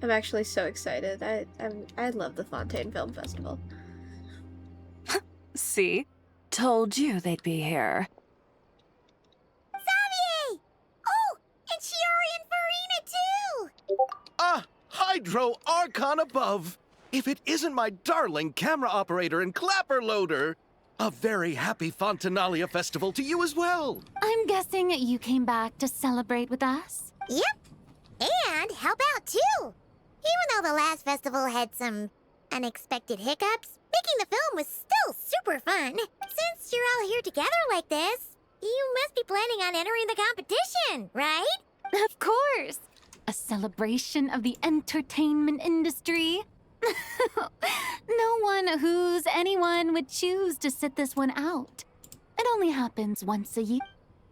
I'm actually so excited. I love the Fontaine Film Festival. See? Told you they'd be here. Xavier! Oh, and Shiori and Farina too! Ah, Hydro Archon above! If it isn't my darling camera operator and clapper loader! A very happy Fontinalia festival to you as well! I'm guessing you came back to celebrate with us? Yep. And help out too! Even though the last festival had some unexpected hiccups, making the film was still super fun. Since you're all here together like this, you must be planning on entering the competition, right? Of course! A celebration of the entertainment industry. No one who's anyone would choose to sit this one out. It only happens once a year.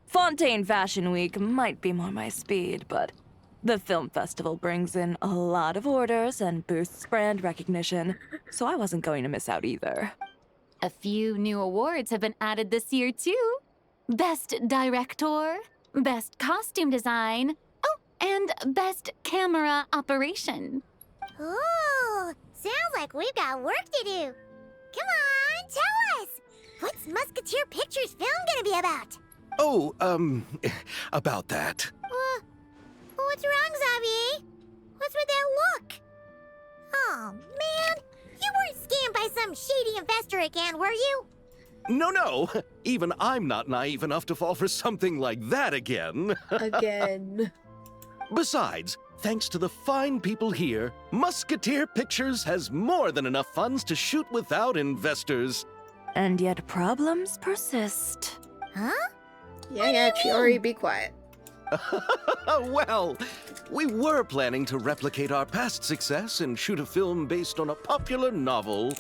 Fontaine Fashion Week might be more my speed, but the film festival brings in a lot of orders and boosts brand recognition, so I wasn't going to miss out either. A few new awards have been added this year, too. Best Director, Best Costume Design, oh, and Best Camera Operation. Ooh, sounds like we've got work to do. Come on, tell us! What's Musketeer Pictures film gonna be about? Oh, about that. What's wrong, Xavier? What's with that look? Oh, man. You weren't scammed by some shady investor again, were you? No, even I'm not naive enough to fall for something like that again. Again. Besides, thanks to the fine people here, Musketeer Pictures has more than enough funds to shoot without investors. And yet problems persist. Huh? Yeah, Chiori, be quiet. Well, we were planning to replicate our past success and shoot a film based on a popular novel.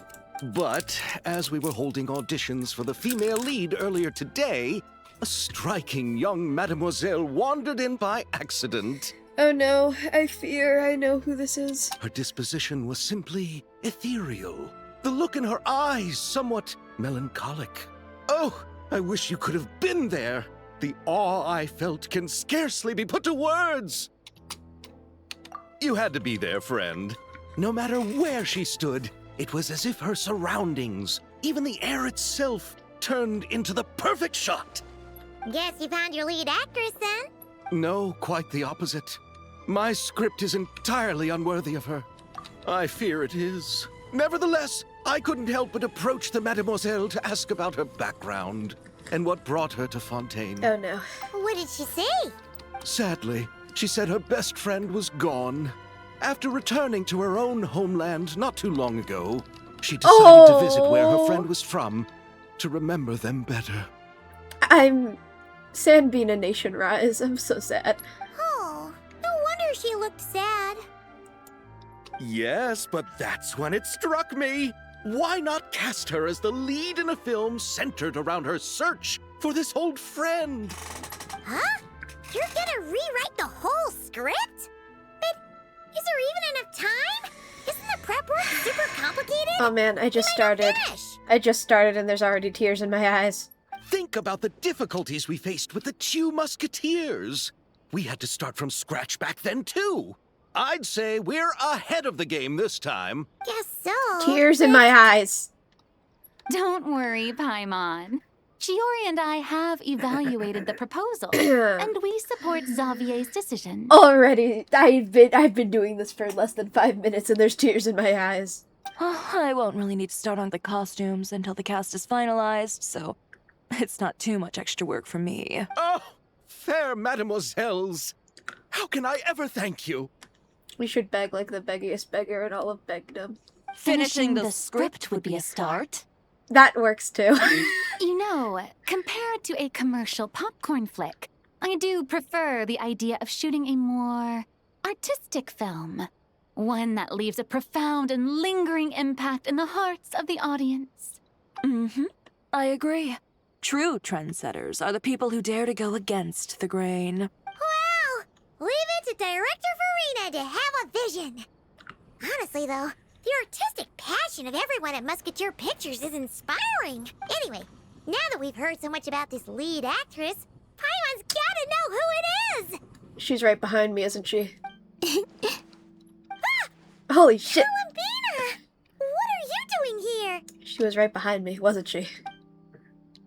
But as we were holding auditions for the female lead earlier today, a striking young mademoiselle wandered in by accident. Oh no, I fear I know who this is. Her disposition was simply ethereal. The look in her eyes somewhat melancholic. Oh, I wish you could have been there. The awe I felt can scarcely be put to words. You had to be there, friend. No matter where she stood, it was as if her surroundings, even the air itself, turned into the perfect shot. Guess you found your lead actress then? No, quite the opposite. My script is entirely unworthy of her. I fear it is. Nevertheless, I couldn't help but approach the mademoiselle to ask about her background and what brought her to Fontaine. Oh no. What did she say? Sadly, she said her best friend was gone. After returning to her own homeland not too long ago, she decided to visit where her friend was from to remember them better. I'm Sandbina Nation Rise. I'm so sad. Oh, no wonder she looked sad. Yes, but that's when it struck me. Why not cast her as the lead in a film centered around her search for this old friend? Huh? You're gonna rewrite the whole script? But is there even enough time? Isn't the prep work super complicated? Oh man, I just started. Finish. I just started and there's already tears in my eyes. Think about the difficulties we faced with the two Musketeers. We had to start from scratch back then, too. I'd say we're ahead of the game this time. Guess so. Tears in my eyes. Don't worry, Paimon. Chiori and I have evaluated the proposal, and we support Xavier's decision. Already, I've been doing this for less than 5 minutes and there's tears in my eyes. I won't really need to start on the costumes until the cast is finalized, so it's not too much extra work for me. Oh, fair mademoiselles. How can I ever thank you? We should beg like the beggiest beggar in all of begdom. Finishing the script would be a start. That works too. You know, compared to a commercial popcorn flick, I do prefer the idea of shooting a more artistic film. One that leaves a profound and lingering impact in the hearts of the audience. I agree. True trendsetters are the people who dare to go against the grain. Wow! Leave it to Director Farina to have a vision. Honestly, though, the artistic passion of everyone at Musketeer Pictures is inspiring. Anyway, now that we've heard so much about this lead actress, Paimon's gotta know who it is! She's right behind me, isn't she? Ah! Holy shit! Columbina! What are you doing here? She was right behind me, wasn't she?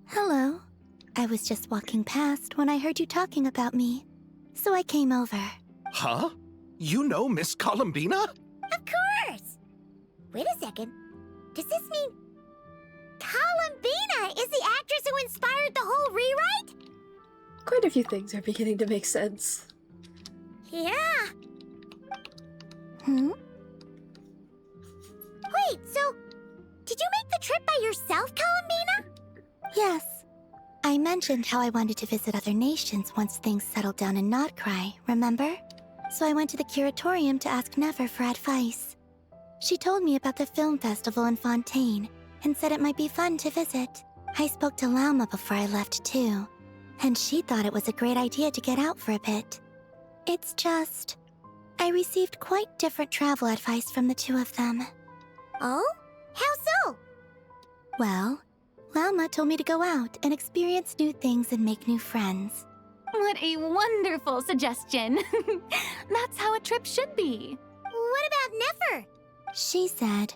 Hello. I was just walking past when I heard you talking about me, so I came over. Huh? You know Miss Columbina? Of course! Wait a second. Does this mean Columbina is the actress who inspired the whole rewrite? Quite a few things are beginning to make sense. Yeah. Hmm? Wait, so did you make the trip by yourself, Columbina? Yes. I mentioned how I wanted to visit other nations once things settled down in Nodcry, remember? So I went to the curatorium to ask Never for advice. She told me about the film festival in Fontaine and said it might be fun to visit. I spoke to Lauma before I left too, and she thought it was a great idea to get out for a bit. It's just, I received quite different travel advice from the two of them. Oh? How so? Well, Lauma told me to go out and experience new things and make new friends. What a wonderful suggestion. That's how a trip should be. What about Nefer? She said,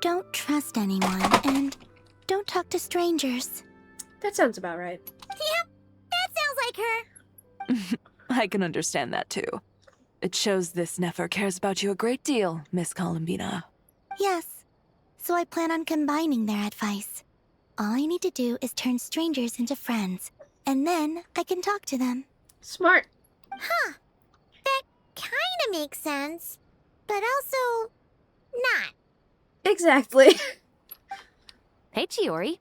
don't trust anyone and don't talk to strangers. That sounds about right. Yep, that sounds like her. I can understand that too. It shows this Nefer cares about you a great deal, Miss Columbina. Yes, so I plan on combining their advice. All I need to do is turn strangers into friends, and then I can talk to them. Smart. Huh. That kinda makes sense, but also not. Exactly. Hey, Chiori.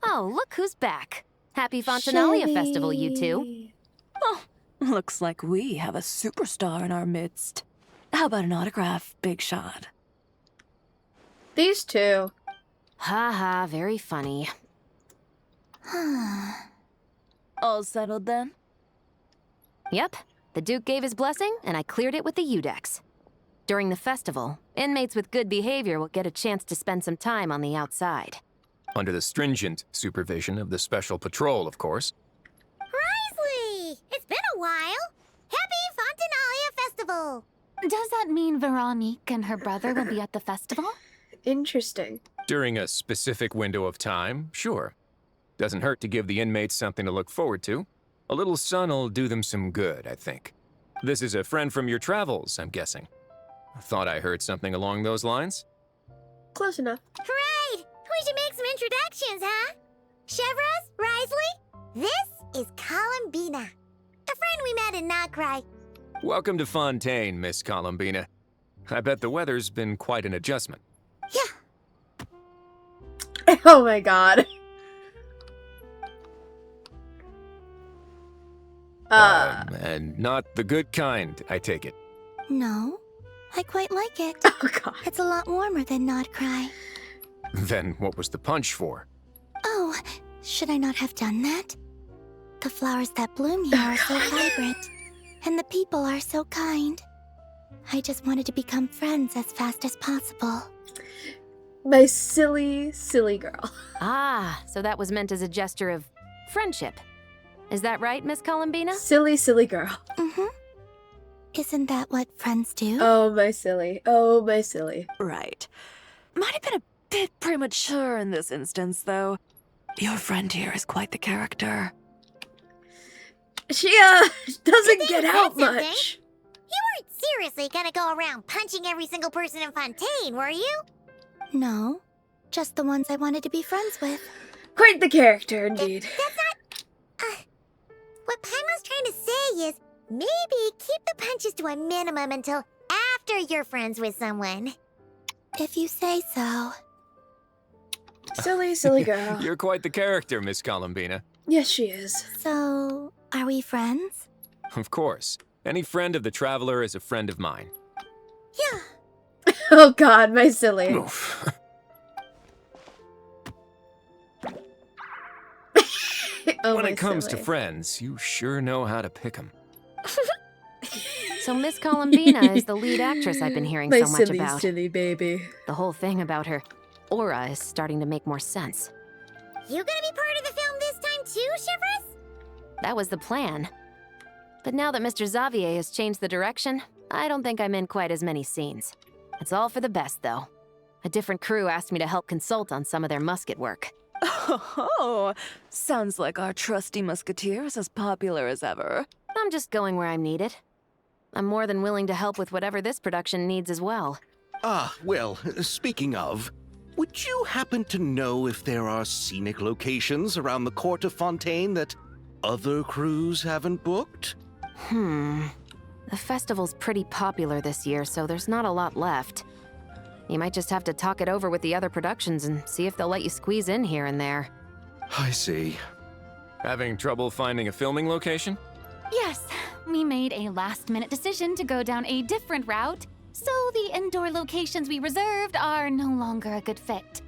Oh, look who's back. Happy Fontinalia Festival, you two. Chevy. Oh, looks like we have a superstar in our midst. How about an autograph, Big Shot? These two. Ha ha, very funny. All settled then? Yep, the Duke gave his blessing, and I cleared it with the Udex. During the festival, inmates with good behavior will get a chance to spend some time on the outside. Under the stringent supervision of the Special Patrol, of course. Risley! It's been a while. Happy Fontinalia Festival! Does that mean Veronique and her brother will be at the festival? Interesting. During a specific window of time, sure. Doesn't hurt to give the inmates something to look forward to. A little sun'll do them some good, I think. This is a friend from your travels, I'm guessing. Thought I heard something along those lines. Close enough. Right! We should make some introductions, huh? Chevros, Risley, this is Columbina, a friend we met in Nodcry. Welcome to Fontaine, Miss Columbina. I bet the weather's been quite an adjustment. Yeah, Oh my god. And not the good kind, I take it. No, I quite like it. Oh god. It's a lot warmer than Nodcry. Then what was the punch for? Oh, should I not have done that? The flowers that bloom here are so vibrant, and the people are so kind. I just wanted to become friends as fast as possible. My silly, silly girl. Ah, so that was meant as a gesture of friendship. Is that right, Miss Columbina? Silly, silly girl. Mm-hmm. Isn't that what friends do? Oh my silly. Oh my silly. Right. Might have been a bit premature in this instance, though. Your friend here is quite the character. She, doesn't get out something? much. You weren't seriously gonna go around punching every single person in Fontaine, were you? No, just the ones I wanted to be friends with. Quite the character, indeed. That's not... what Paimon's trying to say is, maybe keep the punches to a minimum until after you're friends with someone. If you say so. Silly, silly girl. You're quite the character, Miss Columbina. Yes, she is. So, are we friends? Of course. Any friend of the Traveler is a friend of mine. Yeah. Oh god, my silly. Oof. Oh, When my it comes to silly. friends, you sure know how to pick 'em. So Miss Columbina is the lead actress I've been hearing My so much silly, about. silly baby. The whole thing about her aura is starting to make more sense. You gonna be part of the film this time too, Chevros? That was the plan. But now that Mr. Xavier has changed the direction, I don't think I'm in quite as many scenes. It's all for the best, though. A different crew asked me to help consult on some of their musket work. Oh, sounds like our trusty musketeer is as popular as ever. I'm just going where I'm needed. I'm more than willing to help with whatever this production needs as well. Ah, well, speaking of, would you happen to know if there are scenic locations around the court of Fontaine that other crews haven't booked? The festival's pretty popular this year, so there's not a lot left. You might just have to talk it over with the other productions and see if they'll let you squeeze in here and there. I see. Having trouble finding a filming location? Yes, we made a last-minute decision to go down a different route, so the indoor locations we reserved are no longer a good fit.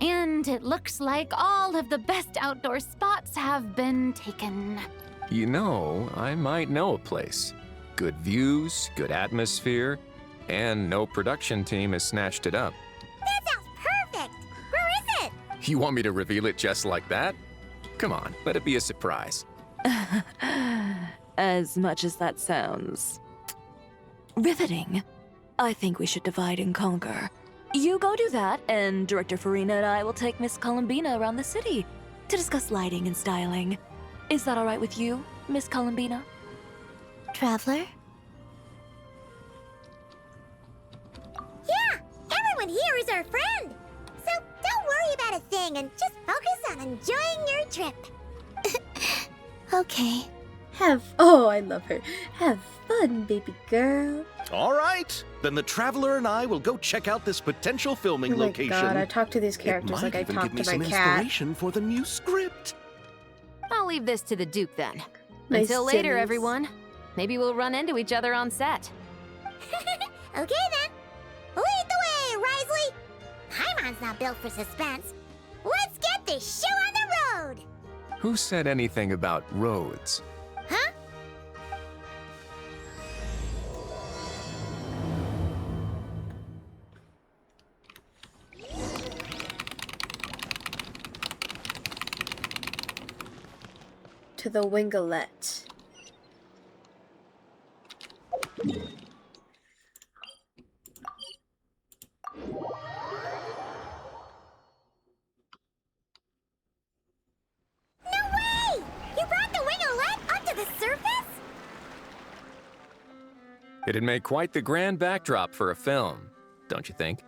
And it looks like all of the best outdoor spots have been taken. You know, I might know a place. Good views, good atmosphere, and no production team has snatched it up. That sounds perfect! Where is it? You want me to reveal it just like that? Come on, let it be a surprise. As much as that sounds riveting, I think we should divide and conquer. You go do that, and Director Farina and I will take Miss Columbina around the city to discuss lighting and styling. Is that all right with you, Miss Columbina? Traveler? Yeah, everyone here is our friend. So don't worry about a thing and just focus on enjoying your trip. Okay. Oh, I love her. Have fun, baby girl. All right, then the Traveler and I will go check out this potential filming Oh my location. god, I talk to these It characters might like I even talk give me to my some cat. inspiration for the new script. I'll leave this to the Duke then. My Until later, sillies. everyone. Maybe we'll run into each other on set. Okay then. Lead the way, Risley. Paimon's not built for suspense. Let's get this show on the road. Who said anything about roads? Huh? To the Wingalette. No way! You brought the wingolette up to the surface? It'd make quite the grand backdrop for a film, don't you think?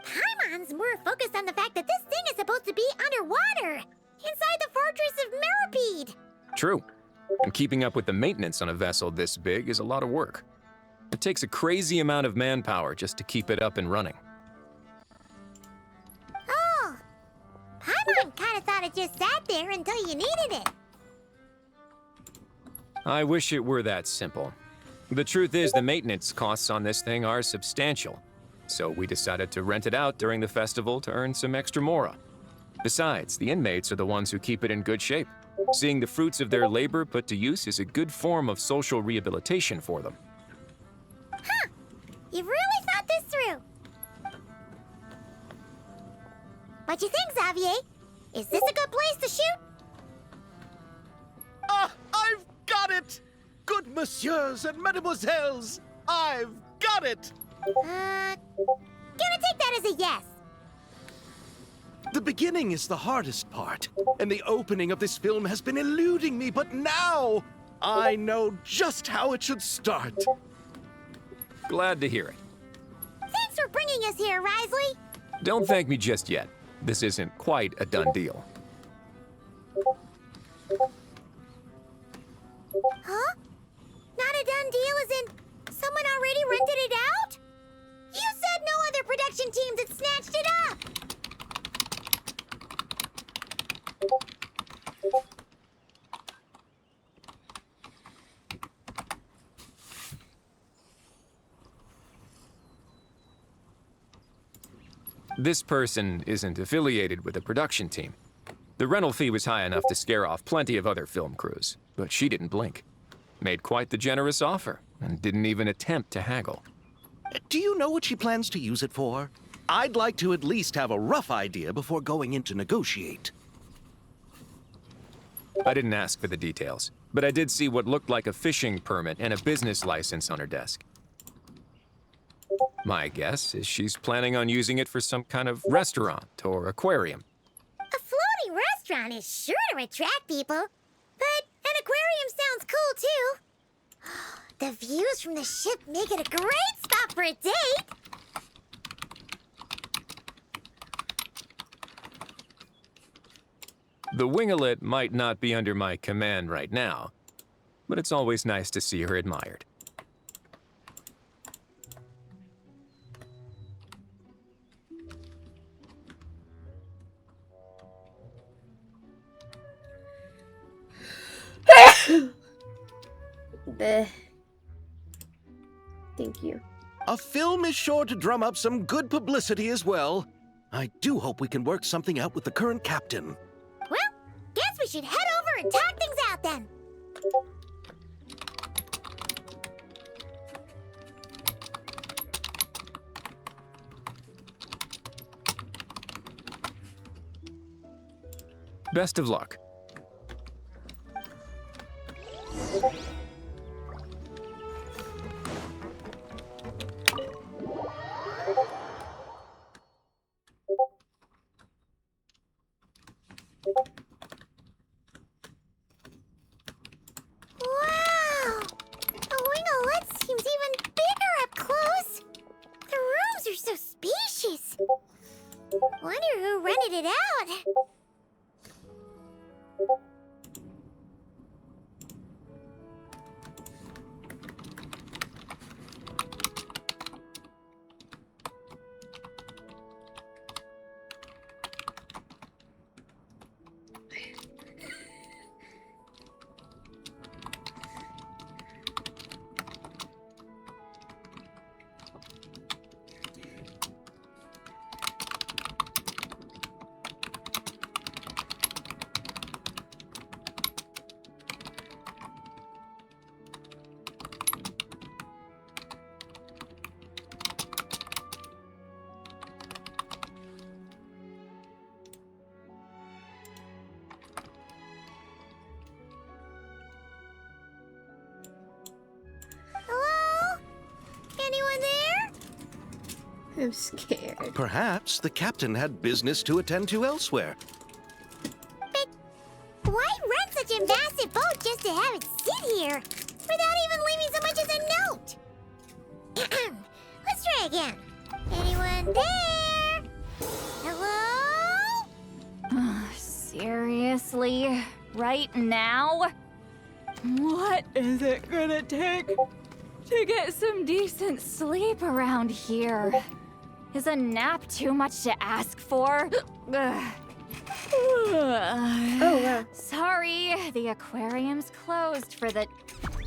Paimon's more focused on the fact that this thing is supposed to be underwater, inside the fortress of Mirapede. True. And keeping up with the maintenance on a vessel this big is a lot of work. It takes a crazy amount of manpower just to keep it up and running. Oh, Paimon kind of thought it just sat there until you needed it. I wish it were that simple. The truth is, the maintenance costs on this thing are substantial. So we decided to rent it out during the festival to earn some extra mora. Besides, the inmates are the ones who keep it in good shape. Seeing the fruits of their labor put to use is a good form of social rehabilitation for them. Huh, you've really thought this through. What you think, Xavier? Is this a good place to shoot? Ah, I've got it! Good messieurs and mesdemoiselles, I've got it! Gonna take that as a yes. The beginning is the hardest part, and the opening of this film has been eluding me, but now I know just how it should start. Glad to hear it. Thanks for bringing us here, Risley. Don't thank me just yet. This isn't quite a done deal. Huh? Not a done deal as in someone already rented it out? You said no other production teams had snatched it up. This person isn't affiliated with a production team. The rental fee was high enough to scare off plenty of other film crews, but she didn't blink. Made quite the generous offer, and didn't even attempt to haggle. Do you know what she plans to use it for? I'd like to at least have a rough idea before going in to negotiate. I didn't ask for the details, but I did see what looked like a fishing permit and a business license on her desk. My guess is she's planning on using it for some kind of restaurant or aquarium. A floating restaurant is sure to attract people, but an aquarium sounds cool too. The views from the ship make it a great spot for a date. The winglet might not be under my command right now, but it's always nice to see her admired. Bleh. Thank you. A film is sure to drum up some good publicity as well. I do hope we can work something out with the current captain. Well, guess we should head over and talk things out then. Best of luck. Wow! The winglet seems even bigger up close. The rooms are so spacious. Wonder who rented it out. Hello? Anyone there? I'm scared. Perhaps the captain had business to attend to elsewhere. But why rent such a massive boat just to have it sit here without even leaving so much as a note? Let's try again. Anyone there? Hello? Seriously? Right now? What is it gonna take to get some decent sleep around here? Is a nap too much to ask for? Oh, wow. Sorry, the aquarium's closed for the...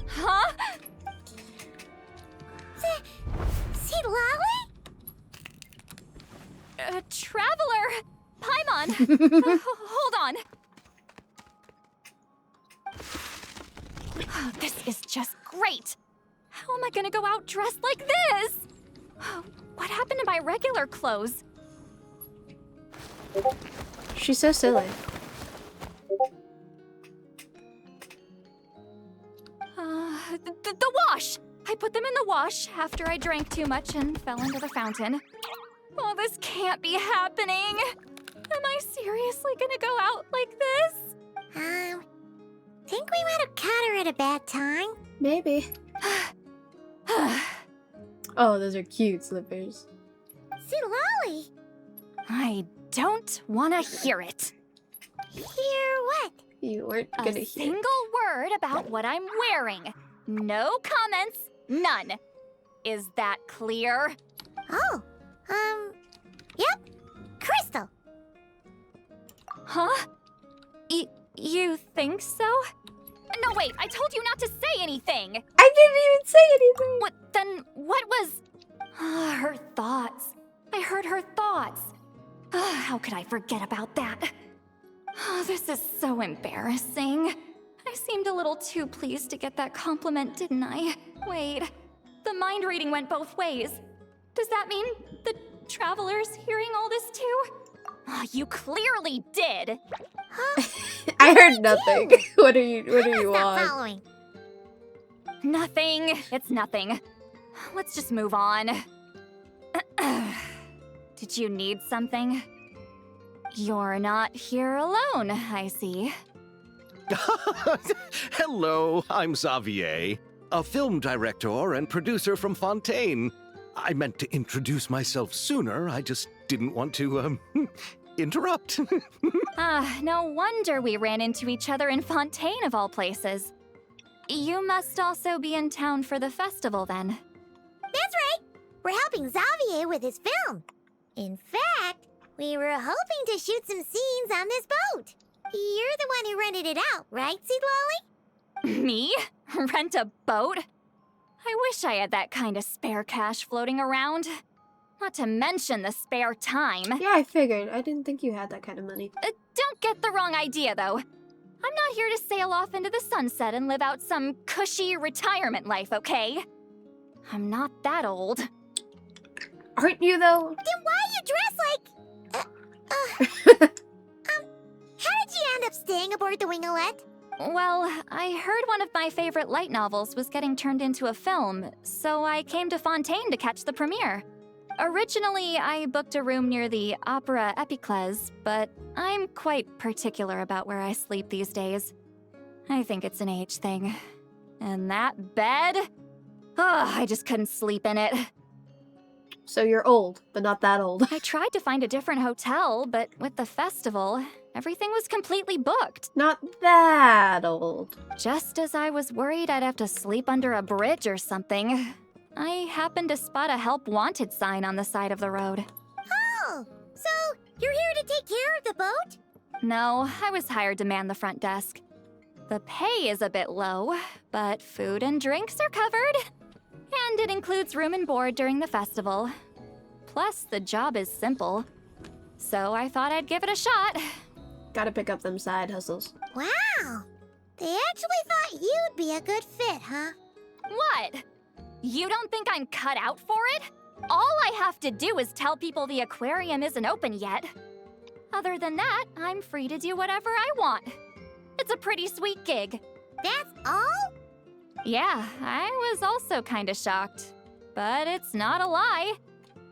Huh? See Lolly? Traveler! Paimon! Hold on. Oh, this is just great. How am I gonna go out dressed like this? What happened to my regular clothes? She's so silly. The wash! I put them in the wash after I drank too much and fell into the fountain. Oh, this can't be happening. Am I seriously gonna go out like this? Think we might have caught her at a bad time. Maybe. Oh, those are cute slippers. See Lolly? I don't want to hear it. Hear what? You weren't A gonna hear. single word about what I'm wearing. No comments, none. Is that clear? Oh, yep. Crystal. Huh? You think so? No, wait, I told you not to say anything. I didn't even say anything. What was... her thoughts. I heard her thoughts. How could I forget about that? Oh, this is so embarrassing. I seemed a little too pleased to get that compliment, didn't I? Wait, the mind reading went both ways. Does that mean the traveler's hearing all this too? Oh, you clearly did. Huh? I heard nothing. What are you Not on? following. Nothing. It's nothing. Let's just move on. Did you need something? You're not here alone, I see. Hello, I'm Xavier, a film director and producer from Fontaine. I meant to introduce myself sooner, I just didn't want to, interrupt. No wonder we ran into each other in Fontaine of all places. You must also be in town for the festival then. That's right. We're helping Xavier with his film. In fact, we were hoping to shoot some scenes on this boat. You're the one who rented it out, right, Seed Lolly? Me? Rent a boat? I wish I had that kind of spare cash floating around. Not to mention the spare time. Yeah, I figured. I didn't think you had that kind of money. Don't get the wrong idea, though. I'm not here to sail off into the sunset and live out some cushy retirement life, okay? I'm not that old. Aren't you, though? Then why you dress like... how did you end up staying aboard the Wingolette? Well, I heard one of my favorite light novels was getting turned into a film, so I came to Fontaine to catch the premiere. Originally, I booked a room near the Opera Epicles, but I'm quite particular about where I sleep these days. I think it's an age thing. And that bed? Oh, I just couldn't sleep in it. So you're old, but not that old. I tried to find a different hotel, but with the festival, everything was completely booked. Not that old. Just as I was worried I'd have to sleep under a bridge or something, I happened to spot a help wanted sign on the side of the road. Oh, so you're here to take care of the boat? No, I was hired to man the front desk. The pay is a bit low, but food and drinks are covered. And it includes room and board during the festival. Plus, the job is simple. So I thought I'd give it a shot. Gotta pick up them side hustles. Wow. They actually thought you'd be a good fit, huh? What? You don't think I'm cut out for it? All I have to do is tell people the aquarium isn't open yet. Other than that, I'm free to do whatever I want. It's a pretty sweet gig. That's all? Yeah, I was also kinda shocked. But it's not a lie.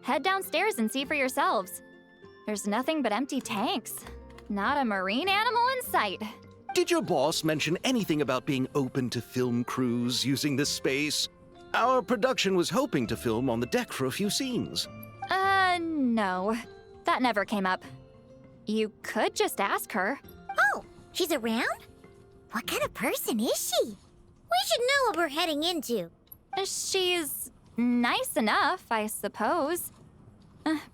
Head downstairs and see for yourselves. There's nothing but empty tanks. Not a marine animal in sight. Did your boss mention anything about being open to film crews using this space? Our production was hoping to film on the deck for a few scenes. No. That never came up. You could just ask her. Oh, she's around? What kind of person is she? We should know what we're heading into. She's nice enough, I suppose.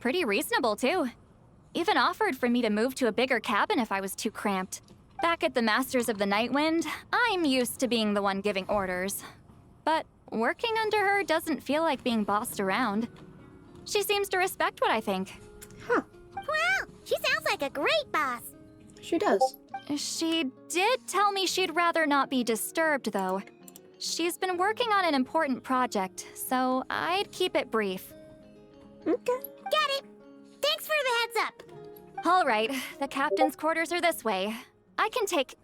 Pretty reasonable, too. Even offered for me to move to a bigger cabin if I was too cramped. Back at the Masters of the Night Wind, I'm used to being the one giving orders. But working under her doesn't feel like being bossed around. She seems to respect what I think. Huh. Wow, she sounds like a great boss. She does. She did tell me she'd rather not be disturbed, though. She's been working on an important project, so I'd keep it brief. Okay. Got it. Thanks for the heads up. All right, the captain's quarters are this way. I can take...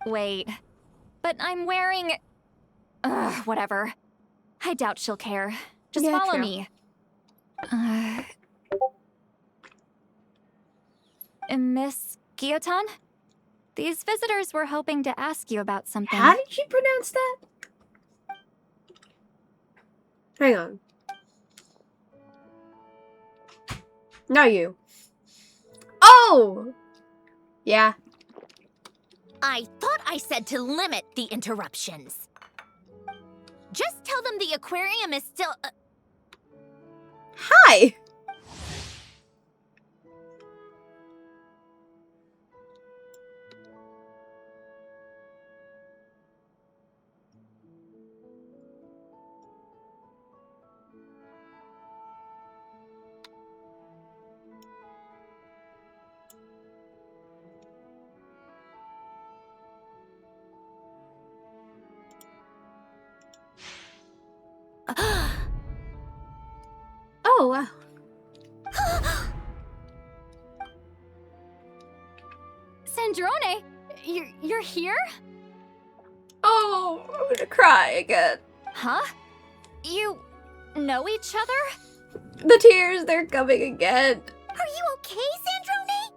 Wait. But I'm wearing... whatever. I doubt she'll care. Just Yeah, follow true. me. Miss Guillotin? These visitors were hoping to ask you about something. How did she pronounce that? Hang on. Not you. Oh! Yeah. I thought I said to limit the interruptions. Just tell them the aquarium is still... Hi! Oh, wow. Sandrone, you're here? Oh, I'm gonna cry again. Huh? You know each other? The tears, they're coming again. Are you okay, Sandrone?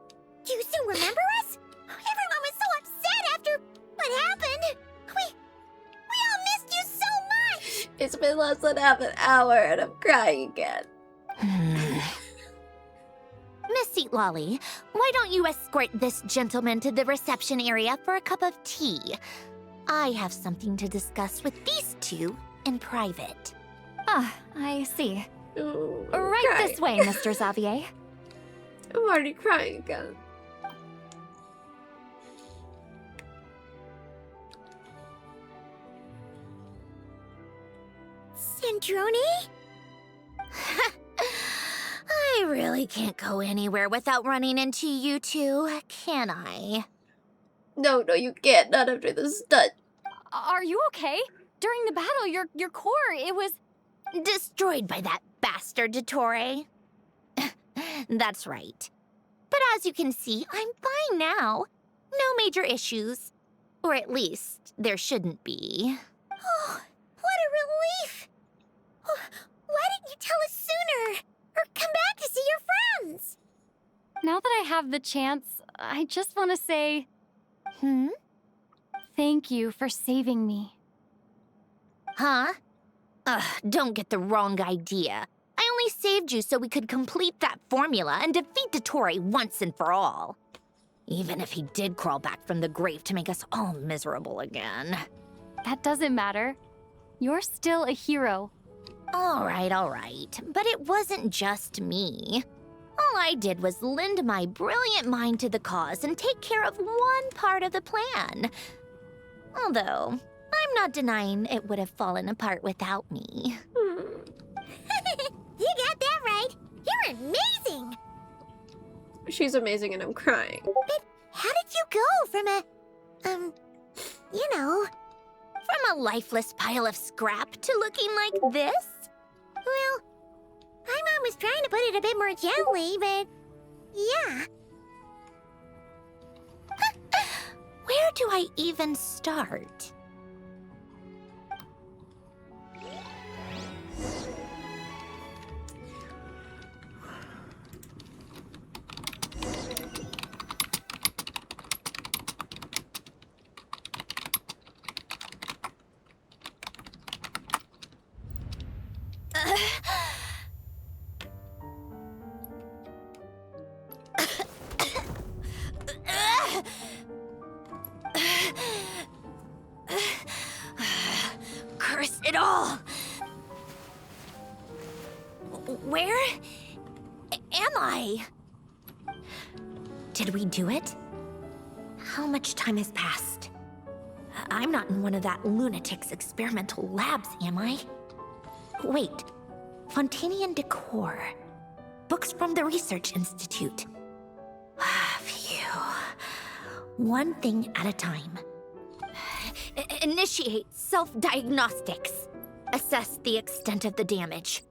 Do you still remember us? Everyone was so upset after what happened. We all missed you so much. It's been less than half an hour and I'm crying again. Miss Seat Lolly, why don't you escort this gentleman to the reception area for a cup of tea? I have something to discuss with these two in private. Ah, I see. Ooh, I'm Right crying. this way, Mr. Xavier. I'm already crying again. Sandrone? I really can't go anywhere without running into you two, can I? No, you can't. Not after the stunt. Are you okay? During the battle, your core, it was... Destroyed by that bastard Dottore. That's right. But as you can see, I'm fine now. No major issues. Or at least, there shouldn't be. Oh, what a relief! Oh, why didn't you tell us sooner? Or come back to see your friends? Now that I have the chance, I just want to say Hmm? thank you for saving me. Huh? Don't get the wrong idea. I only saved you so we could complete that formula and defeat Dottore once and for all. Even if he did crawl back from the grave to make us all miserable again. That doesn't matter. You're still a hero. All right. But it wasn't just me. All I did was lend my brilliant mind to the cause and take care of one part of the plan. Although, I'm not denying it would have fallen apart without me. You got that right. You're amazing. She's amazing and I'm crying. But how did you go from a, you know... From a lifeless pile of scrap to looking like this? Well, my mom was trying to put it a bit more gently, but... yeah. Where do I even start? Curse it all! Where am I? Did we do it? How much time has passed? I'm not in one of that lunatic's experimental labs, am I? Wait, Fontanian decor. Books from the Research Institute. Phew. One thing at a time. Initiate self-diagnostics. Assess the extent of the damage.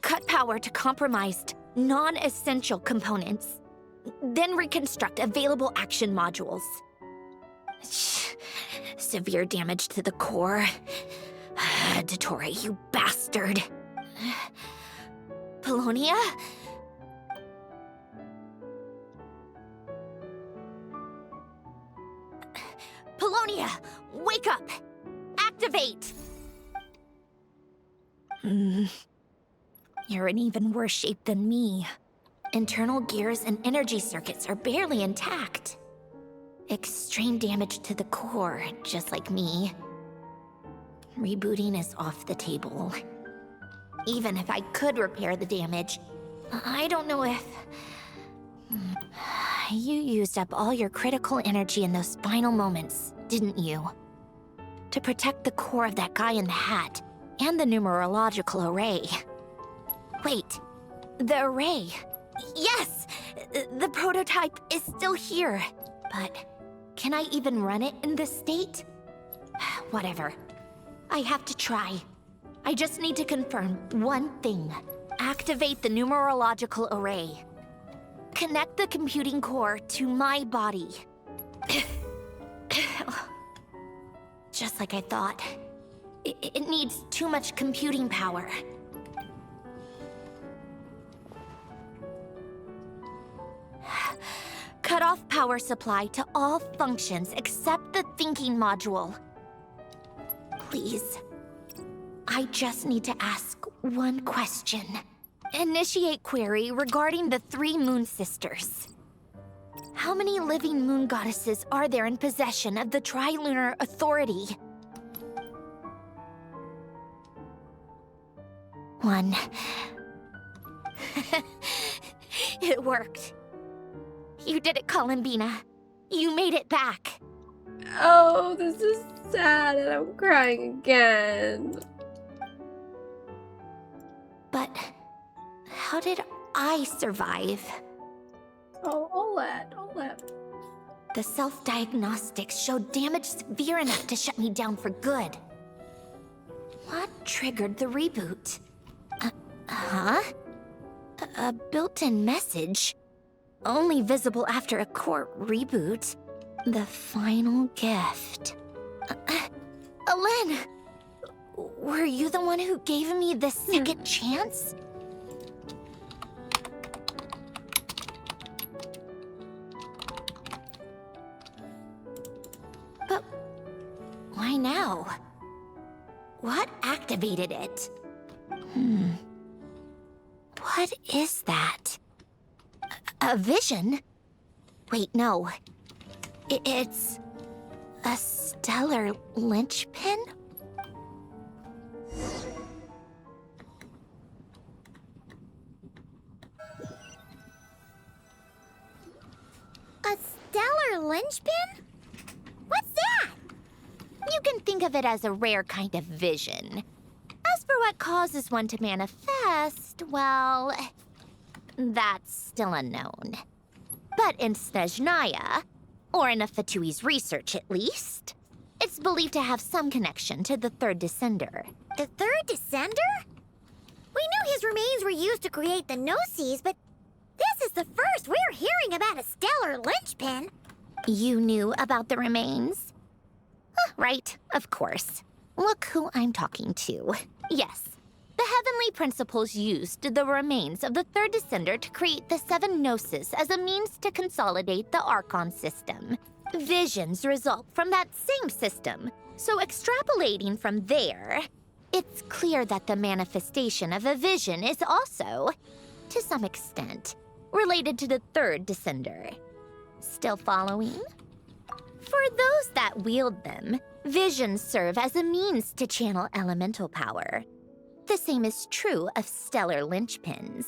Cut power to compromised, non-essential components. Then reconstruct available action modules. Severe damage to the core. Dottore, you bastard. Polonia? Polonia, wake up! Activate! You're in even worse shape than me. Internal gears and energy circuits are barely intact. Extreme damage to the core, just like me. Rebooting is off the table. Even if I could repair the damage, I don't know if... You used up all your critical energy in those final moments, didn't you? To protect the core of that guy in the hat, and the numerological array. Wait, the array. Yes! The prototype is still here. But can I even run it in this state? Whatever. I have to try. I just need to confirm one thing. Activate the numerological array. Connect the computing core to my body. Just like I thought. It needs too much computing power. Shut off power supply to all functions except the thinking module. Please. I just need to ask one question. Initiate query regarding the 3 moon sisters. How many living moon goddesses are there in possession of the Trilunar Authority? 1. It worked. You did it, Columbina. You made it back. Oh, this is sad and I'm crying again. But how did I survive? Oh, Olette. The self-diagnostics showed damage severe enough to shut me down for good. What triggered the reboot? Huh? A built-in message? Only visible after a core reboot. The final gift. Alen! Were you the one who gave me the second chance? But why now? What activated it? What is that? A vision? Wait, no. It's a stellar linchpin? A stellar linchpin? What's that? You can think of it as a rare kind of vision. As for what causes one to manifest, well, that's still unknown. But in Snezhnaya, or in Afatui's research at least, it's believed to have some connection to the third descender. The third descender? We knew his remains were used to create the Gnosis, but this is the first we're hearing about a stellar linchpin. You knew about the remains? Right, of course. Look who I'm talking to. Yes, the heavenly principles used the remains of the third descender to create the 7 Gnosis as a means to consolidate the Archon system. Visions result from that same system, so extrapolating from there, it's clear that the manifestation of a vision is also, to some extent, related to the third descender. Still following? For those that wield them, visions serve as a means to channel elemental power. The same is true of stellar linchpins.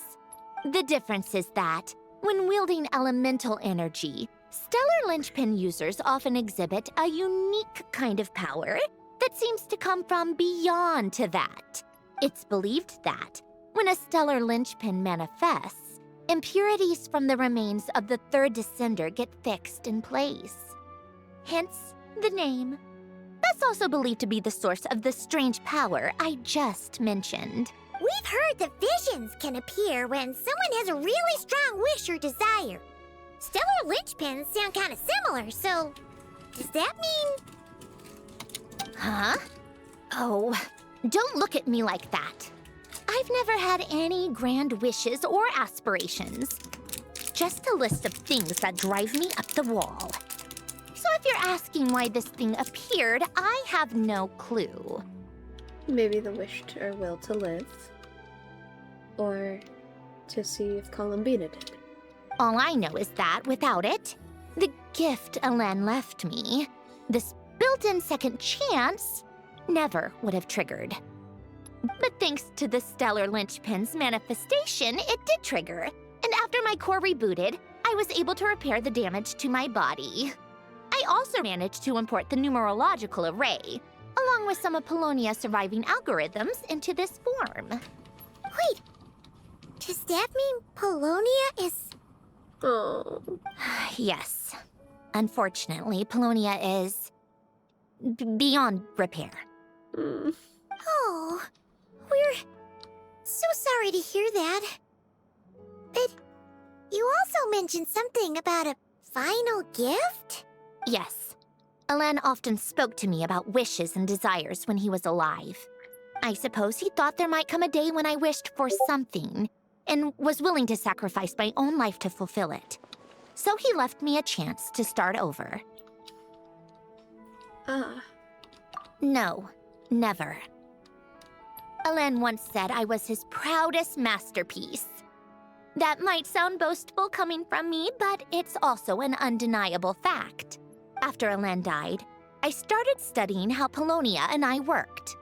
The difference is that, when wielding elemental energy, stellar linchpin users often exhibit a unique kind of power that seems to come from beyond to that. It's believed that, when a stellar linchpin manifests, impurities from the remains of the third descender get fixed in place. Hence, the name. That's also believed to be the source of the strange power I just mentioned. We've heard that visions can appear when someone has a really strong wish or desire. Stellar linchpins sound kind of similar, so does that mean... Huh? Oh, don't look at me like that. I've never had any grand wishes or aspirations. Just a list of things that drive me up the wall. So if you're asking why this thing appeared, I have no clue. Maybe the wish or will to live. Or to see if Columbina did. All I know is that, without it, the gift Alen left me, this built-in second chance, never would have triggered. But thanks to the stellar linchpin's manifestation, it did trigger. And after my core rebooted, I was able to repair the damage to my body. I also managed to import the numerological array, along with some of Polonia's surviving algorithms, into this form. Wait, does that mean Polonia is... Oh. Yes. Unfortunately, Polonia is... beyond repair. Oh, we're so sorry to hear that. But you also mentioned something about a final gift? Yes. Alen often spoke to me about wishes and desires when he was alive. I suppose he thought there might come a day when I wished for something, and was willing to sacrifice my own life to fulfill it. so he left me a chance to start over. Ah. No, never. Alen once said I was his proudest masterpiece. That might sound boastful coming from me, but it's also an undeniable fact. After Alen died, I started studying how Polonia and I worked.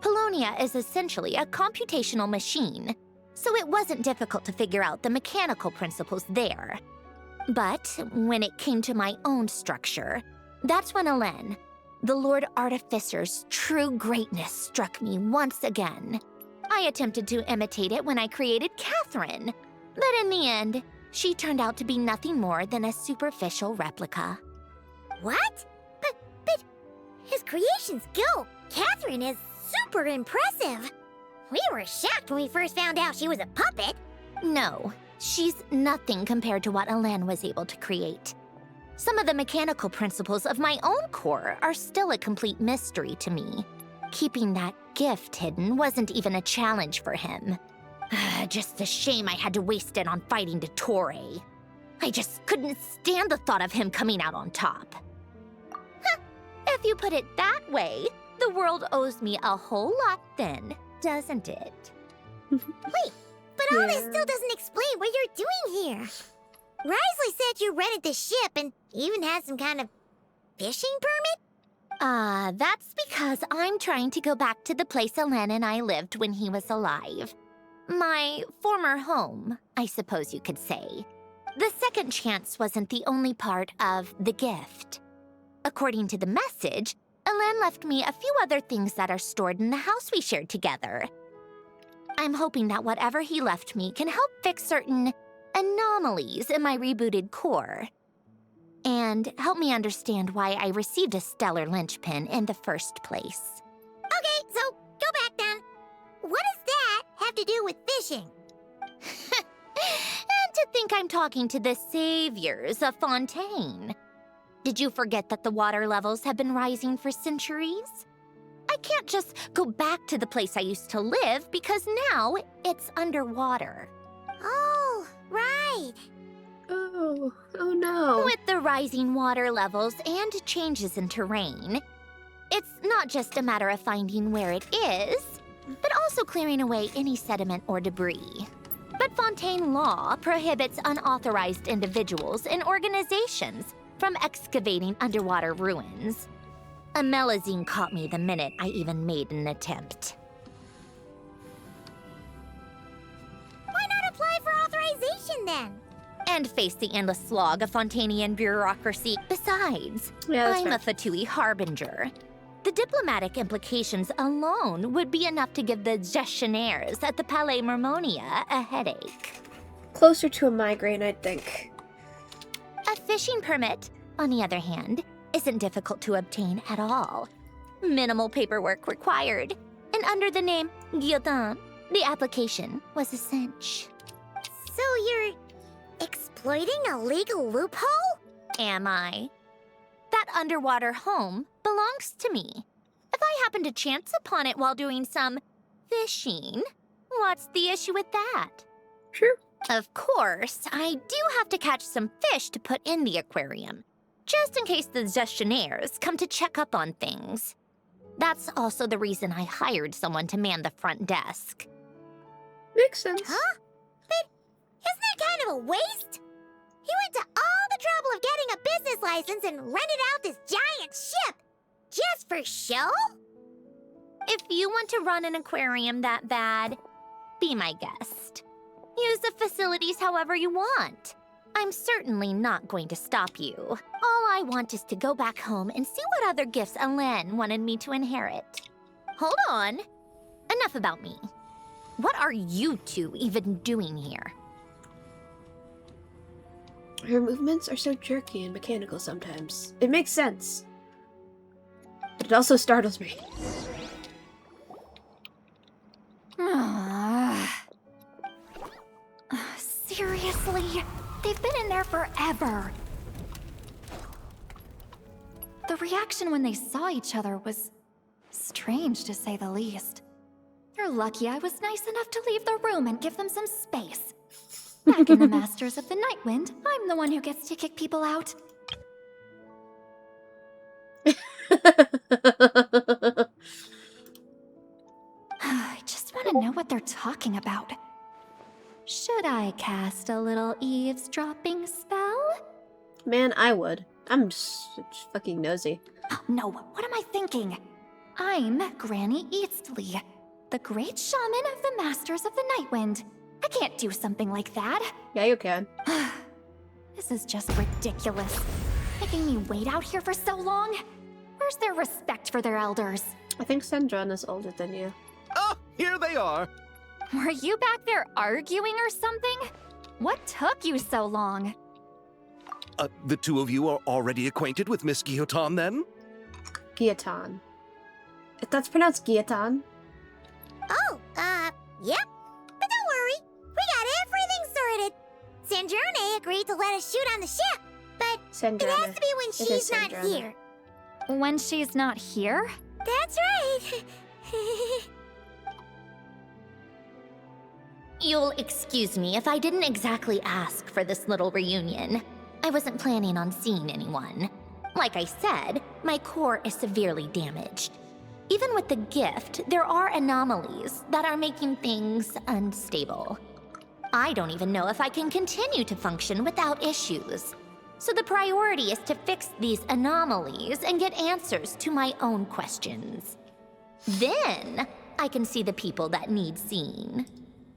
Polonia is essentially a computational machine, so it wasn't difficult to figure out the mechanical principles there. But when it came to my own structure, that's when Alen, the Lord Artificer's true greatness, struck me once again. I attempted to imitate it when I created Catherine, but in the end, she turned out to be nothing more than a superficial replica. What? But his creation skill, Catherine, is super impressive. We were shocked when we first found out she was a puppet. No, she's nothing compared to what Alen was able to create. Some of the mechanical principles of my own core are still a complete mystery to me. Keeping that gift hidden wasn't even a challenge for him. Just a shame I had to waste it on fighting Dottore. I just couldn't stand the thought of him coming out on top. If you put it that way, the world owes me a whole lot then, doesn't it? Wait, but all this still doesn't explain what you're doing here. Risley said you rented the ship and even had some kind of fishing permit? That's because I'm trying to go back to the place Alen and I lived when he was alive. My former home, I suppose you could say. The second chance wasn't the only part of the gift. According to the message, Alen left me a few other things that are stored in the house we shared together. I'm hoping that whatever he left me can help fix certain anomalies in my rebooted core. And help me understand why I received a stellar linchpin in the first place. Okay, so go back then. What does that have to do with fishing? And to think I'm talking to the saviors of Fontaine. Did you forget that the water levels have been rising for centuries? I can't just go back to the place I used to live because now it's underwater. Oh, right. Oh no. With the rising water levels and changes in terrain, it's not just a matter of finding where it is, but also clearing away any sediment or debris. But Fontaine law prohibits unauthorized individuals and organizations from excavating underwater ruins. A Melazine caught me the minute I even made an attempt. Why not apply for authorization then? And face the endless slog of Fontanian bureaucracy. Besides, Yeah, that's I'm a Fatui harbinger. The diplomatic implications alone would be enough to give the gestionnaires at the Palais Mermonia a headache. Closer to a migraine, I'd think. A fishing permit, on the other hand, isn't difficult to obtain at all. Minimal paperwork required, and under the name Guillotin, the application was a cinch. So you're exploiting a legal loophole? Am I? That underwater home belongs to me. If I happen to chance upon it while doing some fishing, what's the issue with that? True. Of course, I do have to catch some fish to put in the aquarium, just in case the gestionnaires come to check up on things. That's also the reason I hired someone to man the front desk. Makes sense. Huh? But isn't that kind of a waste? He went to all the trouble of getting a business license and rented out this giant ship. Just for show? If you want to run an aquarium that bad, be my guest. Use the facilities however you want. I'm certainly not going to stop you. All I want is to go back home and see what other gifts Alen wanted me to inherit. Hold on. Enough about me. What are you two even doing here? Her movements are so jerky and mechanical sometimes. It makes sense. But it also startles me. Seriously? They've been in there forever. The reaction when they saw each other was strange, to say the least. You're lucky I was nice enough to leave the room and give them some space. Back in the Masters of the Night Wind, I'm the one who gets to kick people out. I just want to know what they're talking about. Should I cast a little eavesdropping spell? Man, I would. I'm just fucking nosy. Oh, no, what am I thinking? I'm Granny Eastley, the great shaman of the Masters of the Night Wind. I can't do something like that. Yeah, you can. This is just ridiculous. Making me wait out here for so long? Where's their respect for their elders? I think Sandron is older than you. Oh, here they are. Were you back there arguing or something? What took you so long? The two of you are already acquainted with Miss Guillotin, then? Guillotin. If that's pronounced Guillotin. Oh, yep. But don't worry, we got everything sorted. Sandrone agreed to let us shoot on the ship, but it has to be when she's not here. When she's not here? That's right. You'll excuse me if I didn't exactly ask for this little reunion. I wasn't planning on seeing anyone. Like I said, my core is severely damaged. Even with the gift, there are anomalies that are making things unstable. I don't even know if I can continue to function without issues. So the priority is to fix these anomalies and get answers to my own questions. Then, I can see the people that need seeing.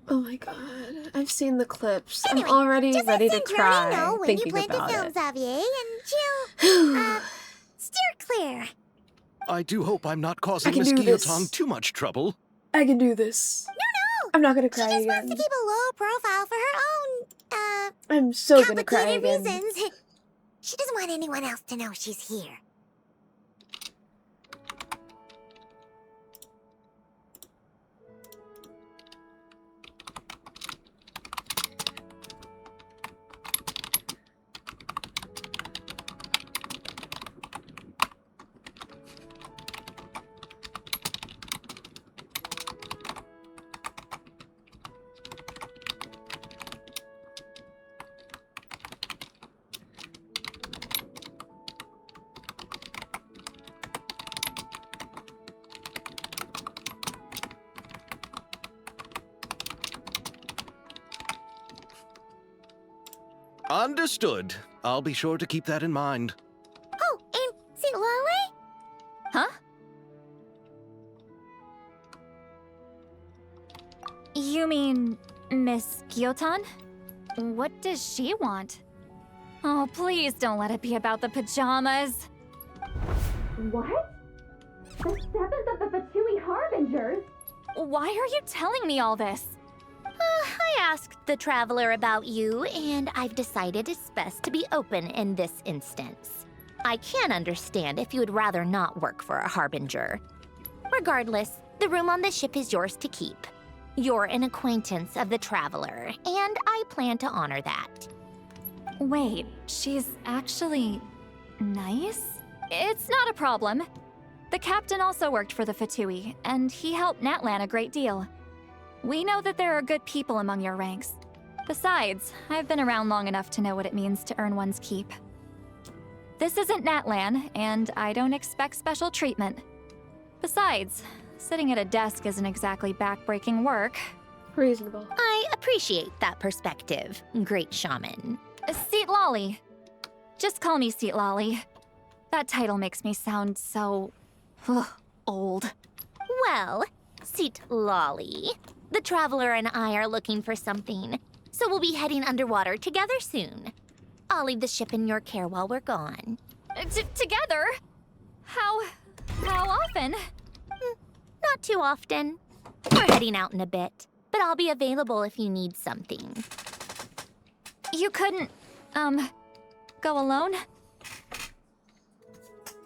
Oh my god, I've seen the clips. Anyway, I'm already just ready let to Sandrone cry know when thinking you plan to about film it. Xavier, and she'll, steer clear. I do hope I'm not causing can Miss do this. Guillotin too much trouble. I can do this. No, I'm not gonna she cry just again. wants to keep a low profile for her own, I'm so gonna cry complicated again. reasons. She doesn't want anyone else to know she's here. Understood. I'll be sure to keep that in mind. Oh, and St. Lale? Huh? You mean Miss Guillotin? What does she want? Oh, please don't let it be about the pajamas. What? The 7th of the Fatui Harbingers? Why are you telling me all this? I asked the Traveler about you, and I've decided it's best to be open in this instance. I can understand if you would rather not work for a Harbinger. Regardless, the room on the ship is yours to keep. You're an acquaintance of the Traveler, and I plan to honor that. Wait, she's actually nice? It's not a problem. The captain also worked for the Fatui, and he helped Natlan a great deal. We know that there are good people among your ranks. Besides, I've been around long enough to know what it means to earn one's keep. This isn't Natlan, and I don't expect special treatment. Besides, sitting at a desk isn't exactly backbreaking work. Reasonable. I appreciate that perspective, great shaman. Seat Lolly. Just call me Seat Lolly. That title makes me sound so... old. Well, Seat Lolly, the Traveler and I are looking for something, so we'll be heading underwater together soon. I'll leave the ship in your care while we're gone. Together? How often? Not too often. We're heading out in a bit, but I'll be available if you need something. You couldn't, go alone?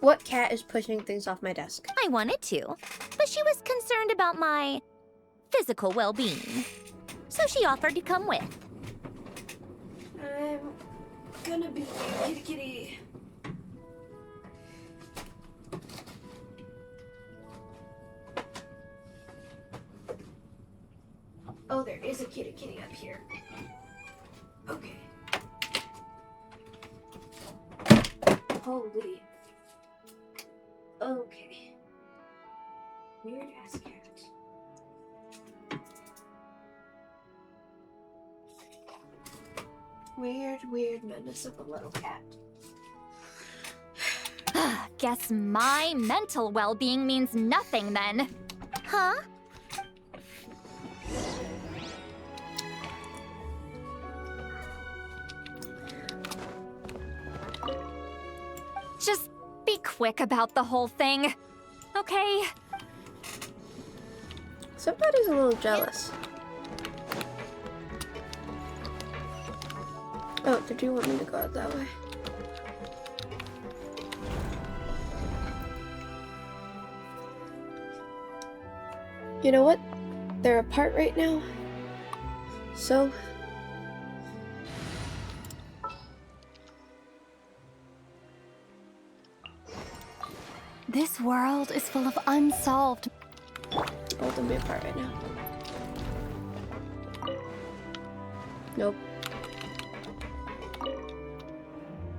What cat is pushing things off my desk? I wanted to, but she was concerned about my physical well-being, so she offered to come with. I'm gonna be kitty. Oh, there is a kitty up here. Okay. Holy. Okay. Weird ass cat. Weird menace of a little cat. Guess my mental well-being means nothing then. Huh? Just be quick about the whole thing, okay? Somebody's a little jealous. Oh, did you want me to go out that way? You know what? They're apart right now. So... This world is full of unsolved. both of them be apart right now. Nope.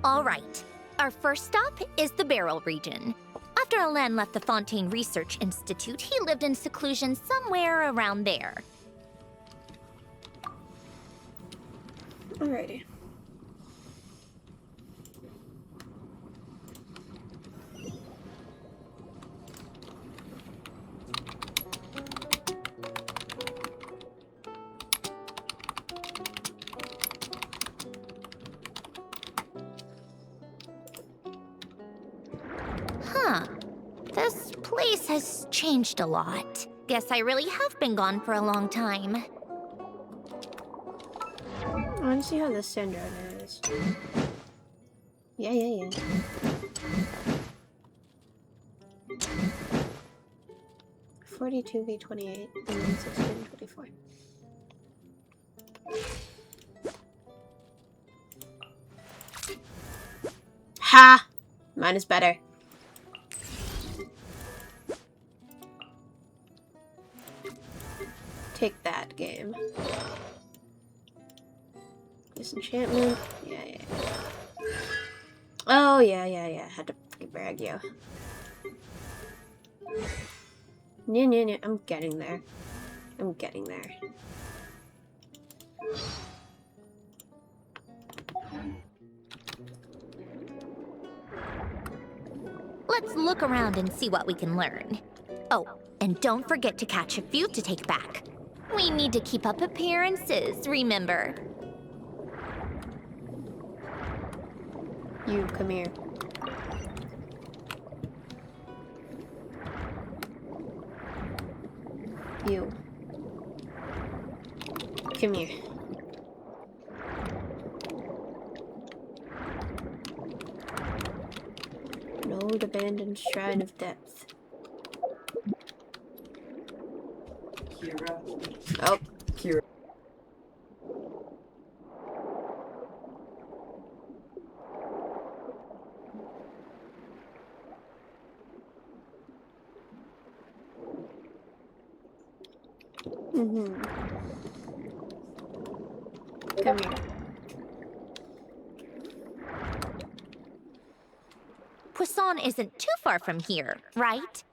All right. Our first stop is the Beryl region. After Alain left the Fontaine Research Institute, he lived in seclusion somewhere around there. Alrighty. Huh. This place has changed a lot. Guess I really have been gone for a long time. I want to see how this sand driving is. Yeah. 42v28 and then 1624. Ha! Mine is better. Take that, game. Disenchantment. Yeah. Oh, yeah. Had to fucking brag you. Yeah. I'm getting there. Let's look around and see what we can learn. Oh, and don't forget to catch a few to take back. We need to keep up appearances, remember? You, come here. You. Come here. An old abandoned shrine of depth. Kira. Oh. Kira. Come here. Poisson isn't too far from here, right?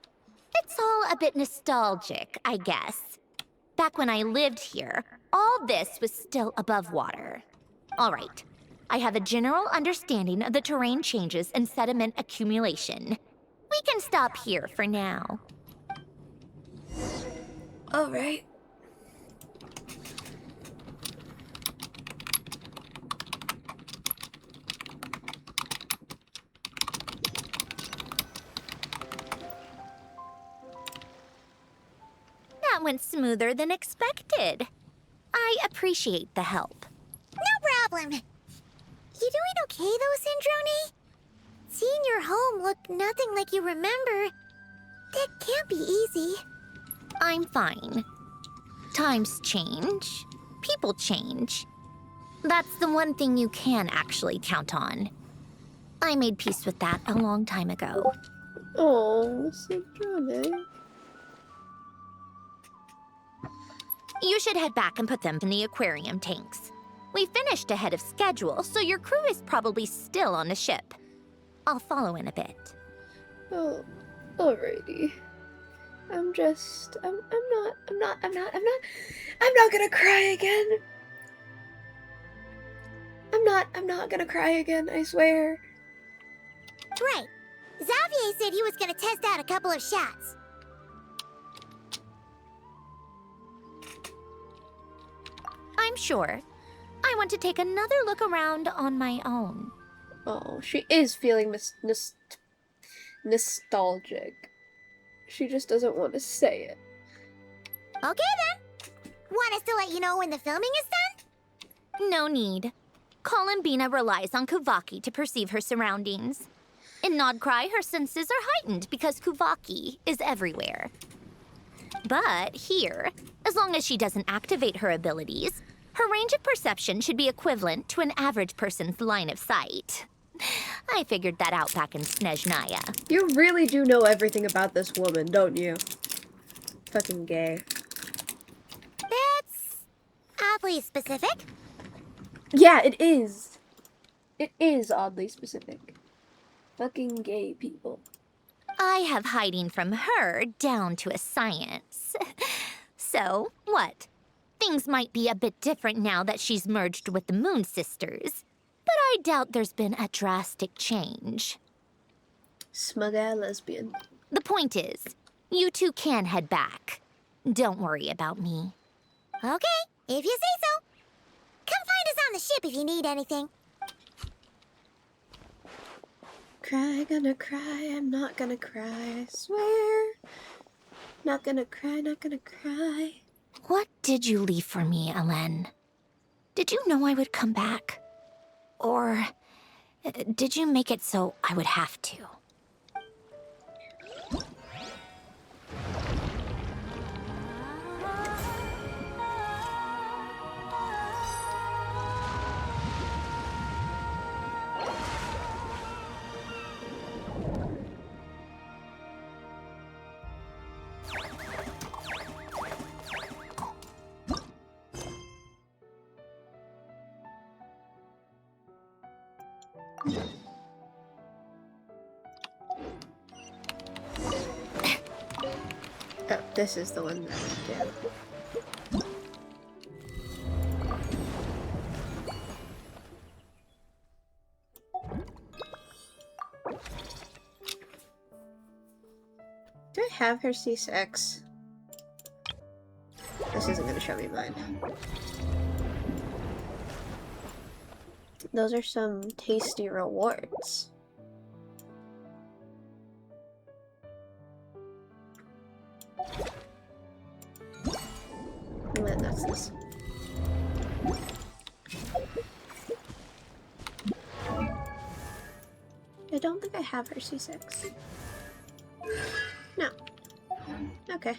It's all a bit nostalgic, I guess. Back when I lived here, all this was still above water. All right, I have a general understanding of the terrain changes and sediment accumulation. We can stop here for now. All right. That went smoother than expected. I appreciate the help. No problem. You doing okay though, Sandrone? Seeing your home look nothing like you remember, that can't be easy. I'm fine. Times change. People change. That's the one thing you can actually count on. I made peace with that a long time ago. Oh, so dramatic. You should head back and put them in the aquarium tanks. We finished ahead of schedule, so your crew is probably still on the ship. I'll follow in a bit. Oh, alrighty. I'm not gonna cry again. I'm not gonna cry again, I swear. Right. Xavier said he was gonna test out a couple of shots. I'm sure. I want to take another look around on my own. Oh, she is feeling nostalgic. She just doesn't want to say it. Okay then. Want us to let you know when the filming is done? No need. Columbina relies on Kuvaki to perceive her surroundings. In Nodcry, her senses are heightened because Kuvaki is everywhere. But here, as long as she doesn't activate her abilities, her range of perception should be equivalent to an average person's line of sight. I figured that out back in Snezhnaya. You really do know everything about this woman, don't you? Fucking gay. That's oddly specific. Yeah, it is. It is oddly specific. Fucking gay people. I have hiding from her down to a science. So, what? Things might be a bit different now that she's merged with the Moon Sisters, but I doubt there's been a drastic change. Smug-ass lesbian. The point is, you two can head back. Don't worry about me. Okay, if you say so. Come find us on the ship if you need anything. Cry, gonna cry, I'm not gonna cry, I swear. Not gonna cry, not gonna cry. What did you leave for me, Ellen? Did you know I would come back? Or did you make it so I would have to? Oh, this is the one that I did. Do I have her C6? This isn't gonna show me mine. Those are some tasty rewards. And then that's this. I don't think I have her C6. No. Okay.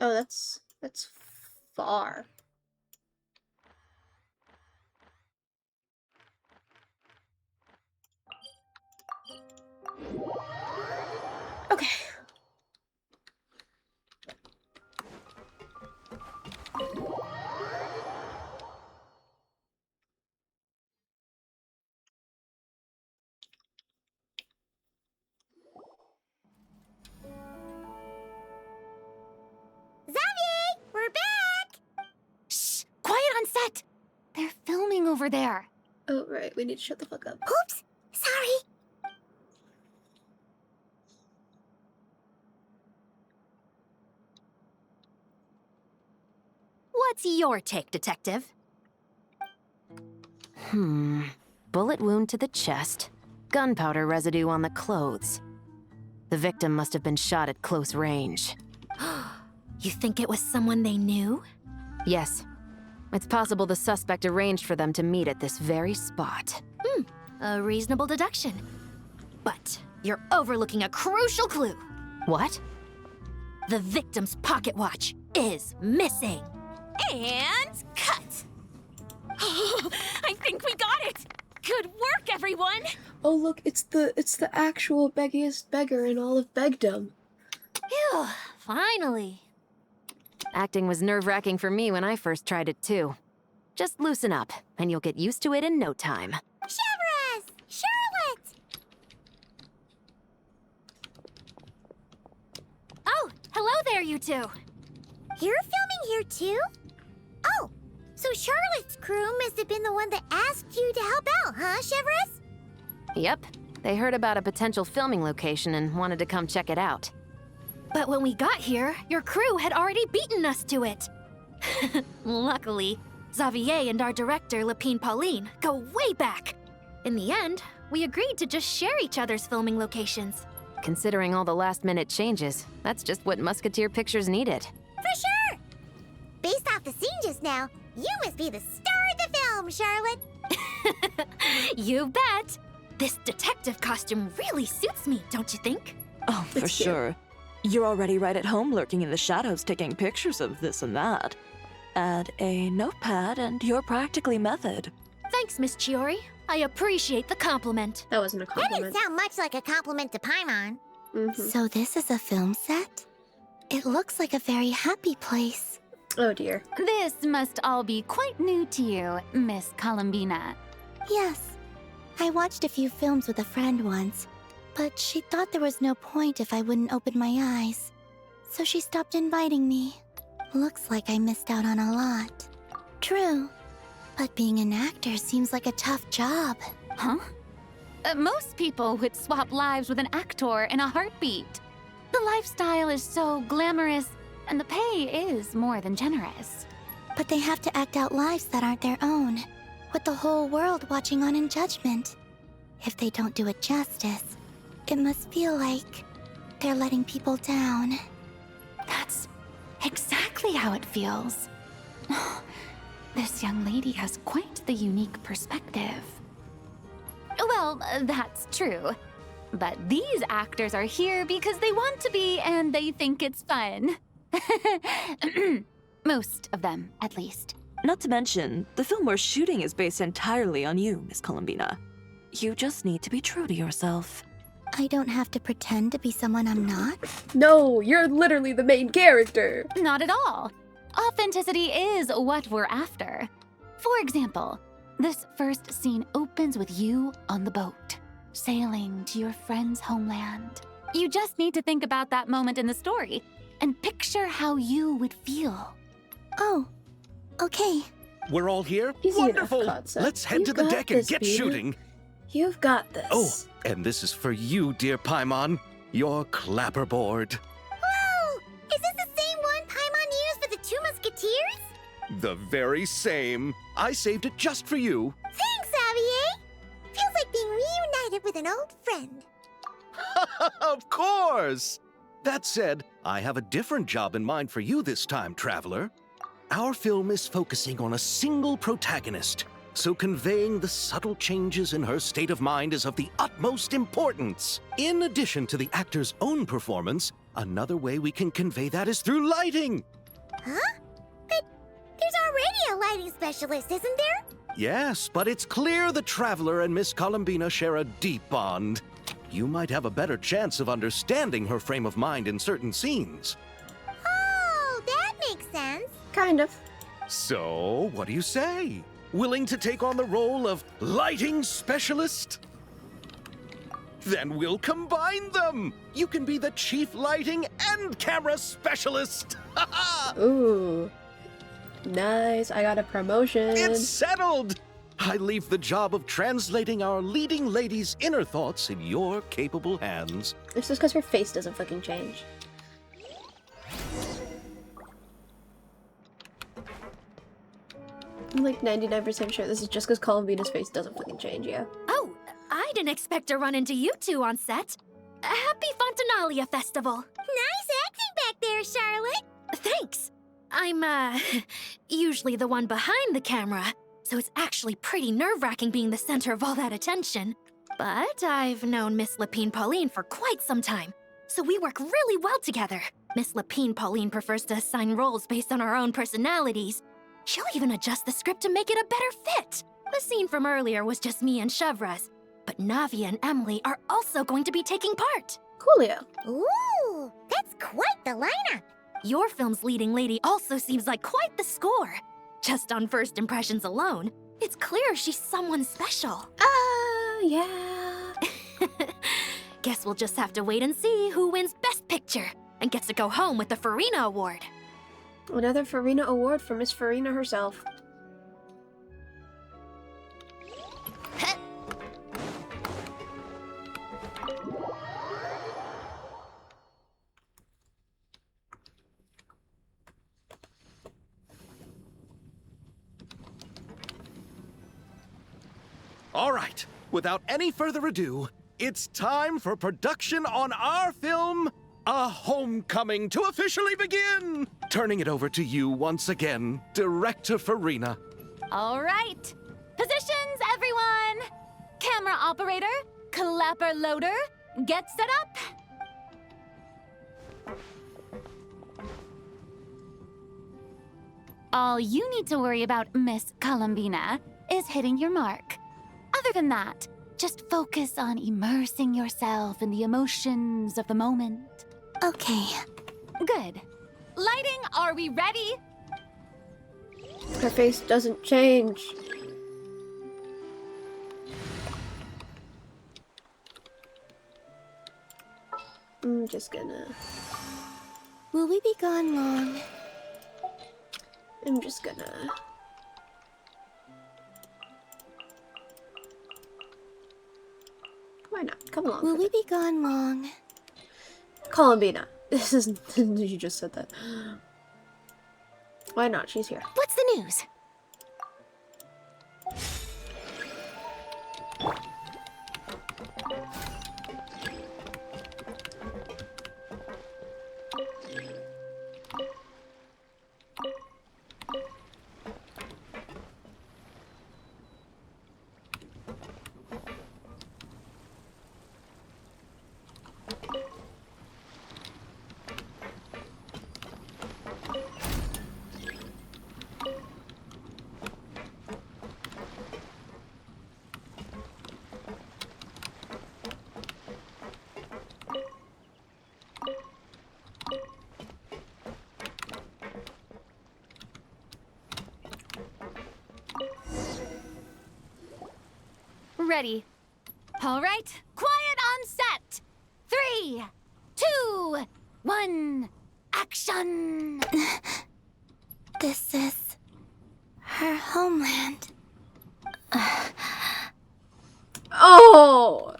Oh, that's far. Okay. Xavier, we're back! Shh! Quiet on set! They're filming over there. Oh, right. We need to shut the fuck up. Oops, sorry. What's your take, Detective? Bullet wound to the chest. Gunpowder residue on the clothes. The victim must have been shot at close range. You think it was someone they knew? Yes. It's possible the suspect arranged for them to meet at this very spot. A reasonable deduction. But you're overlooking a crucial clue. What? The victim's pocket watch is missing. And cut! I think we got it! Good work, everyone! Oh, look, it's the actual beggiest beggar in all of begdom. Phew, finally. Acting was nerve-wracking for me when I first tried it, too. Just loosen up, and you'll get used to it in no time. Chevres! Charlotte! Oh, hello there, you two. You're filming here too? Oh, so Charlotte's crew must have been the one that asked you to help out, huh, Chevres? Yep, they heard about a potential filming location and wanted to come check it out. But when we got here, your crew had already beaten us to it. Luckily, Xavier and our director, Lapine Pauline, go way back. In the end, we agreed to just share each other's filming locations. Considering all the last-minute changes, that's just what Musketeer Pictures needed. For sure! Based off the scene just now, you must be the star of the film, Charlotte! You bet! This detective costume really suits me, don't you think? Oh, for It's cute. sure. You're already right at home lurking in the shadows taking pictures of this and that. Add a notepad and you're practically method. Thanks, Miss Chiori. I appreciate the compliment. That wasn't a That didn't compliment. sound much like a compliment to Paimon. So this is a film set? It looks like a very happy place. Oh dear. This must all be quite new to you, Miss Columbina. Yes. I watched a few films with a friend once, but she thought there was no point if I wouldn't open my eyes. So she stopped inviting me. Looks like I missed out on a lot. True. But being an actor seems like a tough job. Huh? Most people would swap lives with an actor in a heartbeat. The lifestyle is so glamorous, and the pay is more than generous. But they have to act out lives that aren't their own, with the whole world watching on in judgment. If they don't do it justice, it must feel like they're letting people down. That's exactly how it feels. This young lady has quite the unique perspective. Well, that's true. But these actors are here because they want to be and they think it's fun. Most of them, at least. Not to mention, the film we're shooting is based entirely on you, Miss Columbina. You just need to be true to yourself. I don't have to pretend to be someone I'm not. No, you're literally the main character. Not at all. Authenticity is what we're after. For example, this first scene opens with you on the boat, sailing to your friend's homeland. You just need to think about that moment in the story and picture how you would feel. Oh, okay. We're all here? Easy enough, Wonderful! Katsa. Let's head You to the got deck and this, get beauty. shooting. You've got this. Oh, and this is for you, dear Paimon. Your clapperboard. Whoa! Is this the same one Paimon used for the Two Musketeers? The very same. I saved it just for you. Thanks, Xavier! Feels like being reunited with an old friend. Of course! That said, I have a different job in mind for you this time, traveler. Our film is focusing on a single protagonist, so conveying the subtle changes in her state of mind is of the utmost importance. In addition to the actor's own performance, another way we can convey that is through lighting. Huh? But there's already a lighting specialist, isn't there? Yes, but it's clear the traveler and Miss Columbina share a deep bond. You might have a better chance of understanding her frame of mind in certain scenes. Oh, that makes sense. Kind of. So, what do you say? Willing to take on the role of lighting specialist? Then we'll combine them! You can be the chief lighting and camera specialist! Ha ha! Ooh. Nice. I got a promotion. It's settled! I leave the job of translating our leading lady's inner thoughts in your capable hands. It's just because her face doesn't fucking change. I'm like 99% sure this is just because Columbina's face doesn't fucking change, yeah. Oh, I didn't expect to run into you two on set. Happy Fontinalia Festival. Nice acting back there, Charlotte. Thanks. I'm, usually the one behind the camera, so it's actually pretty nerve-wracking being the center of all that attention. But I've known Miss Lapine Pauline for quite some time, so we work really well together. Miss Lapine Pauline prefers to assign roles based on our own personalities. She'll even adjust the script to make it a better fit. The scene from earlier was just me and Chevres, but Navia and Emily are also going to be taking part. Coolio. Ooh, that's quite the lineup. Your film's leading lady also seems like quite the score. Just on first impressions alone, it's clear she's someone special. Yeah. Guess we'll just have to wait and see who wins Best Picture and gets to go home with the Farina Award. Another Farina Award for Miss Farina herself. All right, without any further ado, it's time for production on our film, A Homecoming, to officially begin! Turning it over to you once again, Director Farina. All right. Positions, everyone. Camera operator, clapper loader, get set up. All you need to worry about, Miss Columbina, is hitting your mark. Other than that, just focus on immersing yourself in the emotions of the moment. Okay. Good. Lighting, are we ready? Her face doesn't change. I'm just gonna... Will we be gone long? I'm just gonna... Why not? Come along. Will for we that. be gone long? Columbina. This isn't... You just said that. Why not? She's here. What's the news? Ready. All right. Quiet on set. 3, 2, 1. Action. This is her homeland. Oh!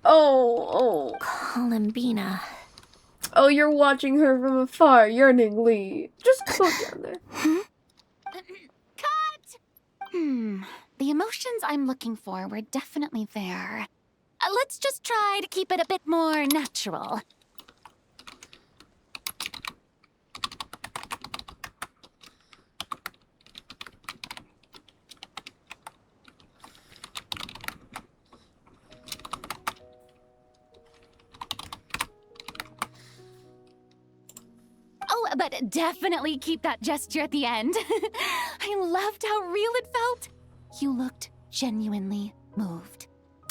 Oh, Columbina. oh, you're watching her from afar, yearningly. Just go down there. Cut! The emotions I'm looking for were definitely there. Let's just try to keep it a bit more natural. Oh, but definitely keep that gesture at the end. I loved how real it felt. You looked genuinely moved.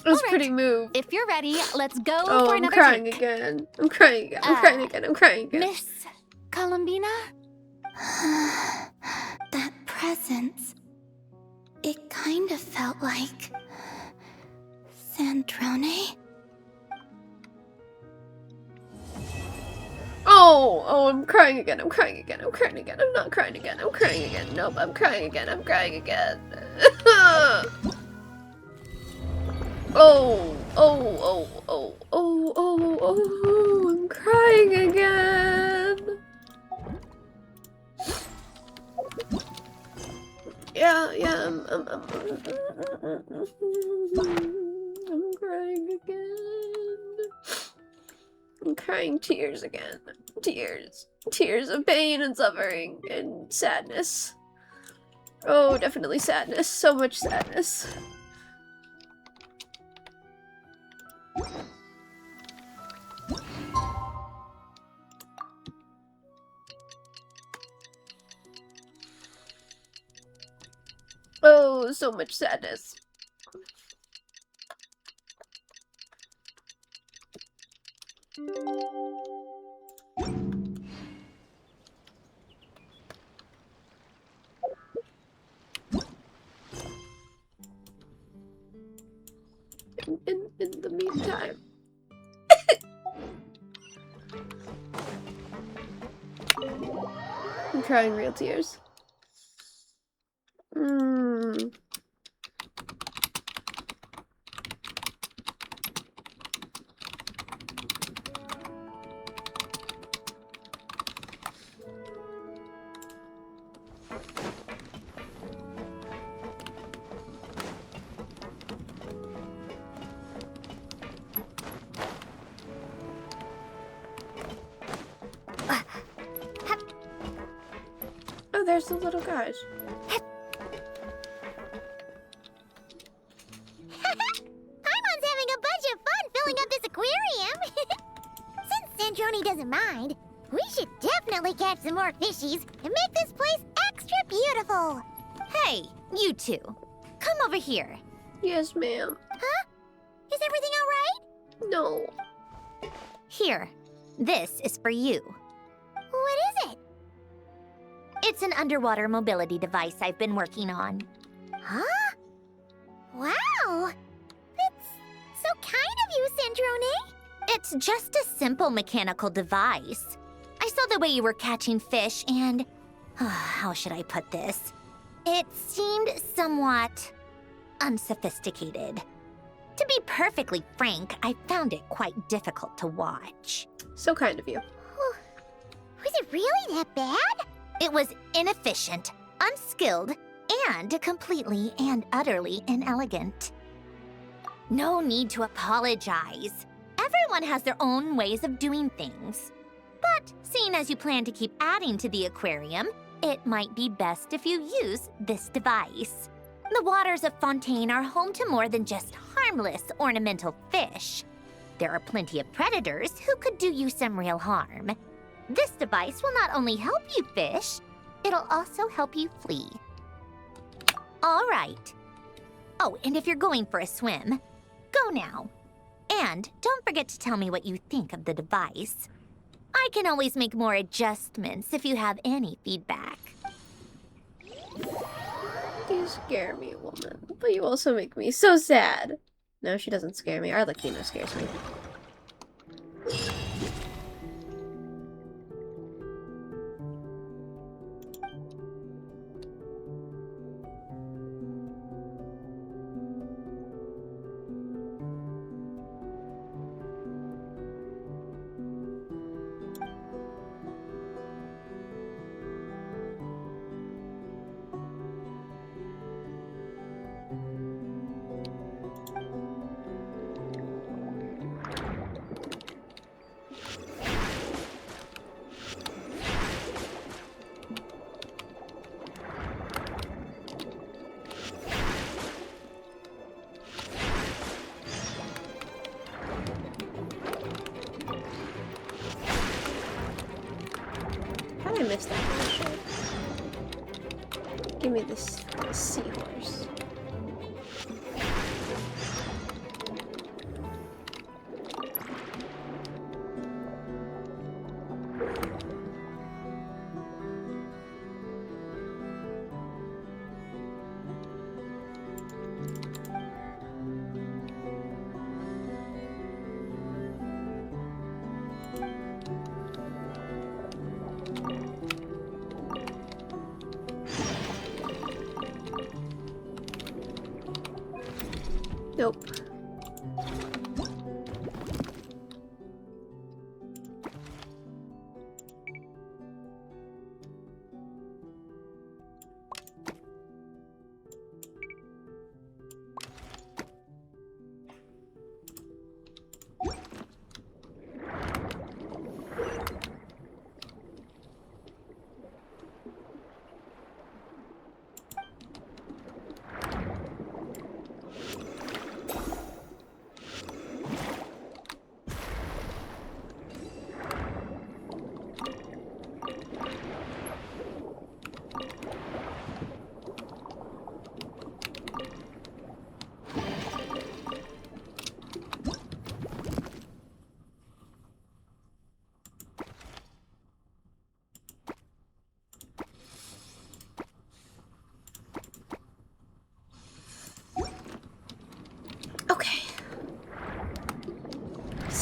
I was All right. pretty moved. If you're ready, let's go Oh, for I'm another crying take. again. I'm crying again. I'm crying again. I'm crying again. Miss Columbina? That presence. It kind of felt like... Sandrone? Oh, I'm crying again. I'm crying again. I'm crying again. I'm not crying again. I'm crying again. Nope, I'm crying again. I'm crying again. Oh, I'm crying again. Yeah, I'm crying again. I'm crying tears again. Tears. Tears of pain and suffering and sadness. Oh, definitely sadness. So much sadness. Oh, so much sadness. in the meantime. I'm crying real tears. Oh, there's the little guys. Paimon's having a bunch of fun filling up this aquarium. Since Sandrone doesn't mind, we should definitely catch some more fishies and make this place extra beautiful. Hey, you two. Come over here. Yes, ma'am. Huh? Is everything all right? No. Here. This is for you. What is it? It's an underwater mobility device I've been working on. Huh? Wow! That's so kind of you, Sandrone. It's just a simple mechanical device. I saw the way you were catching fish and... how should I put this? It seemed somewhat... unsophisticated. To be perfectly frank, I found it quite difficult to watch. So kind of you. Was it really that bad? It was inefficient, unskilled, and completely and utterly inelegant. No need to apologize. Everyone has their own ways of doing things. But seeing as you plan to keep adding to the aquarium, it might be best if you use this device. The waters of Fontaine are home to more than just harmless ornamental fish. There are plenty of predators who could do you some real harm. This device will not only help you fish, it'll also help you flee. All right. Oh, and if you're going for a swim, go now. And don't forget to tell me what you think of the device. I can always make more adjustments if you have any feedback. You scare me, woman. But you also make me so sad. No, she doesn't scare me. Arlecchino scares me. How did I miss that bullshit? Give me this seahorse. Nope.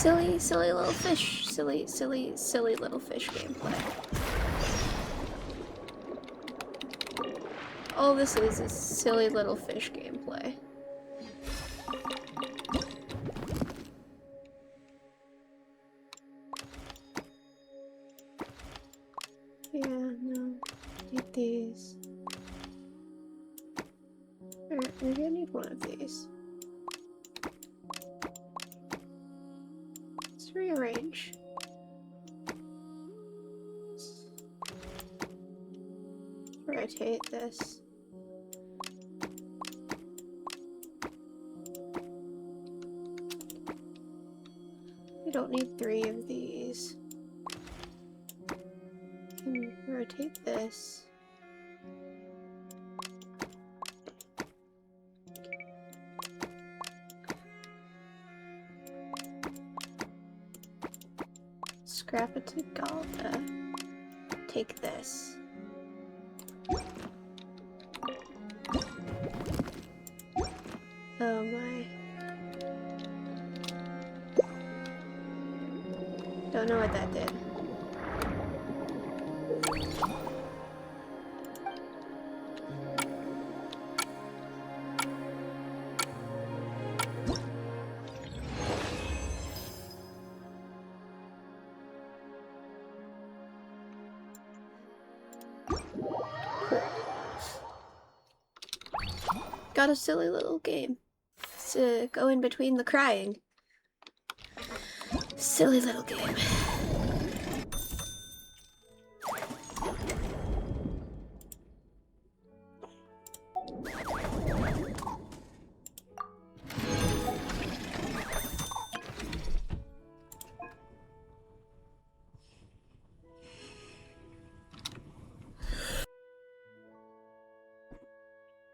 Silly, silly little fish. Silly, silly, silly little fish gameplay. All this is silly little fish gameplay. Yeah, no. Need these. Alright, maybe I need one of these. Let's rearrange. Rotate this. We don't need 3 of these. Can rotate this. Scrap it to Galda. Take this. Oh my. Don't know what that did. Got a silly little game to go in between the crying. Silly little game.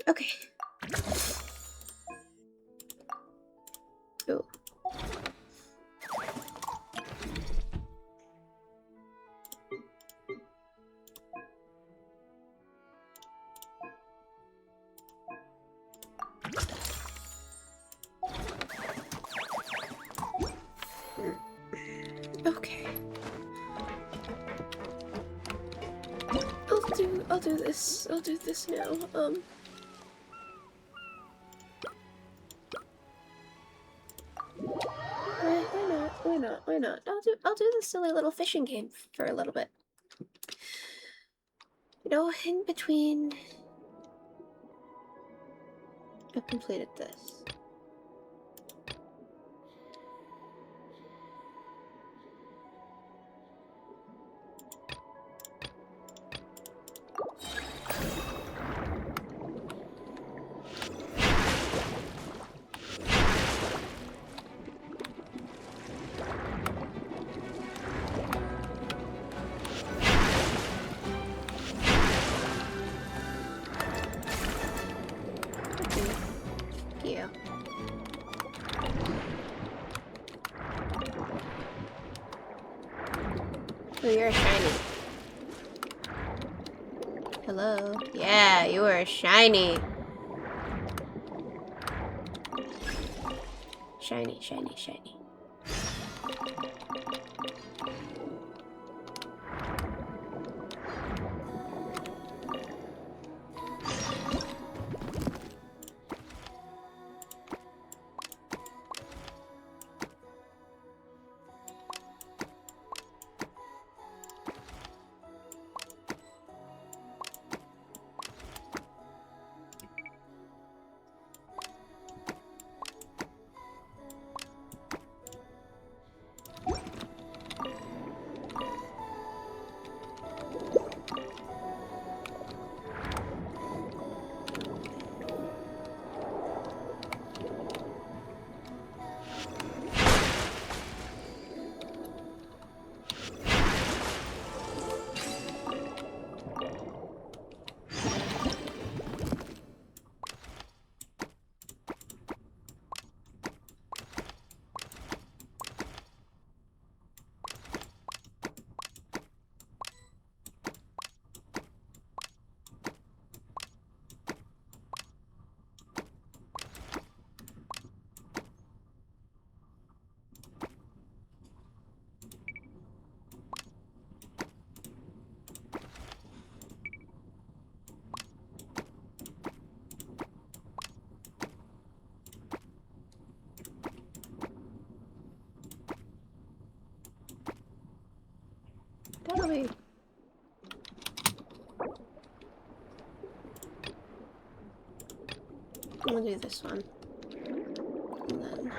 Okay. Ooh. Okay. I'll do this. I'll do this now. Why not? I'll do this silly little fishing game for a little bit. You know, in between I've completed this. Yeah. Oh, you're a shiny. Hello. Yeah, you are a shiny. Shiny, shiny, shiny. We'll do this one. And then...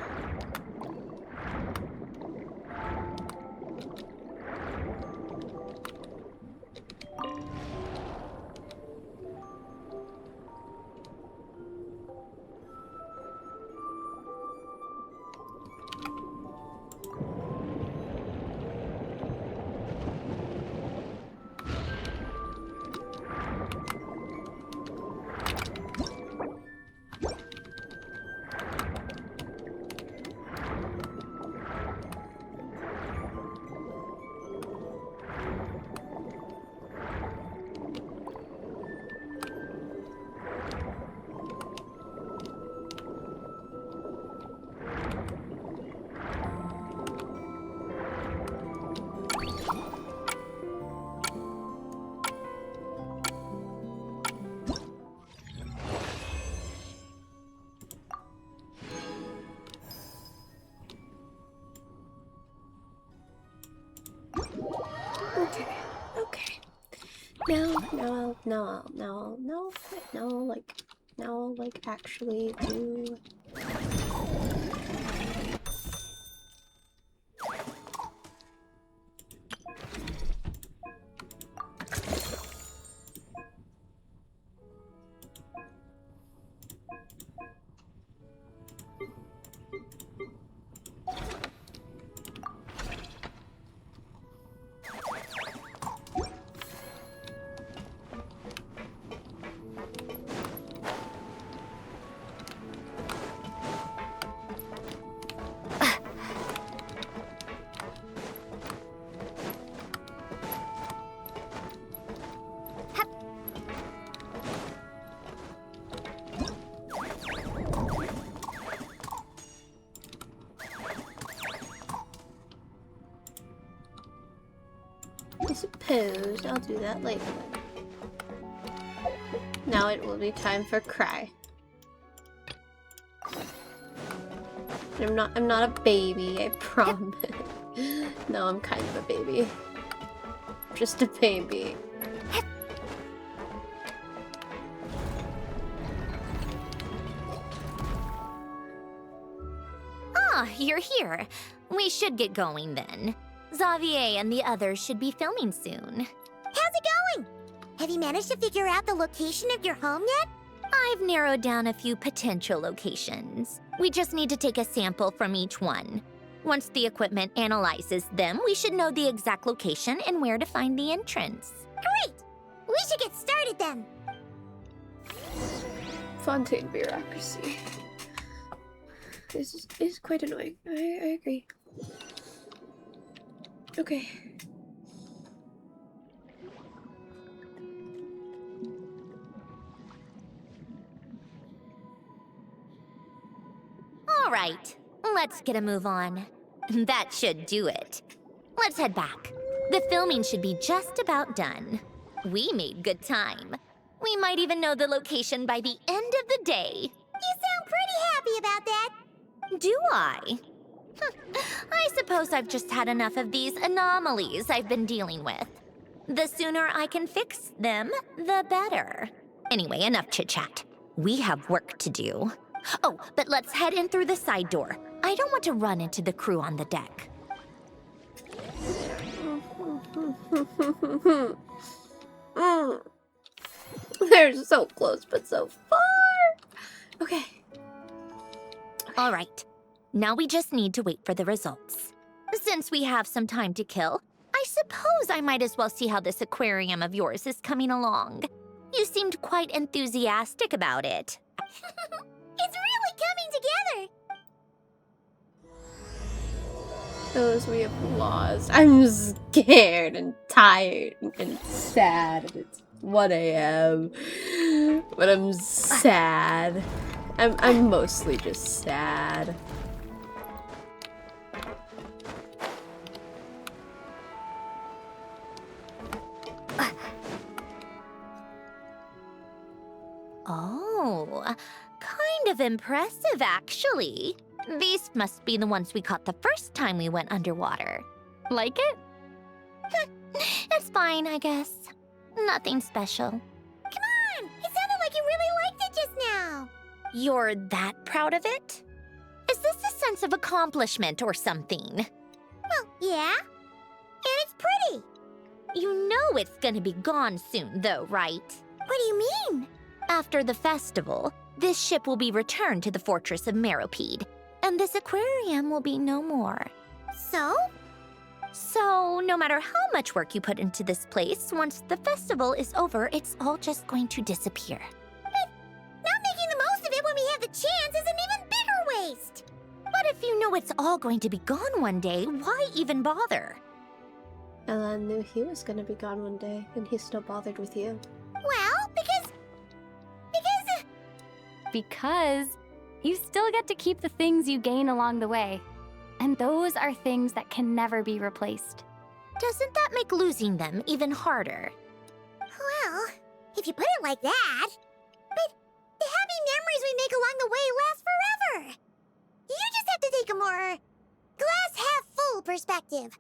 Okay. Now I'll like actually do. I suppose I'll do that later. Now it will be time for cry. I'm not a baby, I promise. No, I'm kind of a baby. Just a baby. Ah, you're here. We should get going then. Xavier and the others should be filming soon. How's it going? Have you managed to figure out the location of your home yet? I've narrowed down a few potential locations. We just need to take a sample from each one. Once the equipment analyzes them, we should know the exact location and where to find the entrance. Great! We should get started then. Fontaine bureaucracy. This is quite annoying. I agree. Okay. All right, let's get a move on. That should do it. Let's head back. The filming should be just about done. We made good time. We might even know the location by the end of the day. You sound pretty happy about that. Do I? I suppose I've just had enough of these anomalies I've been dealing with. The sooner I can fix them, the better. Anyway, enough chit-chat. We have work to do. Oh, but let's head in through the side door. I don't want to run into the crew on the deck. They're so close, but so far. Okay. All right. Now we just need to wait for the results. Since we have some time to kill, I suppose I might as well see how this aquarium of yours is coming along. You seemed quite enthusiastic about it. It's really coming together. Those we have lost. I'm scared and tired and sad. And it's 1 a.m. But I'm sad. I'm mostly just sad. Oh, kind of impressive, actually. These must be the ones we caught the first time we went underwater. Like it? It's fine, I guess. Nothing special. Come on! It sounded like you really liked it just now. You're that proud of it? Is this a sense of accomplishment or something? Well, yeah. And it's pretty. You know it's gonna be gone soon, though, right? What do you mean? After the festival, this ship will be returned to the fortress of Meropide, and this aquarium will be no more. So? So, no matter how much work you put into this place, once the festival is over, it's all just going to disappear. Not making the most of it when we have the chance is an even bigger waste. But if you know it's all going to be gone one day, why even bother? Ella knew he was gonna be gone one day, and he still bothered with you. Well, because Because you still get to keep the things you gain along the way. And those are things that can never be replaced. Doesn't that make losing them even harder? well, if you put it like that. But the happy memories we make along the way last forever. You just have to take a more glass half full perspective.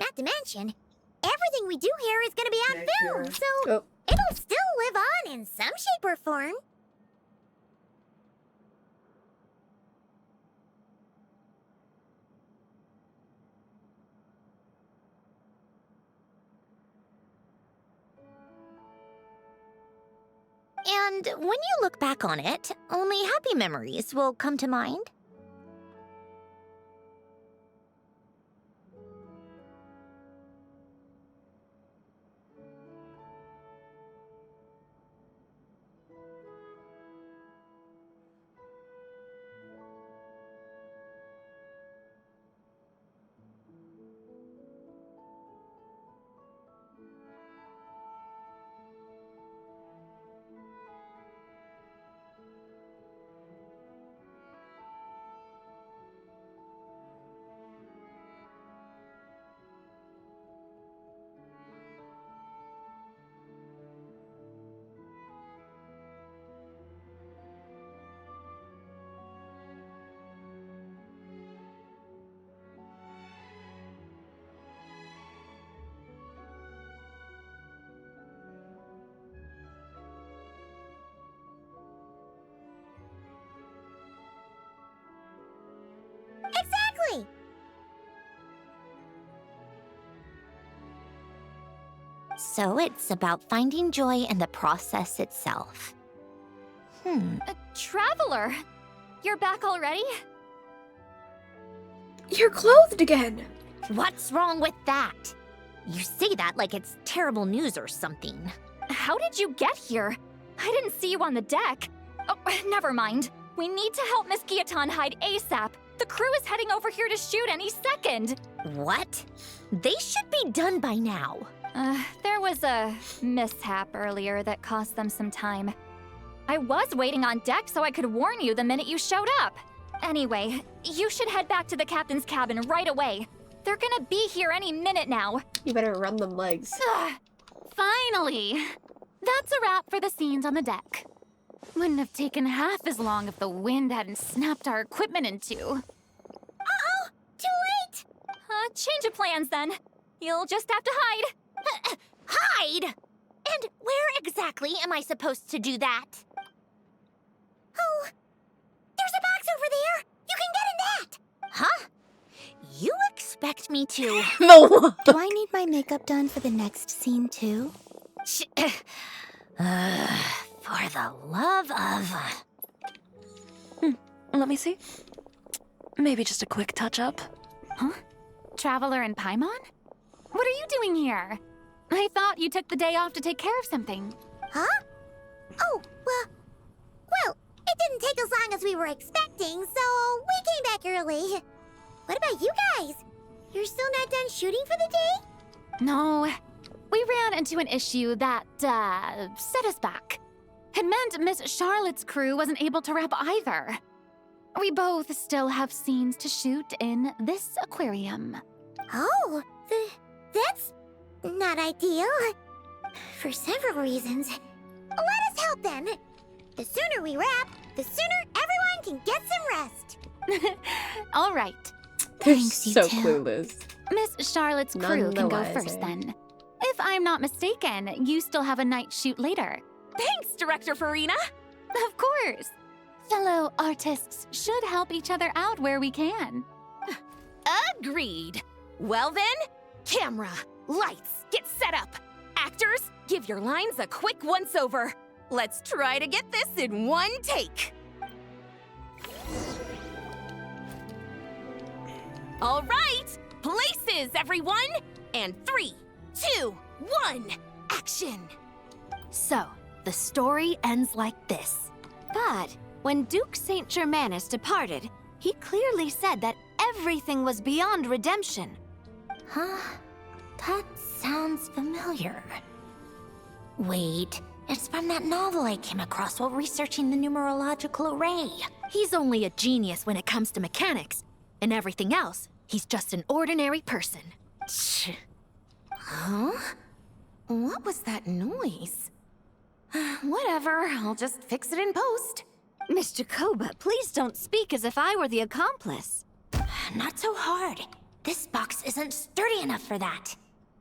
Not to mention, everything we do here is going to be on Next film, year. so Oh. it'll still live on in some shape or form. And when you look back on it, only happy memories will come to mind. Exactly! So it's about finding joy in the process itself. Traveler! You're back already? You're clothed again! What's wrong with that? You say that like it's terrible news or something. How did you get here? I didn't see you on the deck. Oh, never mind. We need to help Miss Guillotin hide ASAP. The crew is heading over here to shoot any second. What? They should be done by now. There was a mishap earlier that cost them some time. I was waiting on deck so I could warn you the minute you showed up. Anyway, you should head back to the captain's cabin right away. They're gonna be here any minute now. You better run them legs. Finally! That's a wrap for the scenes on the deck. Wouldn't have taken half as long if the wind hadn't snapped our equipment in two. Uh-oh! Too late! Change of plans then. You'll just have to hide. Hide? And where exactly am I supposed to do that? Oh, there's a box over there! You can get in that! Huh? You expect me to... The what? Do I need my makeup done for the next scene too? For the love of... Let me see. Maybe just a quick touch-up. Traveler and Paimon? What are you doing here? I thought you took the day off to take care of something. Huh? Oh, well, it didn't take as long as we were expecting, so we came back early. What about you guys? You're still not done shooting for the day? No, we ran into an issue that, set us back. It meant Miss Charlotte's crew wasn't able to wrap either. We both still have scenes to shoot in this aquarium. Oh, that's not ideal. For several reasons. Let us help then. The sooner we wrap, the sooner everyone can get some rest. All right. They're Thanks, you so two. clueless. Miss Charlotte's None crew the can go wiser. first then. If I'm not mistaken, you still have a night shoot later. Thanks, Director Farina. Of course. Fellow artists should help each other out where we can. Agreed. Well then, camera, lights, get set up. Actors, give your lines a quick once-over. Let's try to get this in one take. All right, places, everyone. And 3, 2, 1, action. So, the story ends like this. But when Duke Saint Germanus departed, he clearly said that everything was beyond redemption. Huh? That sounds familiar. Wait, it's from that novel I came across while researching the numerological array. He's only a genius when it comes to mechanics, and everything else, he's just an ordinary person. Huh? What was that noise? Whatever, I'll just fix it in post. Miss Jacoba, please don't speak as if I were the accomplice. Not so hard. This box isn't sturdy enough for that.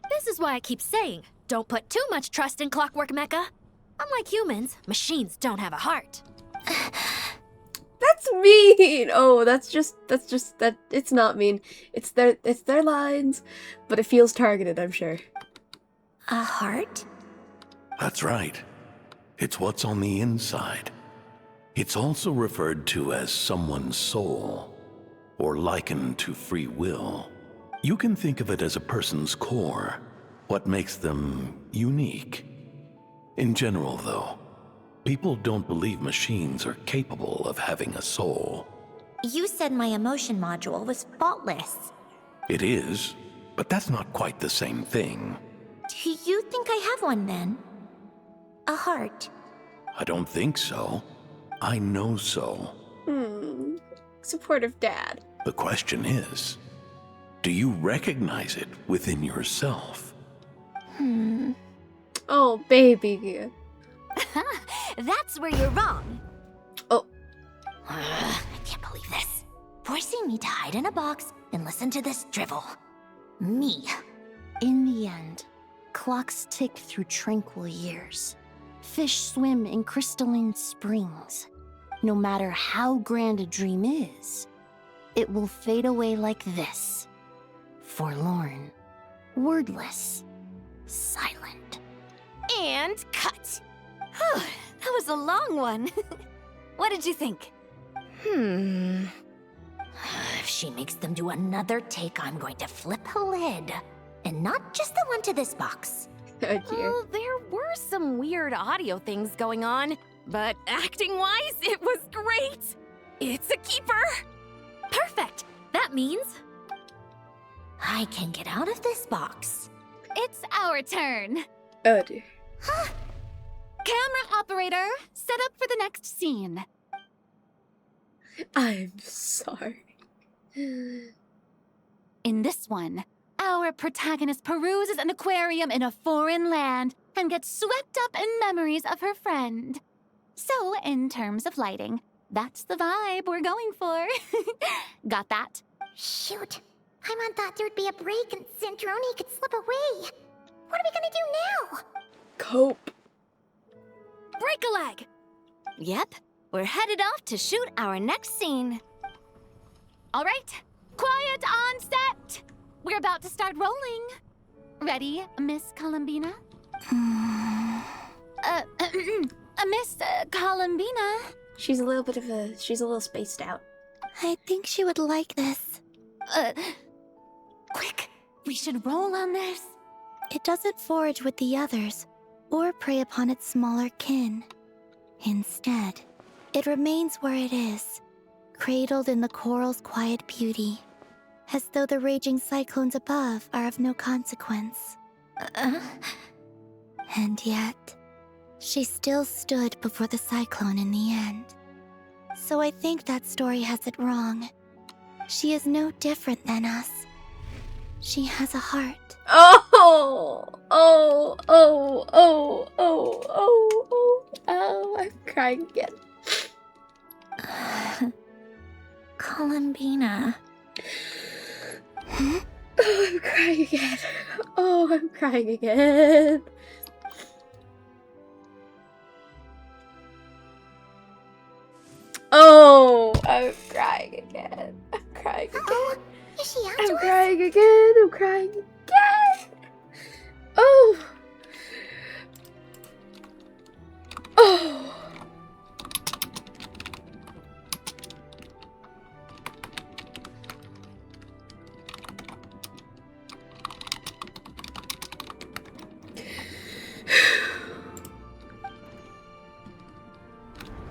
This is why I keep saying, don't put too much trust in Clockwork Mecha. Unlike humans, machines don't have a heart. That's mean. Oh, that's just that. It's not mean. It's their lines, but it feels targeted, I'm sure. A heart? That's right. It's what's on the inside. It's also referred to as someone's soul, or likened to free will. You can think of it as a person's core, what makes them unique. In general, though, people don't believe machines are capable of having a soul. You said my emotion module was faultless. It is, but that's not quite the same thing. Do you think I have one then? A heart? I don't think so. I know so. Supportive dad. The question is, do you recognize it within yourself? Oh, baby. That's where you're wrong. Oh. I can't believe this. Forcing me to hide in a box and listen to this drivel. Me. In the end, clocks tick through tranquil years. Fish swim in crystalline springs. No matter how grand a dream is, it will fade away like this. Forlorn, wordless, silent. And cut. That was a long one. What did you think? If she makes them do another take, I'm going to flip a lid. And not just the one to this box. Oh dear. Well, there were some weird audio things going on, but acting-wise, it was great. It's a keeper. Perfect. That means I can get out of this box. It's our turn. Oh dear. Camera operator, set up for the next scene. I'm sorry. In this one, our protagonist peruses an aquarium in a foreign land and gets swept up in memories of her friend. So, in terms of lighting, that's the vibe we're going for. Got that? Shoot. I thought there'd be a break and Centroni could slip away. What are we gonna do now? Cope. break a leg. Yep, we're headed off to shoot our next scene. All right, quiet on set. We're about to start rolling. Ready, Miss Columbina? Miss Columbina? She's a little spaced out. I think she would like this. Quick, we should roll on this. It doesn't forage with the others, or prey upon its smaller kin. Instead, it remains where it is, cradled in the coral's quiet beauty, as though the raging cyclones above are of no consequence. And yet, she still stood before the cyclone in the end. So I think that story has it wrong. She is no different than us. She has a heart. Oh, I'm crying again. Columbina. Oh, I'm crying again. Oh, I'm crying again. Oh, I'm crying again. I'm crying again. Oh, is she out to I'm us? crying again. I'm crying again. Oh. Oh.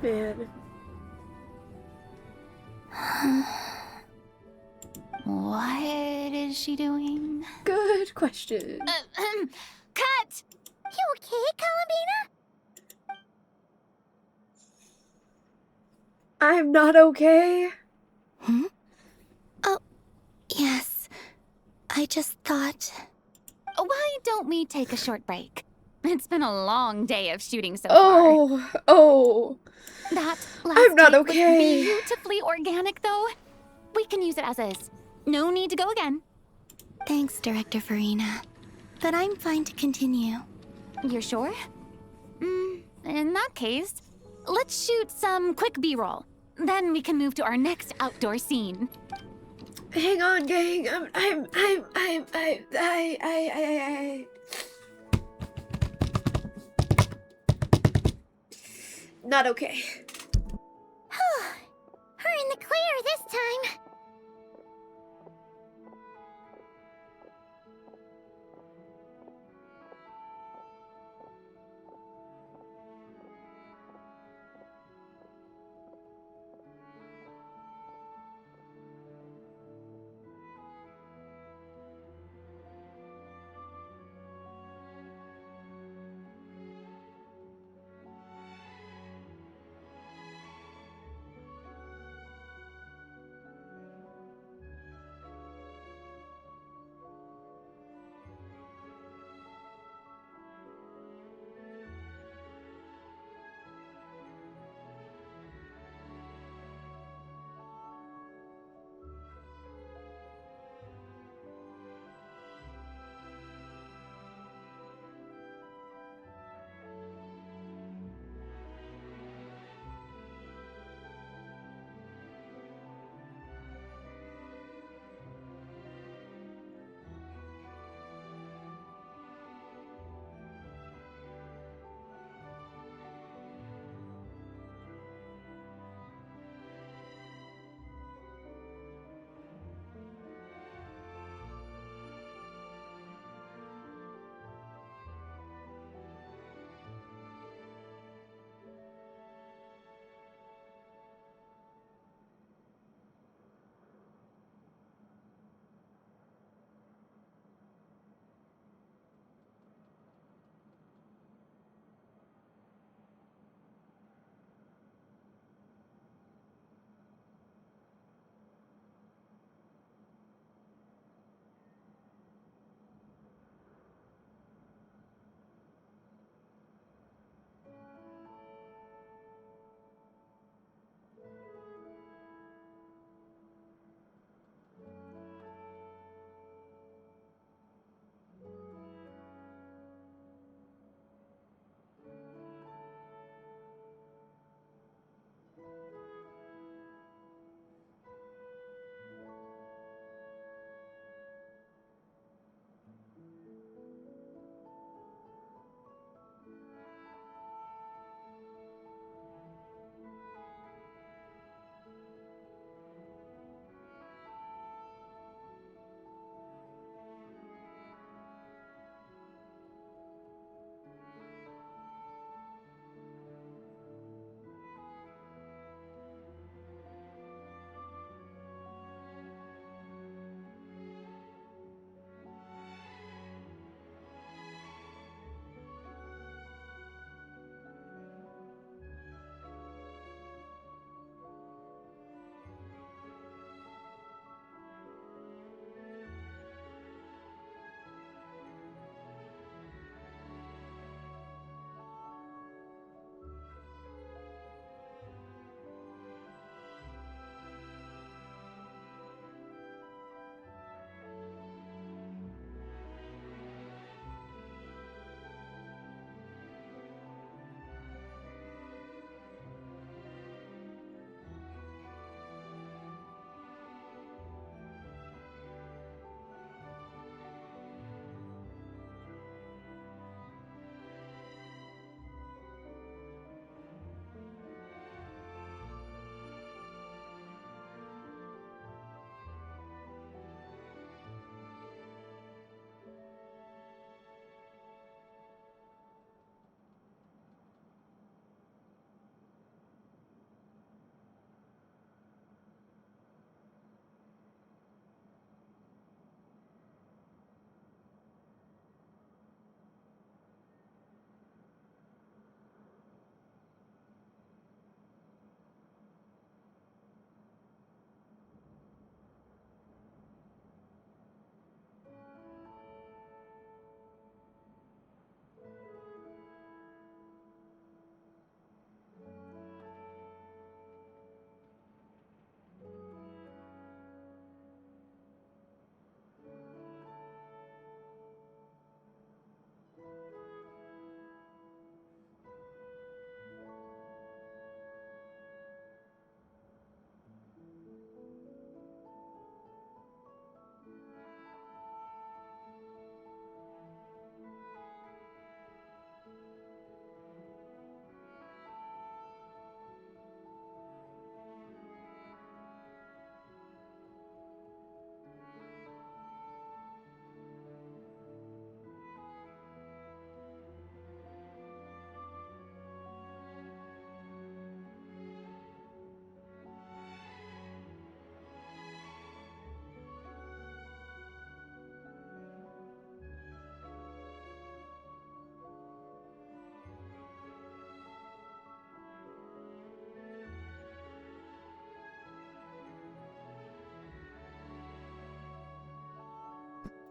Man. What is she doing? Good question. Cut! You okay, Columbina? I'm not okay. Hmm? Oh, yes. I just thought... Why don't we take a short break? It's been a long day of shooting so far. Oh. That last I'm not take okay. was beautifully organic, though. We can use it as is. No need to go again. Thanks, Director Farina. But I'm fine to continue. You're sure? In that case, let's shoot some quick B-roll. Then we can move to our next outdoor scene. Hang on, gang. Not okay. We're in the clear this time.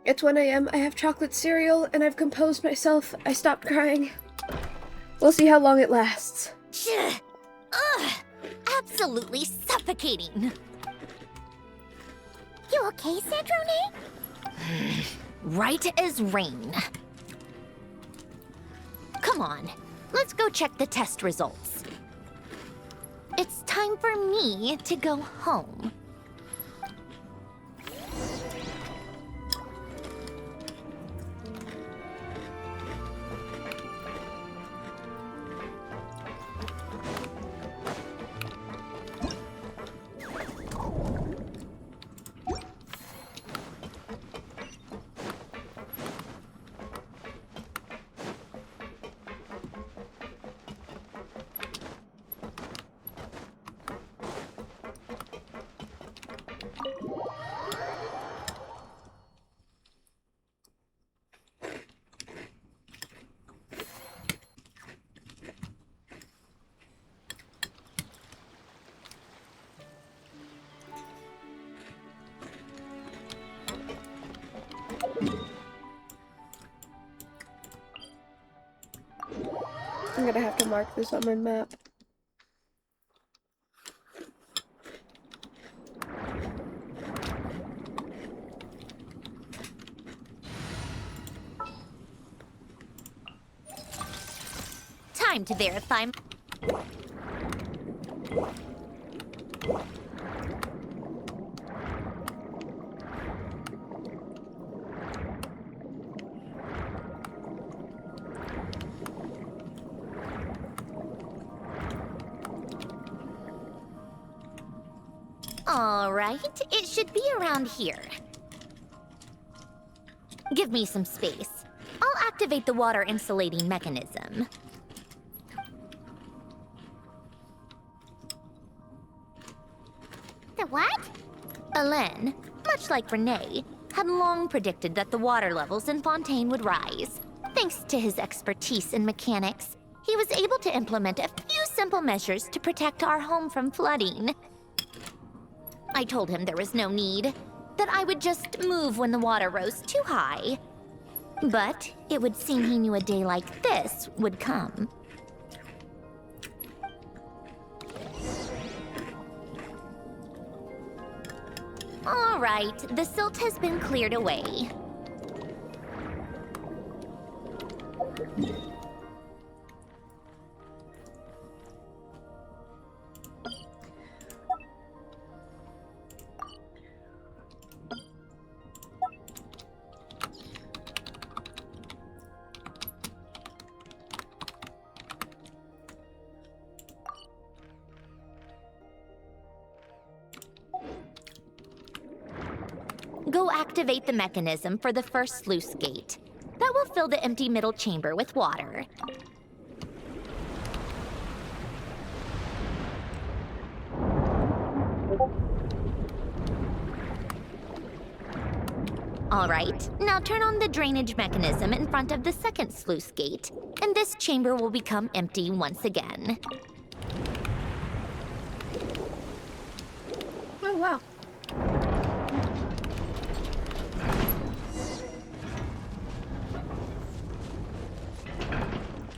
It's 1 a.m. I have chocolate cereal, and I've composed myself. I stopped crying. We'll see how long it lasts. Ugh! Absolutely suffocating. You okay, Cedrone? Right as rain. Come on, let's go check the test results. It's time for me to go home. I'm gonna have to mark this on my map. Time to verify. All right, it should be around here. Give me some space. I'll activate the water insulating mechanism. The what? Alain, much like Renee, had long predicted that the water levels in Fontaine would rise. Thanks to his expertise in mechanics, he was able to implement a few simple measures to protect our home from flooding. I told him there was no need, that I would just move when the water rose too high. But it would seem he knew a day like this would come. All right, the silt has been cleared away. Go activate the mechanism for the first sluice gate. That will fill the empty middle chamber with water. All right, now turn on the drainage mechanism in front of the second sluice gate, and this chamber will become empty once again. Oh, wow.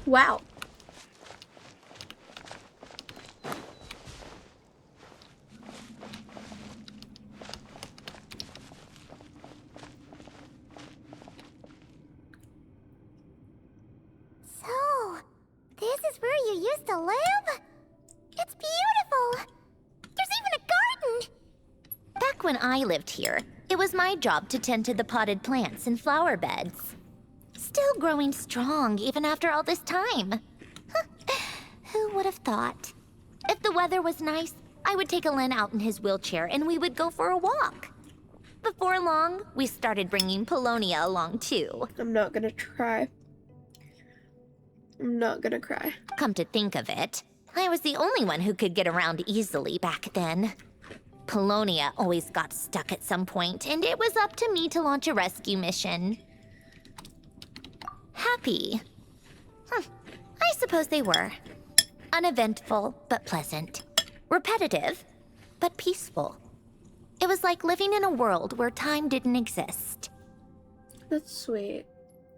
Wow. So, this is where you used to live? It's beautiful! There's even a garden! Back when I lived here, it was my job to tend to the potted plants and flower beds. Still growing strong even after all this time. Who would have thought? If the weather was nice, I would take Alain out in his wheelchair and we would go for a walk. Before long, we started bringing Polonia along too. I'm not gonna cry. I'm not gonna cry. Come to think of it, I was the only one who could get around easily back then. Polonia always got stuck at some point, and it was up to me to launch a rescue mission. Happy? I suppose they were. Uneventful, but pleasant. Repetitive, but peaceful. It was like living in a world where time didn't exist. That's sweet.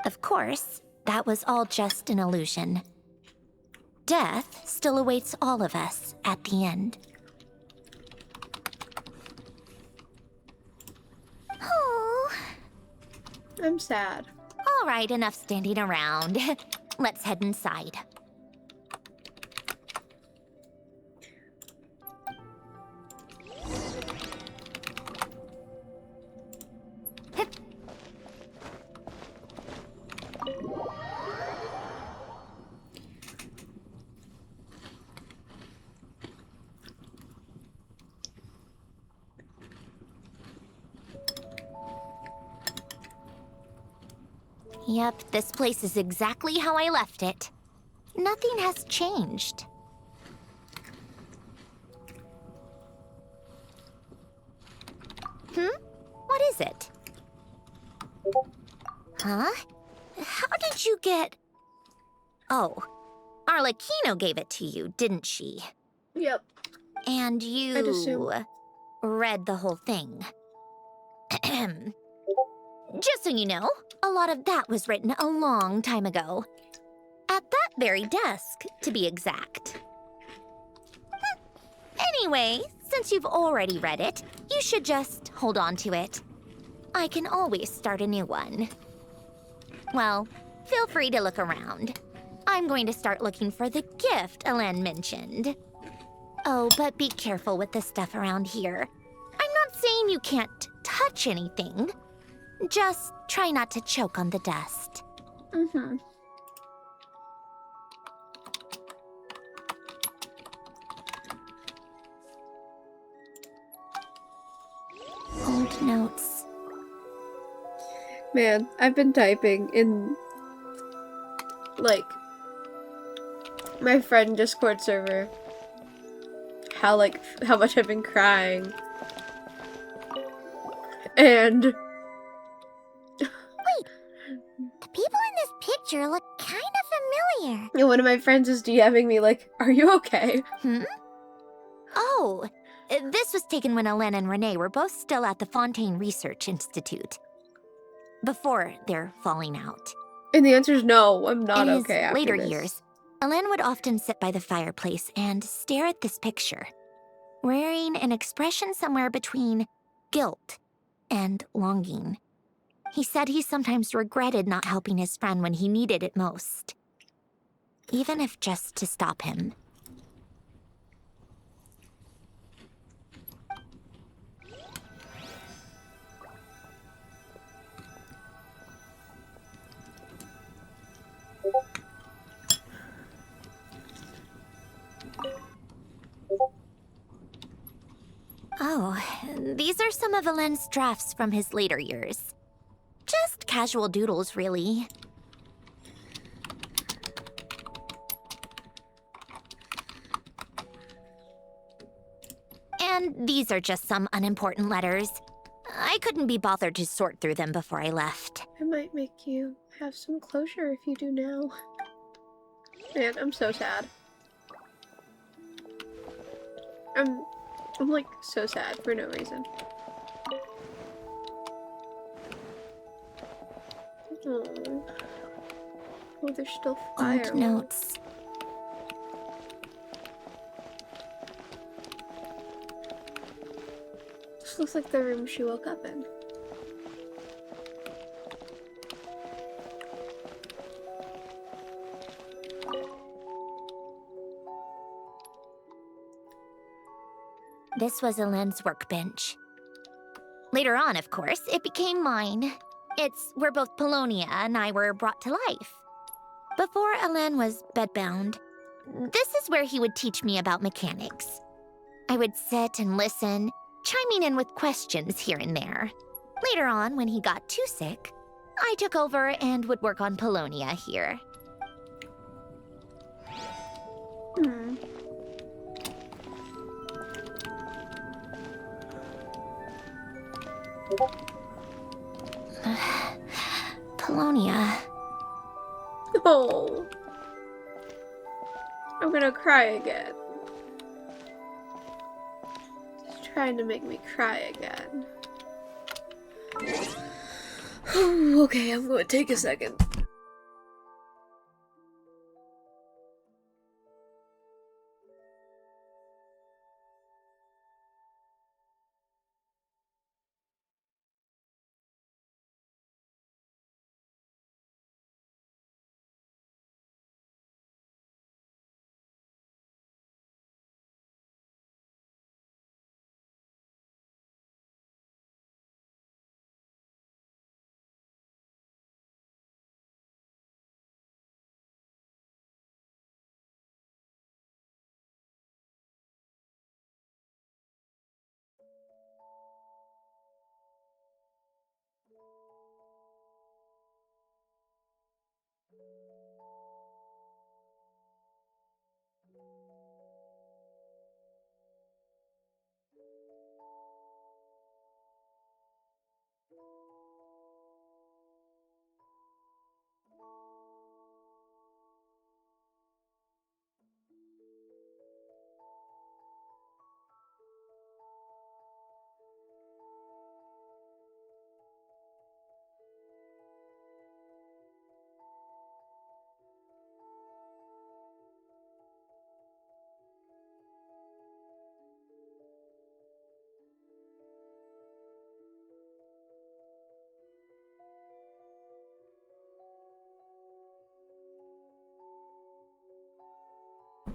Of course, that was all just an illusion. Death still awaits all of us at the end. Oh. I'm sad. All right, enough standing around. Let's head inside. Yep, this place is exactly how I left it. Nothing has changed. What is it? Huh? How did you get... Oh, Arlecchino gave it to you, didn't she? Yep. And I'd you assume. read the whole thing. Just so you know, a lot of that was written a long time ago. At that very desk, to be exact. Anyway, since you've already read it, you should just hold on to it. I can always start a new one. Well, feel free to look around. I'm going to start looking for the gift Alen mentioned. Oh, but be careful with the stuff around here. I'm not saying you can't touch anything. Just try not to choke on the dust. Mm-hmm. Old notes. Man, I've been typing in, like, my friend Discord server. How much I've been crying. And... Wait, the people in this picture look kind of familiar. one of my friends is DMing me like, are you okay? Oh, this was taken when Alen and Renee were both still at the Fontaine Research Institute. Before their falling out. And the answer is no, I'm not in okay his after later this. years, Alen would often sit by the fireplace and stare at this picture, wearing an expression somewhere between guilt and longing. He said he sometimes regretted not helping his friend when he needed it most, even if just to stop him. Oh, these are some of Alen's drafts from his later years. Just casual doodles, really. And these are just some unimportant letters. I couldn't be bothered to sort through them before I left. I might make you have some closure if you do now. Man, I'm so sad. I'm like so sad for no reason. Oh, there's still fire. Old notes. This looks like the room she woke up in. This was Alen's workbench. Later on, of course, it became mine. It's where both Polonia and I were brought to life. Before Alen was bedbound, this is where he would teach me about mechanics. I would sit and listen, chiming in with questions here and there. Later on, when he got too sick, I took over and would work on Polonia here. Polonia. Oh. I'm gonna cry again. He's trying to make me cry again. Okay, I'm gonna take a second.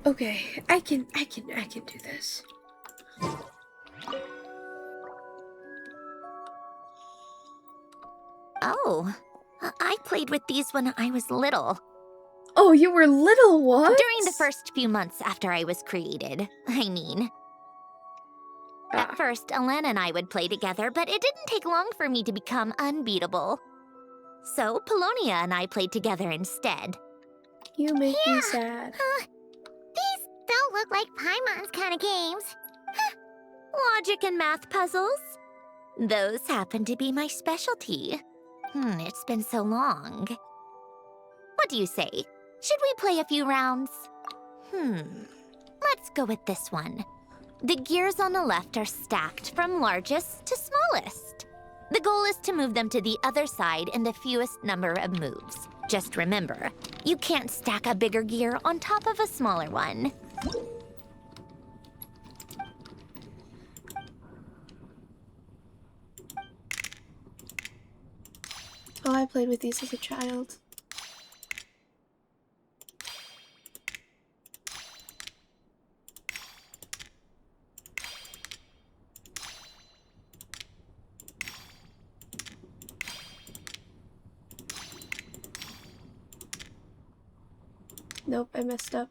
Okay, I can do this. Oh, I played with these when I was little. Oh, you were little, what? During the first few months after I was created, I mean. At first, Alen and I would play together, but it didn't take long for me to become unbeatable. So, Polonia and I played together instead. You make me sad. These don't look like Paimon's kind of games. Logic and math puzzles? Those happen to be my specialty. It's been so long. What do you say? Should we play a few rounds? Let's go with this one. The gears on the left are stacked from largest to smallest. The goal is to move them to the other side in the fewest number of moves. Just remember, you can't stack a bigger gear on top of a smaller one. Oh, I played with these as a child. Nope, I messed up.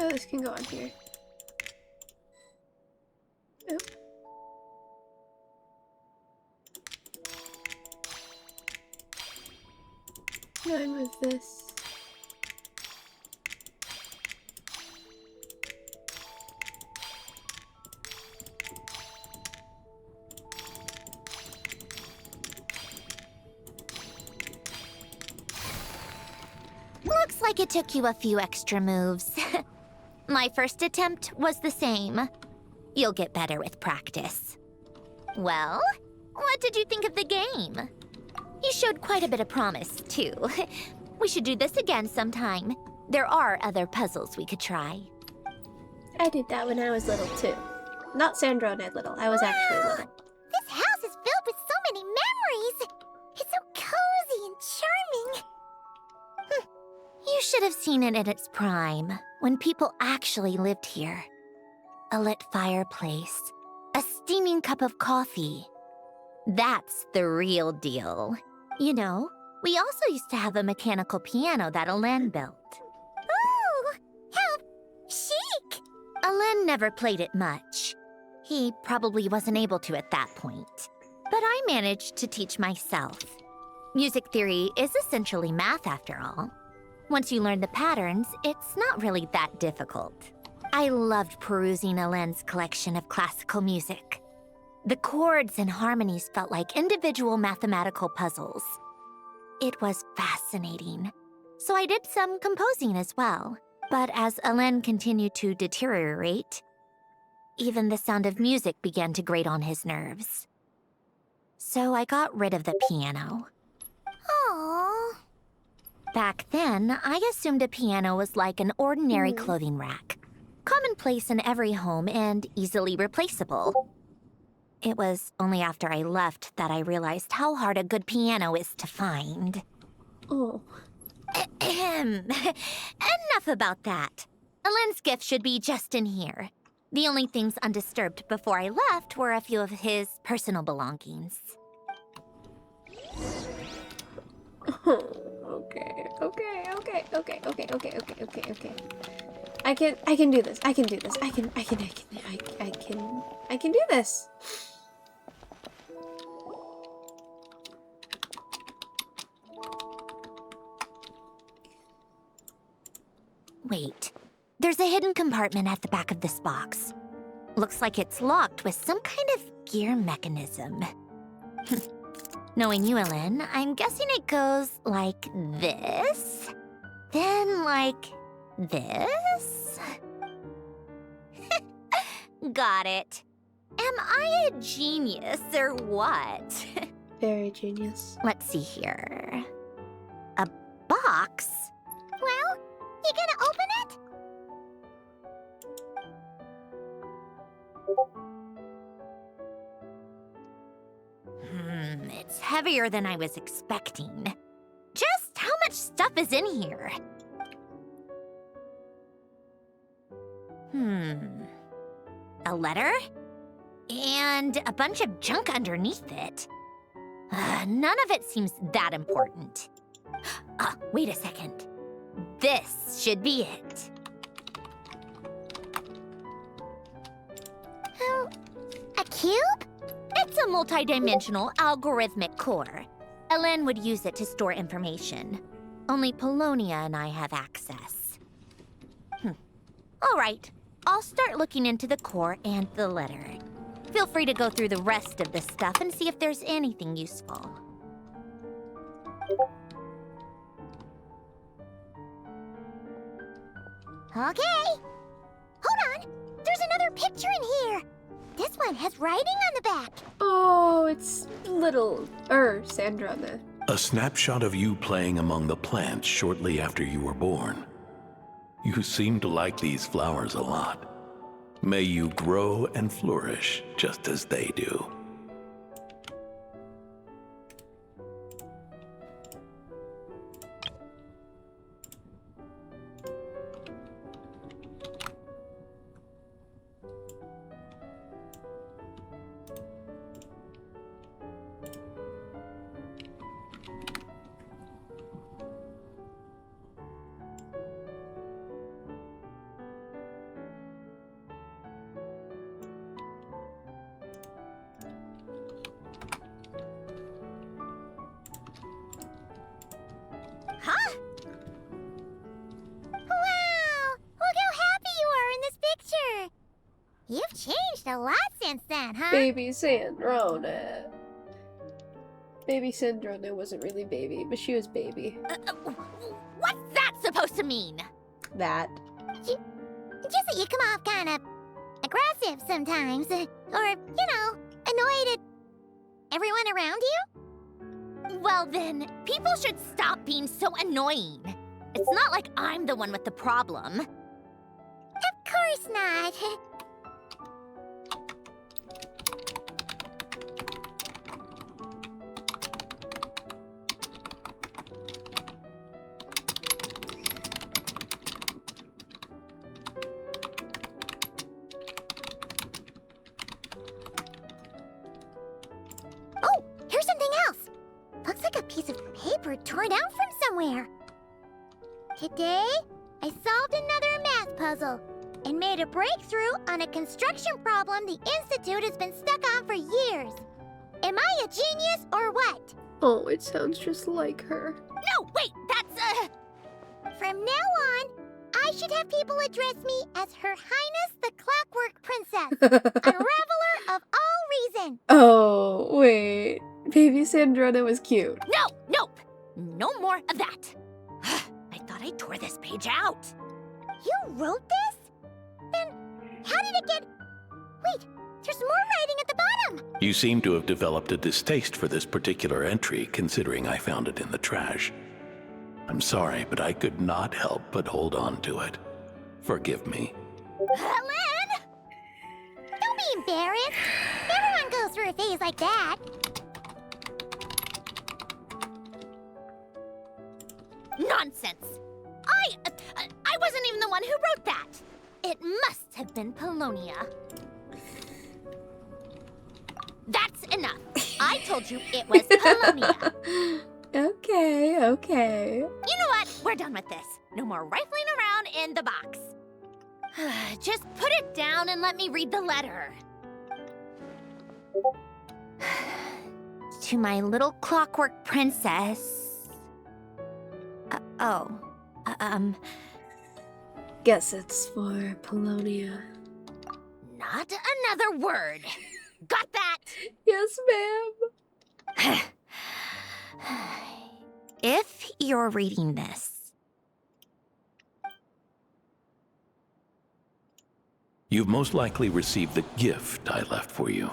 Oh, this can go on here. Oh. Now I move this. Looks like it took you a few extra moves. My first attempt was the same. You'll get better with practice. Well, what did you think of the game? You showed quite a bit of promise, too. We should do this again sometime. There are other puzzles we could try. I did that when I was little, too. Not Sandra and Ed little. I was actually little. This house is filled with so many memories. It's so cozy and charming. You should have seen it in its prime, when people actually lived here. A lit fireplace, a steaming cup of coffee. That's the real deal. You know, we also used to have a mechanical piano that Alen built. Oh, how chic! Alen never played it much. He probably wasn't able to at that point. But I managed to teach myself. Music theory is essentially math after all. Once you learn the patterns, it's not really that difficult. I loved perusing Alen's collection of classical music. The chords and harmonies felt like individual mathematical puzzles. It was fascinating. So I did some composing as well. But as Alen continued to deteriorate, even the sound of music began to grate on his nerves. So I got rid of the piano. Aww. Back then, I assumed a piano was like an ordinary clothing rack. Commonplace in every home and easily replaceable. It was only after I left that I realized how hard a good piano is to find. Oh. Ahem. Enough about that. Alen's gift should be just in here. The only things undisturbed before I left were a few of his personal belongings. Okay. I can do this. I can do this. Wait, there's a hidden compartment at the back of this box. Looks like it's locked with some kind of gear mechanism. Knowing you, Alen, I'm guessing it goes like this, then like this. Got it. Am I a genius or what? Very genius. Let's see here. A box? Well, you gonna open it? It's heavier than I was expecting. Just how much stuff is in here? A letter? And a bunch of junk underneath it. None of it seems that important. Wait a second. This should be it. A cube? It's a multi-dimensional algorithmic core. Alen would use it to store information. Only Polonia and I have access. All right, I'll start looking into the core and the letter. Feel free to go through the rest of the stuff and see if there's anything useful. Okay. Hold on. There's another picture in here. This one has writing on the back. Oh, it's little Sandra on there. A snapshot of you playing among the plants shortly after you were born. You seem to like these flowers a lot. May you grow and flourish just as they do. Huh? Wow! Look how happy you are in this picture. You've changed a lot since then, huh? Baby Sandrona. Baby Sandrona wasn't really baby, but she was baby. What's that supposed to mean? That. Just that you come off kind of aggressive sometimes. Or, annoyed at everyone around you? Well then, people should stop being so annoying. It's not like I'm the one with the problem. Of course not. Oh, here's something else. Looks like a piece of paper torn out from somewhere. Today, I solved another math puzzle and made a breakthrough on a construction problem the Institute has been stuck on for years. Am I a genius or what? Oh, it sounds just like her. No, wait, that's From now on, I should have people address me as Her Highness the Clockwork Princess, unraveler of all reason. Oh, wait. Baby Sandrona was cute. Nope. No more of that. I thought I tore this page out. You wrote this? Then how did it get... Wait, there's more writing at the bottom. You seem to have developed a distaste for this particular entry, considering I found it in the trash. I'm sorry, but I could not help but hold on to it. Forgive me. Lynn! Don't be embarrassed. Everyone goes through a phase like that. Nonsense. I wasn't even the one who wrote that. It must have been Polonia. That's enough. I told you it was Polonia. Okay. You know what? We're done with this. No more rifling around in the box. Just put it down and let me read the letter. To my little clockwork princess. Guess it's for Polonia. Not another word. Got that? Yes, ma'am. If you're reading this, You've most likely received the gift I left for you.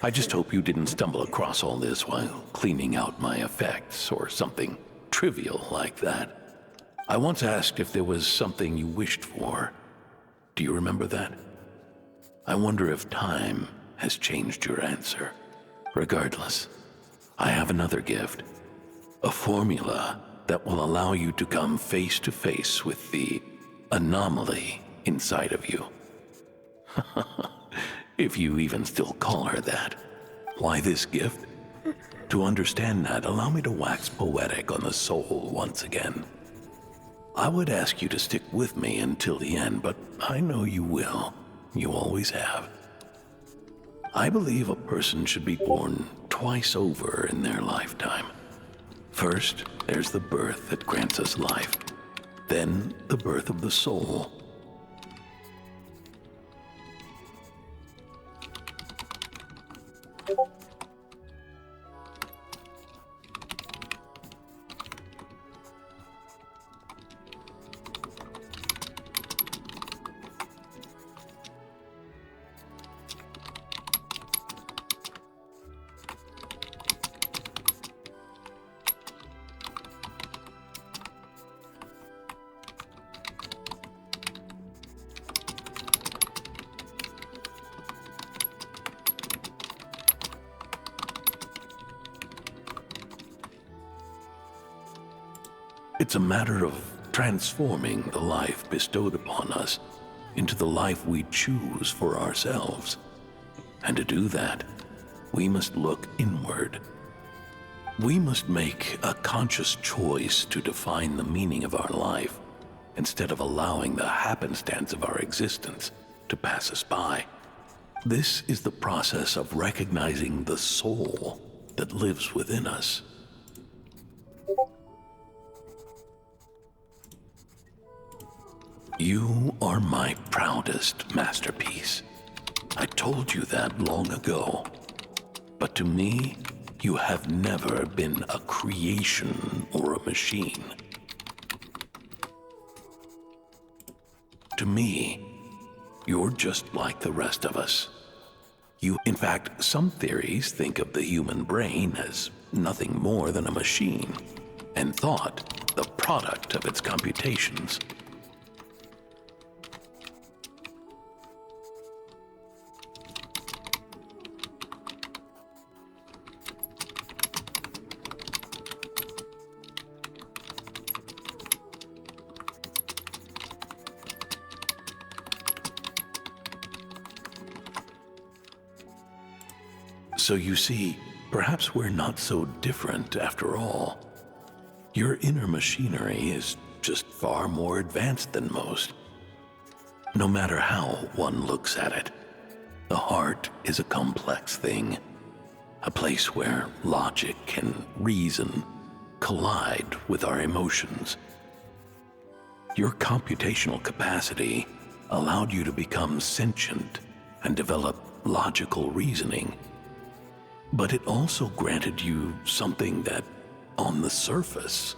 I just hope you didn't stumble across all this while cleaning out my effects or something trivial like that. I once asked if there was something you wished for. Do you remember that? I wonder if time has changed your answer. Regardless, I have another gift. A formula that will allow you to come face to face with the anomaly inside of you. If you even still call her that. Why this gift? To understand that, allow me to wax poetic on the soul once again. I would ask you to stick with me until the end, but I know you will. You always have. I believe a person should be born twice over in their lifetime. First, there's the birth that grants us life. Then, the birth of the soul. It's a matter of transforming the life bestowed upon us into the life we choose for ourselves. And to do that, we must look inward. We must make a conscious choice to define the meaning of our life, instead of allowing the happenstance of our existence to pass us by. This is the process of recognizing the soul that lives within us. You are my proudest masterpiece. I told you that long ago. But to me, you have never been a creation or a machine. To me, you're just like the rest of us. In fact, some theories think of the human brain as nothing more than a machine, and thought the product of its computations. So you see, perhaps we're not so different after all. Your inner machinery is just far more advanced than most. No matter how one looks at it, the heart is a complex thing, a place where logic and reason collide with our emotions. Your computational capacity allowed you to become sentient and develop logical reasoning. But it also granted you something that on the surface,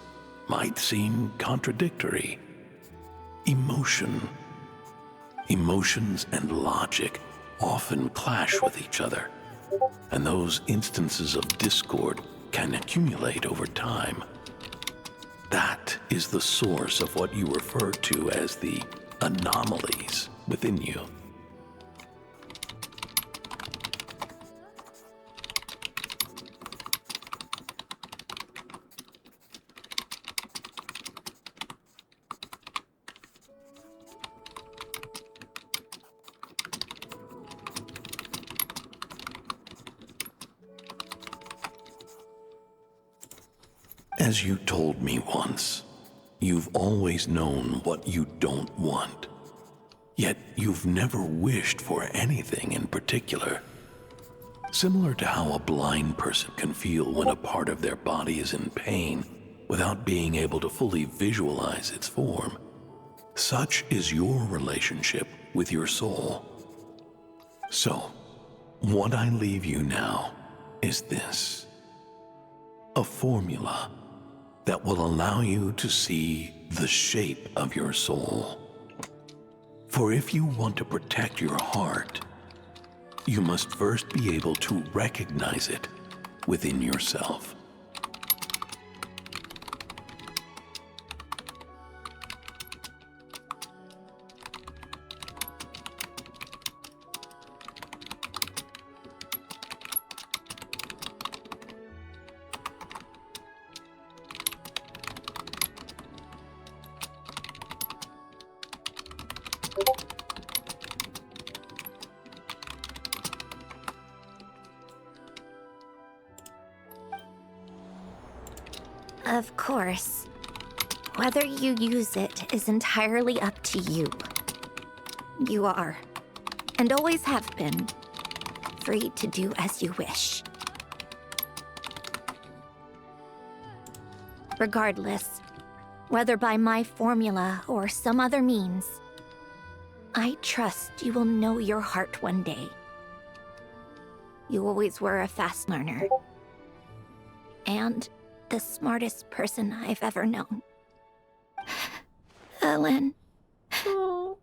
might seem contradictory. Emotions and logic often clash with each other, and those instances of discord can accumulate over time. That is the source of what you refer to as the anomalies within you. As you told me once, you've always known what you don't want. Yet you've never wished for anything in particular. Similar to how a blind person can feel when a part of their body is in pain without being able to fully visualize its form, such is your relationship with your soul. So, what I leave you now is this: a formula that will allow you to see the shape of your soul. For if you want to protect your heart, you must first be able to recognize it within yourself. Of course. Whether you use it is entirely up to you. You are, and always have been, free to do as you wish. Regardless, whether by my formula or some other means, I trust you will know your heart one day. You always were a fast learner. And the smartest person I've ever known. Ellen. Oh.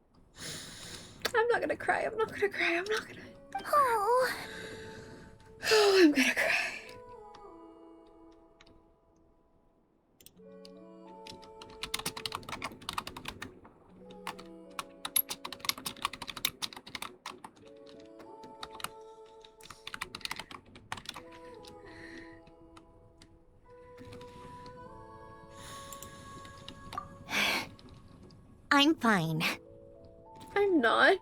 I'm not gonna cry. I'm not gonna cry. I'm not gonna. Oh. Oh, I'm gonna cry. I'm fine. I'm not.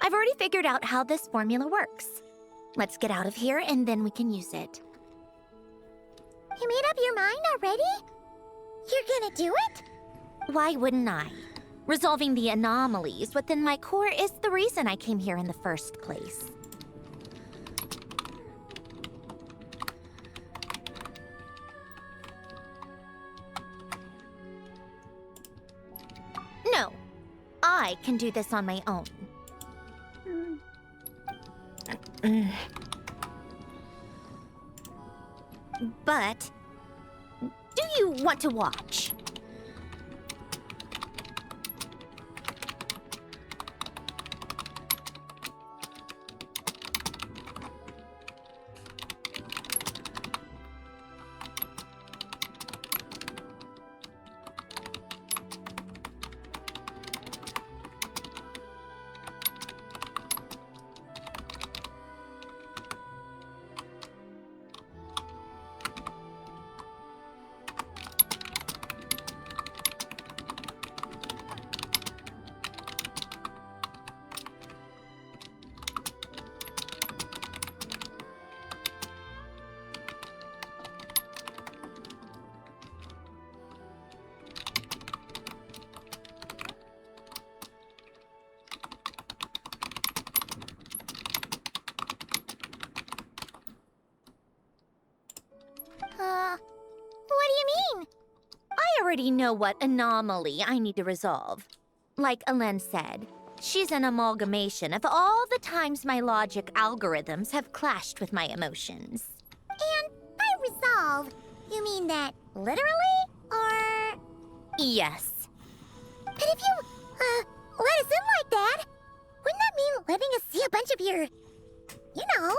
I've already figured out how this formula works. Let's get out of here and then we can use it. You made up your mind already? You're gonna do it? Why wouldn't I? Resolving the anomalies within my core is the reason I came here in the first place. No, I can do this on my own. But, do you want to watch? What do you mean? I already know what anomaly I need to resolve. Like Alen said, she's an amalgamation of all the times my logic algorithms have clashed with my emotions. And by resolve, You mean that literally? Or... Yes. But if you, let us in like that, wouldn't that mean letting us see a bunch of your, you know,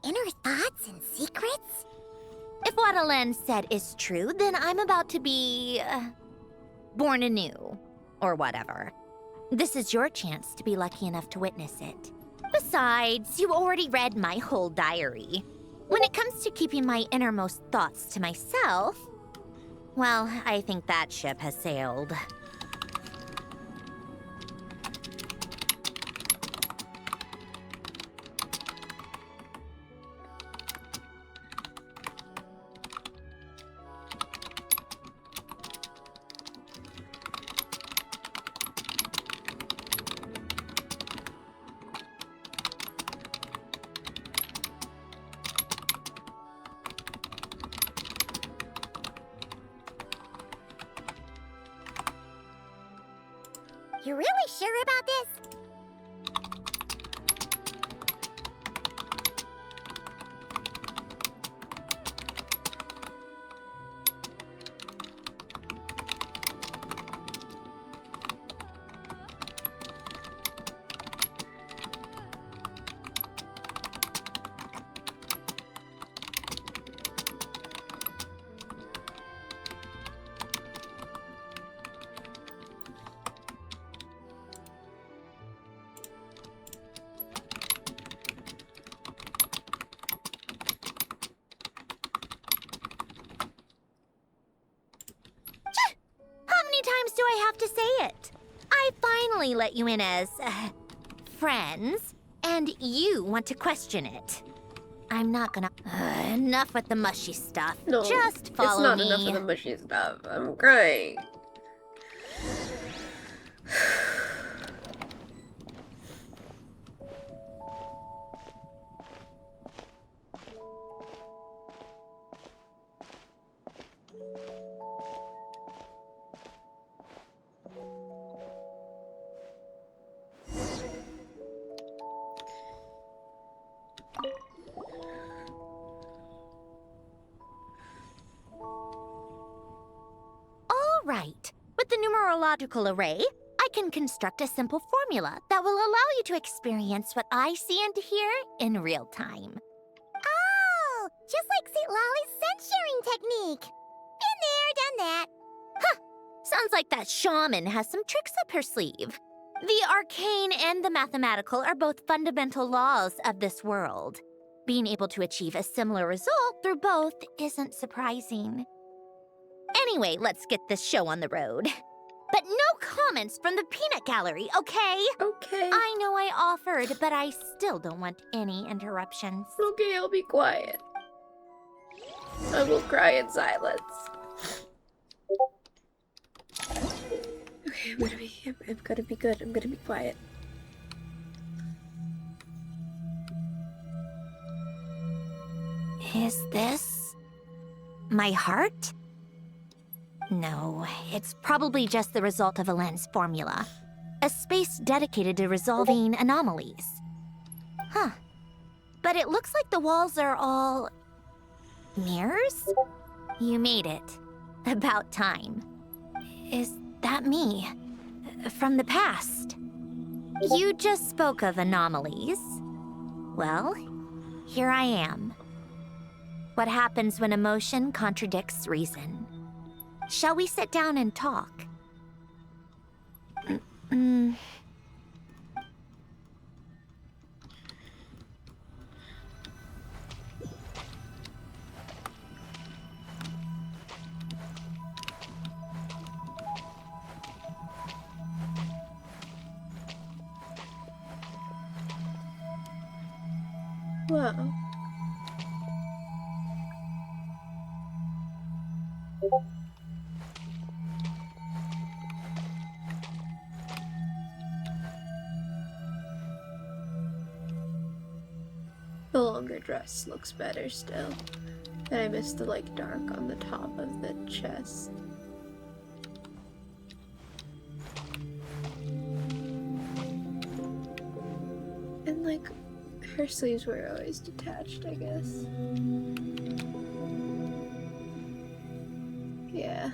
inner thoughts and secrets? If what Alen said is true, then I'm about to be... born anew. Or whatever. This is your chance to be lucky enough to witness it. Besides, you already read my whole diary. When it comes to keeping my innermost thoughts to myself, well, I think that ship has sailed. You really sure about this? How many times do I have to say it? I finally let you in as, friends, and you want to question it. I'm not gonna... enough with the mushy stuff. No, Just follow it's not me. enough of the mushy stuff. I'm crying. All right. With the numerological array, I can construct a simple formula that will allow you to experience what I see and hear in real time. Oh, just like St. Lolly's scent-sharing technique. Been there, done that. Sounds like that shaman has some tricks up her sleeve. The arcane and the mathematical are both fundamental laws of this world. Being able to achieve a similar result through both isn't surprising. Anyway, let's get this show on the road. But no comments from the peanut gallery, okay? Okay. I know I offered, but I still don't want any interruptions. Okay, I'll be quiet. I will cry in silence. Okay, I'm gonna be good. I'm gonna be quiet. Is this my heart? No, it's probably just the result of Alen's formula. A space dedicated to resolving anomalies. Huh. But it looks like the walls are all... mirrors? You made it. About time. Is that me? From the past? You just spoke of anomalies. Well, here I am. What happens when emotion contradicts reason? Shall we sit down and talk? Wow. The longer dress looks better still. And I miss the like dark on the top of the chest. And like her sleeves were always detached, I guess. Yeah.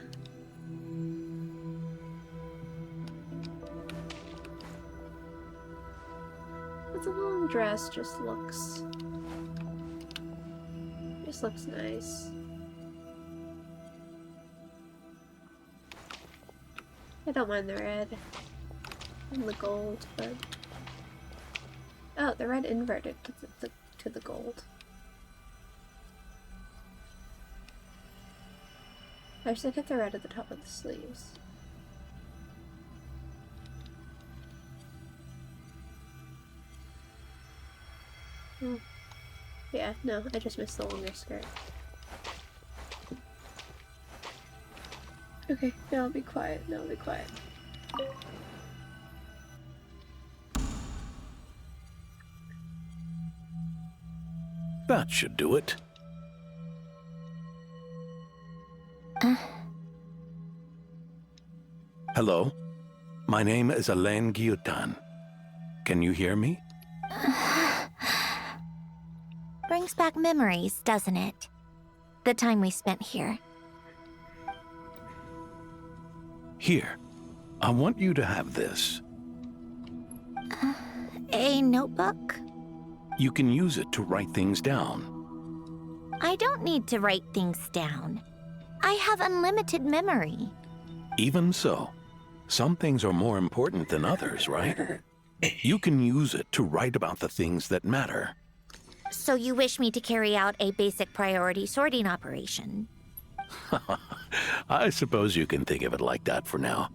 But the long dress just looks nice. I don't mind the red and the gold, but oh, the red inverted to the gold. I should get the red at the top of the sleeves. Hmm. Yeah, no, I just missed the longer skirt. Okay, now I'll be quiet. Now I'll be quiet. That should do it. Hello? My name is Alain Guillotin. Can you hear me? Brings back memories, doesn't it? The time we spent here. Here. I want you to have this. A notebook? You can use it to write things down. I don't need to write things down. I have unlimited memory. Even so, some things are more important than others, right? You can use it to write about the things that matter. So you wish me to carry out a basic priority sorting operation? I suppose you can think of it like that for now.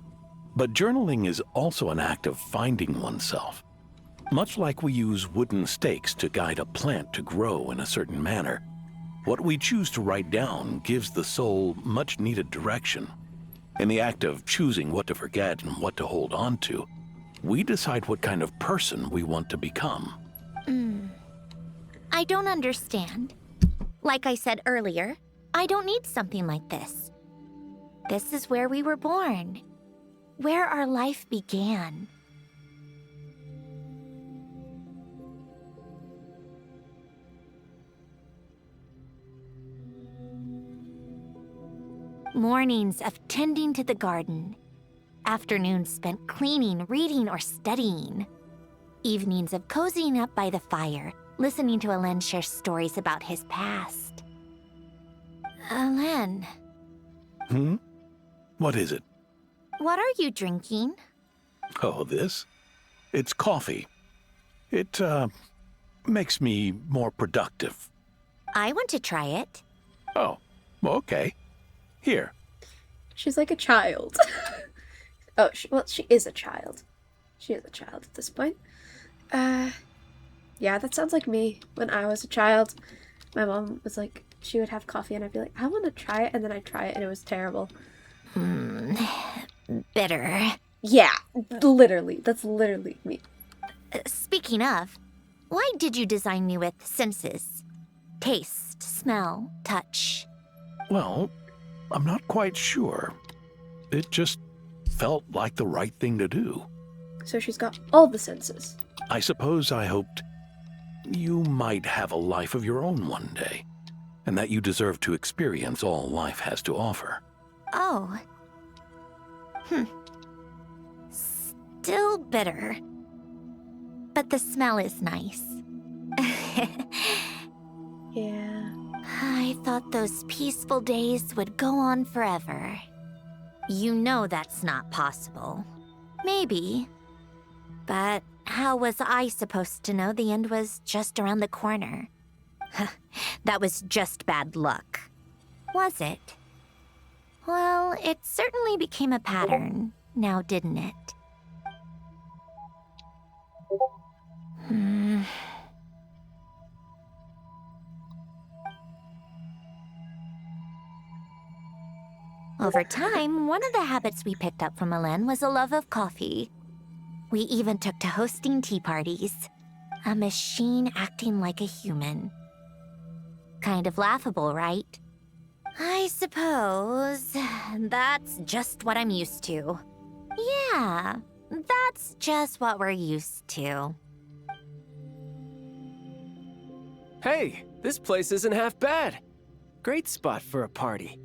But journaling is also an act of finding oneself. Much like we use wooden stakes to guide a plant to grow in a certain manner, what we choose to write down gives the soul much-needed direction. In the act of choosing what to forget and what to hold on to, we decide what kind of person we want to become. I don't understand. Like I said earlier, I don't need something like this. This is where we were born, where our life began. Mornings of tending to the garden. Afternoons spent cleaning, reading, or studying. Evenings of cozying up by the fire, listening to Alain share stories about his past. Alain, What is it? what are you drinking? Oh, this? It's coffee. It, makes me more productive. I want to try it. Oh, okay. Here. She's like a child. Oh, she is a child. She is a child at this point. Yeah, that sounds like me when I was a child. My mom was like, she would have coffee and I'd be like, I want to try it, and then I'd try it and it was terrible. Bitter. Yeah, literally. That's literally me. Speaking of, why did you design me with senses? Taste, smell, touch. Well, I'm not quite sure. It just felt like the right thing to do. So she's got all the senses. I suppose I hoped you might have a life of your own one day, and that you deserve to experience all life has to offer. Oh. Still bitter. But the smell is nice. Yeah. I thought those peaceful days would go on forever. You know that's not possible. Maybe. But how was I supposed to know the end was just around the corner? That was just bad luck. Was it? Well, it certainly became a pattern, now didn't it? Over time, one of the habits we picked up from Alain was a love of coffee. We even took to hosting tea parties. A machine acting like a human. Kind of laughable, right? I suppose that's just what I'm used to. Yeah, that's just what we're used to. Hey, this place isn't half bad. Great spot for a party.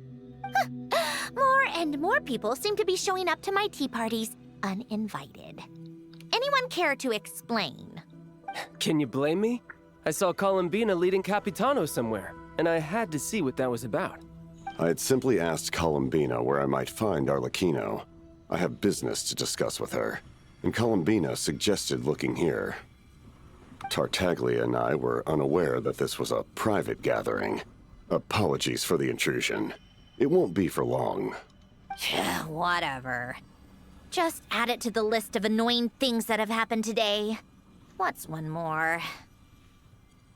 More And more people seem to be showing up to my tea parties uninvited. Anyone care to explain? Can you blame me? I saw Columbina leading Capitano somewhere, and I had to see what that was about. I had simply asked Columbina where I might find Arlecchino. I have business to discuss with her, and Columbina suggested looking here. Tartaglia and I were unaware that this was a private gathering. Apologies for the intrusion. It won't be for long. Whatever. Just add it to the list of annoying things that have happened today. What's one more?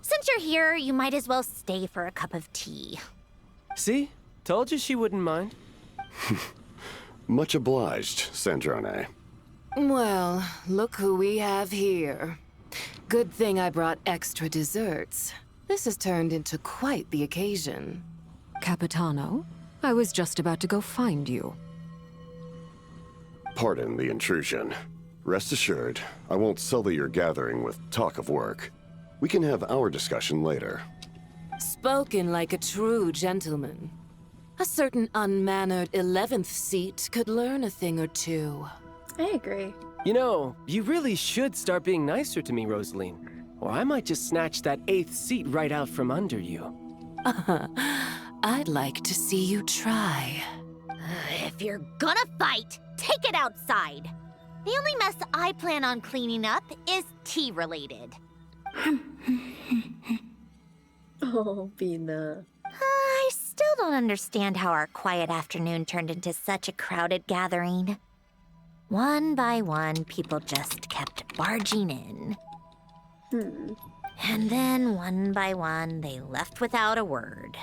Since you're here, you might as well stay for a cup of tea. See? Told you she wouldn't mind. Much obliged, Sandrone. Well, look who we have here. Good thing I brought extra desserts. This has turned into quite the occasion. Capitano, I was just about to go find you. Pardon the intrusion. Rest assured, I won't sully your gathering with talk of work. We can have our discussion later. Spoken like a true gentleman. A certain unmannered 11th seat could learn a thing or two. I agree. You know, you really should start being nicer to me, Rosaline. Or I might just snatch that 8th seat right out from under you. I'd like to see you try. If you're gonna fight, take it outside. The only mess I plan on cleaning up is tea-related. Oh, Bina. I still don't understand how our quiet afternoon turned into such a crowded gathering. One by one, people just kept barging in. And then, one by one, they left without a word.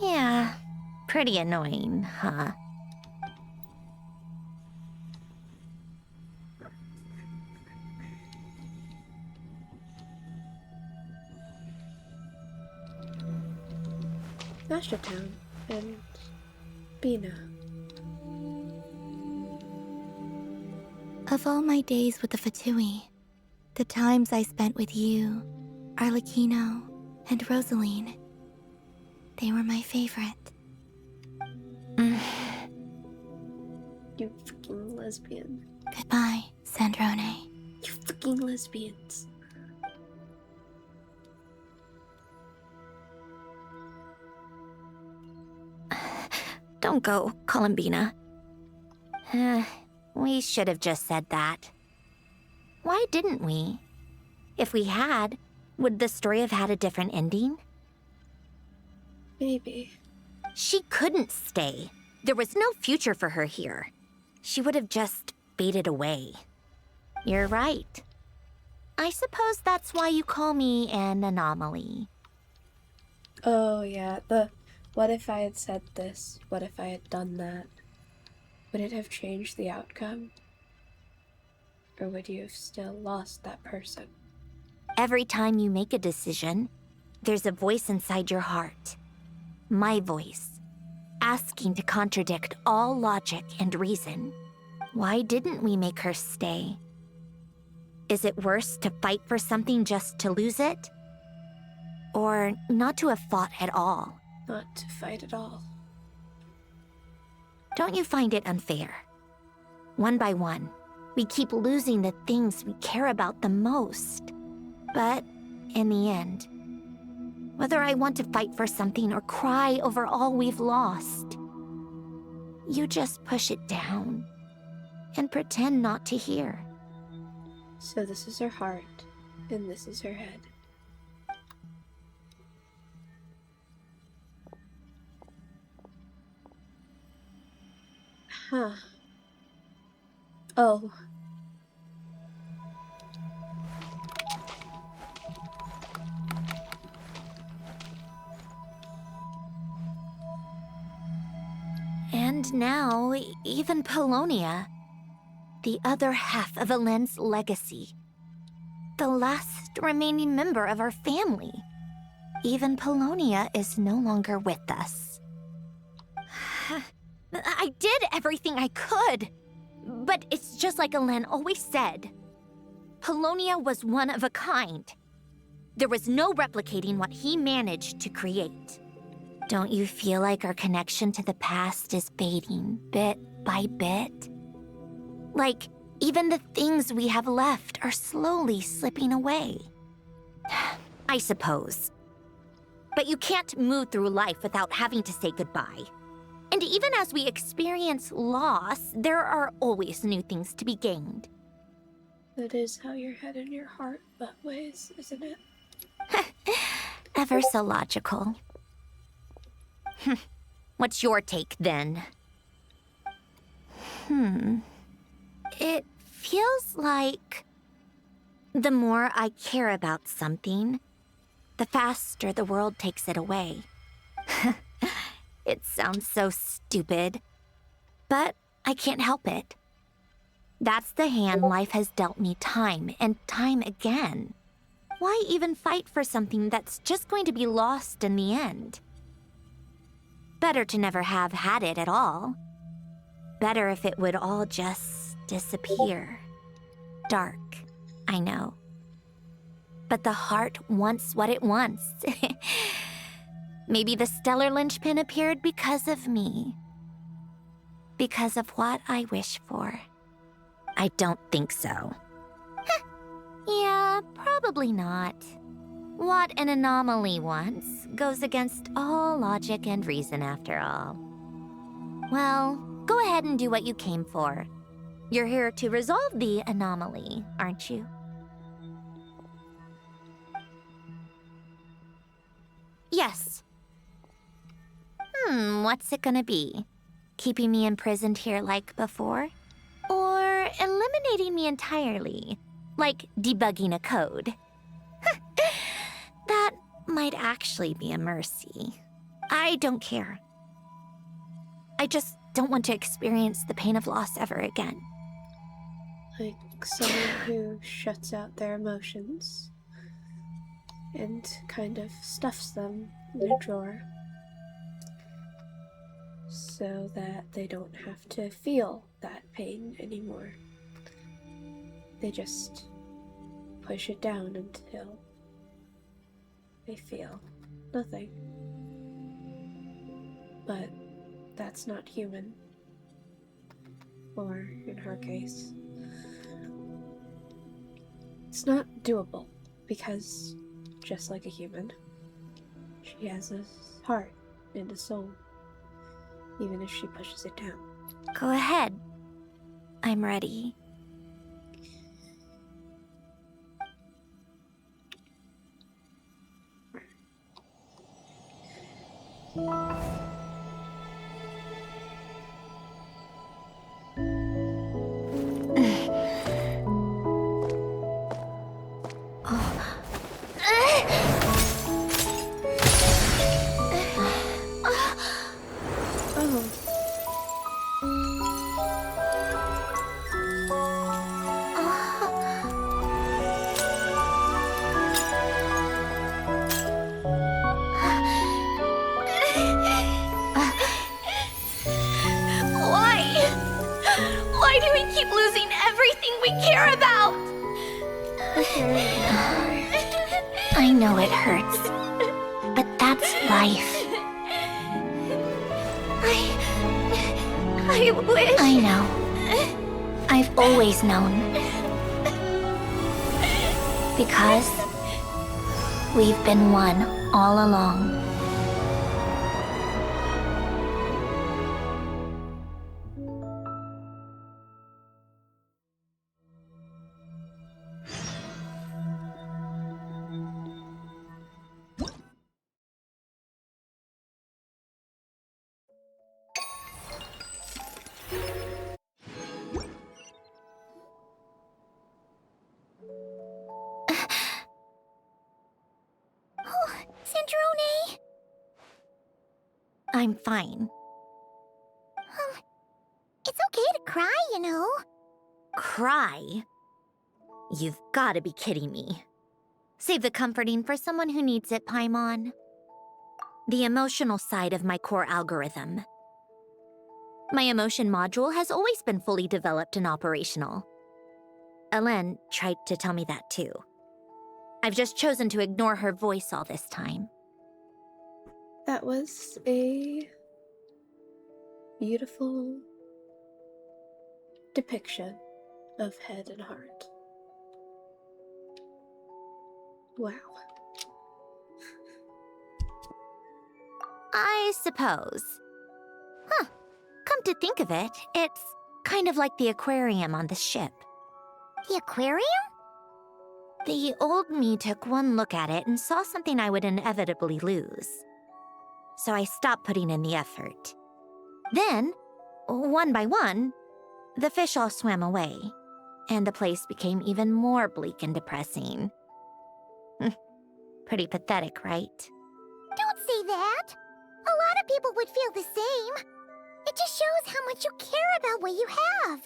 Yeah, pretty annoying, huh? Mastertown and Bina. Of all my days with the Fatui, the times I spent with you, Arlecchino, and Rosaline, they were my favorite. You fucking lesbian. Goodbye, Sandrone. You fucking lesbians. Don't go, Columbina. We should have just said that. Why didn't we? If we had, would the story have had a different ending? Maybe. She couldn't stay. There was no future for her here. She would have just faded away. You're right. I suppose that's why you call me an anomaly. Oh, yeah. What if I had said this? What if I had done that? Would it have changed the outcome? Or would you have still lost that person? Every time you make a decision, there's a voice inside your heart. My voice, asking to contradict all logic and reason. Why didn't we make her stay? Is it worse to fight for something just to lose it? Or not to have fought at all? Not to fight at all. Don't you find it unfair? One by one, we keep losing the things we care about the most. But in the end, whether I want to fight for something or cry over all we've lost, you just push it down and pretend not to hear. So this is her heart, and this is her head. Huh. Oh. And now, even Polonia, the other half of Elend's legacy, the last remaining member of our family. Even Polonia is no longer with us. I did everything I could, but it's just like Elend always said. Polonia was one of a kind. There was no replicating what he managed to create. Don't you feel like our connection to the past is fading bit by bit? Like, even the things we have left are slowly slipping away. I suppose. But you can't move through life without having to say goodbye. And even as we experience loss, there are always new things to be gained. That is how your head and your heart butt ways, isn't it? Ever so logical. What's your take, then? It feels like the more I care about something, the faster the world takes it away. It sounds so stupid, but I can't help it. That's the hand life has dealt me time and time again. Why even fight for something that's just going to be lost in the end? Better to never have had it at all. Better if it would all just disappear. Dark, I know. But the heart wants what it wants. Maybe the stellar linchpin appeared because of me. Because of what I wish for. I don't think so. Yeah, probably not. What an anomaly wants goes against all logic and reason after all. Well, go ahead and do what you came for. You're here to resolve the anomaly, aren't you? Yes. What's it gonna be? Keeping me imprisoned here like before? Or eliminating me entirely, like debugging a code? That might actually be a mercy. I don't care. I just don't want to experience the pain of loss ever again. Like someone who shuts out their emotions and kind of stuffs them in a drawer so that they don't have to feel that pain anymore. They just push it down until they feel nothing. But that's not human. Or, in her case, it's not doable because, just like a human, she has a heart and a soul, even if she pushes it down. Go ahead. I'm ready. Why do we keep losing everything we care about? I know it hurts, but that's life. I wish... I know. I've always known. Because we've been one all along. Sandrone! I'm fine. It's okay to cry, you know. Cry? You've gotta be kidding me. Save the comforting for someone who needs it, Paimon. The emotional side of my core algorithm. My emotion module has always been fully developed and operational. Elen tried to tell me that too. I've just chosen to ignore her voice all this time. That was a beautiful depiction of head and heart. Wow. I suppose. Huh. Come to think of it, it's kind of like the aquarium on the ship. The aquarium? The old me took one look at it and saw something I would inevitably lose. So I stopped putting in the effort. Then, one by one, the fish all swam away, and the place became even more bleak and depressing. Pretty pathetic, right? Don't say that. A lot of people would feel the same. It just shows how much you care about what you have.